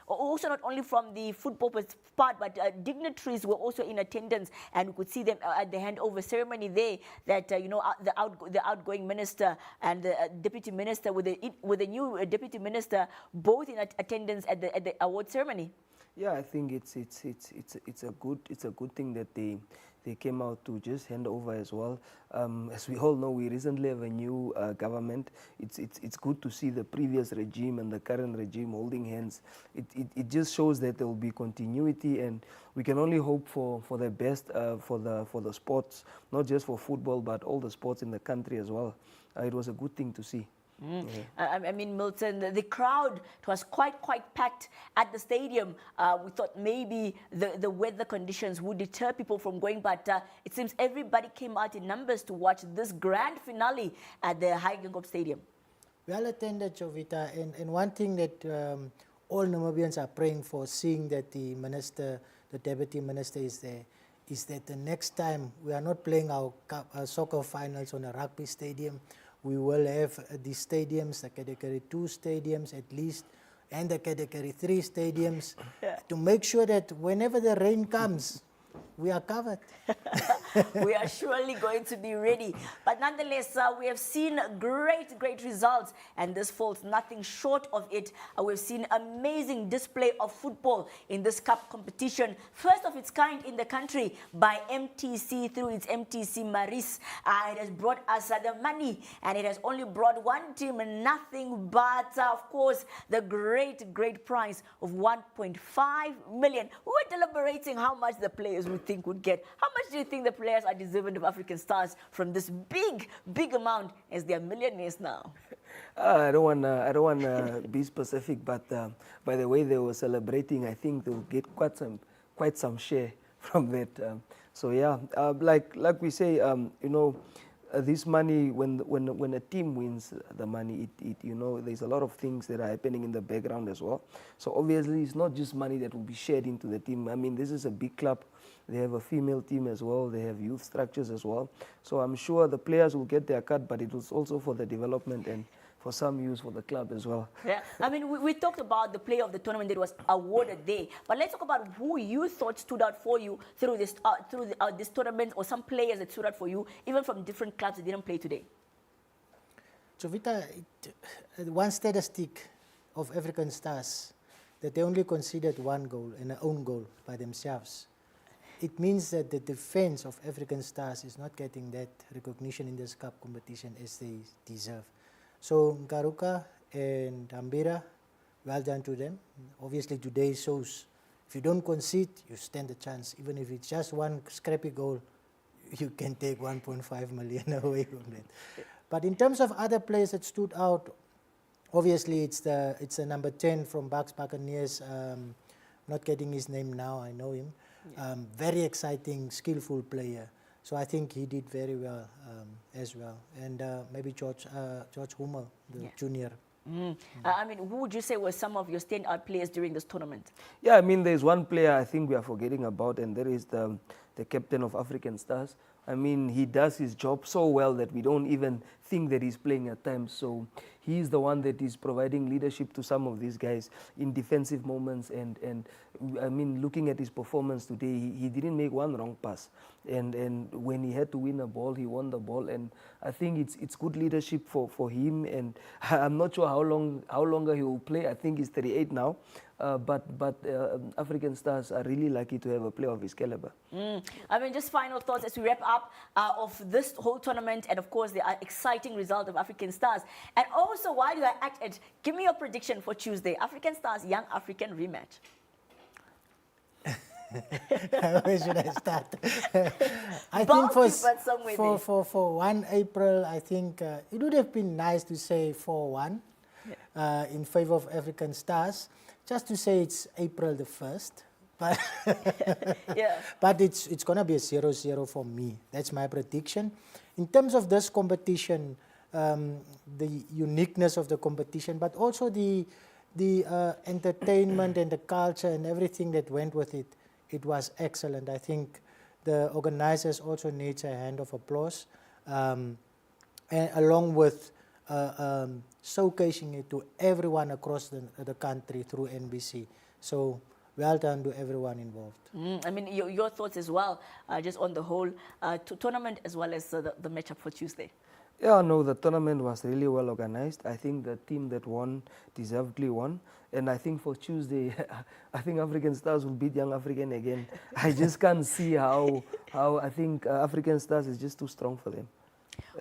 also not only from the football part, but dignitaries were also in attendance, and we could see them at the handover ceremony there, that the outgoing minister and the deputy minister with the new deputy minister both in attendance at the award ceremony. Yeah, I think it's a good thing that they came out to just hand over as well. As we all know, we recently have a new government. It's good to see the previous regime and the current regime holding hands. It just shows that there will be continuity, and we can only hope for the best for the sports, not just for football, but all the sports in the country as well. It was a good thing to see. Yeah. I mean, Milton, the crowd, it was quite packed at the stadium. We thought maybe the weather conditions would deter people from going, but it seems everybody came out in numbers to watch this grand finale at the Hage Geingob Stadium. Well attended, Jovita, and one thing that all Namibians are praying for, seeing that the deputy minister is there, is that the next time we are not playing our soccer finals on a rugby stadium. We will have the stadiums, the Category 2 stadiums at least, and the Category 3 stadiums, to make sure that whenever the rain comes, we are covered. we are surely going to be ready. But nonetheless, we have seen great results, and this falls nothing short of it. We've seen amazing display of football in this cup competition, first of its kind in the country by MTC through its Mtc Maris. It has brought us the money, and it has only brought one team nothing but, of course, the great prize of 1.5 million. We were deliberating how much the players would think would get. How much do you think the players are deserving of African Stars from this big amount, as they are millionaires now? I don't want to be specific, but by the way they were celebrating, I think they'll get quite some share from that. So yeah, like we say, you know, this money, when a team wins the money, you know, there's a lot of things that are happening in the background as well. So obviously it's not just money that will be shared into the team. I mean, this is a big club. They have a female team as well. They have youth structures as well. So I'm sure the players will get their cut, but it was also for the development and for some use for the club as well. Yeah, I mean, we talked about the player of the tournament that was awarded there, but let's talk about who you thought stood out for you through this this tournament, or some players that stood out for you, even from different clubs that didn't play today. Jovita, one statistic of African Stars, that they only conceded one goal, and an own goal by themselves. It means that the defense of African Stars is not getting that recognition in this cup competition as they deserve. So Ngaruka and Ambira, well done to them. Obviously today shows if you don't concede, you stand a chance. Even if it's just one scrappy goal, you can take 1.5 million away from that. But in terms of other players that stood out, obviously it's the number 10 from Bucks Buccaneers. Not getting his name now, I know him. Yeah. Very exciting, skillful player. So I think he did very well as well. And maybe George Hummel, the junior. I mean, who would you say were some of your standout players during this tournament? Yeah, I mean, there's one player I think we are forgetting about, and that is the captain of African Stars. I mean, he does his job so well that we don't even think that he's playing at times. So he's the one that is providing leadership to some of these guys in defensive moments. And I mean, looking at his performance today, he didn't make one wrong pass. And when he had to win a ball, he won the ball. And I think it's good leadership for him. And I'm not sure how longer he will play. I think he's 38 now. But African Stars are really lucky to have a player of his caliber. I mean, just final thoughts as we wrap up of this whole tournament, and of course the exciting result of African Stars. And also, while you are at it, give me your prediction for Tuesday. African Stars Young African rematch. Where should I start? I Bulky, think for 1 April, I think it would have been nice to say 4-1 in favor of African Stars. Just to say it's April the 1st, but, but it's going to be a 0-0 for me. That's my prediction. In terms of this competition, the uniqueness of the competition, but also the entertainment and the culture and everything that went with it, it was excellent. I think the organizers also need a hand of applause, and along with showcasing it to everyone across the country through NBC. So well done to everyone involved. I mean, your thoughts as well, just on the whole tournament as well as the matchup for Tuesday. Yeah, no, the tournament was really well organized. I think the team that won deservedly won. And I think for Tuesday, I think African Stars will beat Young African again. I just can't see how I think African Stars is just too strong for them.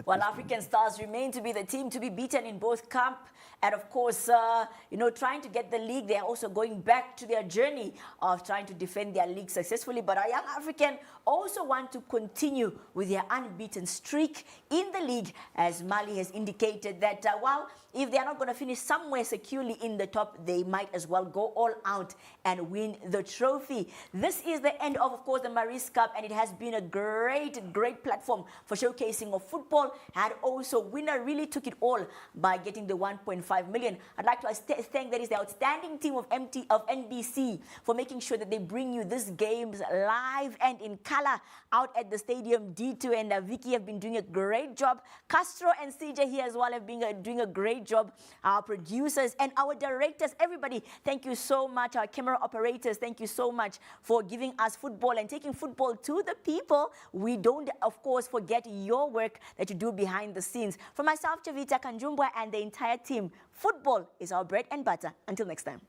Well, African Stars remain to be the team to be beaten in both camp. And of course, you know, trying to get the league. They're also going back to their journey of trying to defend their league successfully. But our Young African also want to continue with their unbeaten streak in the league, as Mali has indicated that, while if they're not going to finish somewhere securely in the top, they might as well go all out and win the trophy. This is the end of course, the Maris Cup, and it has been a great platform for showcasing of football. And also, winner really took it all by getting the 1.5 million. I'd like to thank the outstanding team of NBC for making sure that they bring you these games live and in color out at the stadium. D2 and Vicky have been doing a great job. Castro and CJ here as well have been doing a great great job. Our producers and our directors, everybody, thank you so much. Our camera operators, thank you so much for giving us football and taking football to the people. We don't, of course, forget your work that you do behind the scenes. For myself, Chavita Kanjumbwa, and the entire team, football is our bread and butter. Until next time.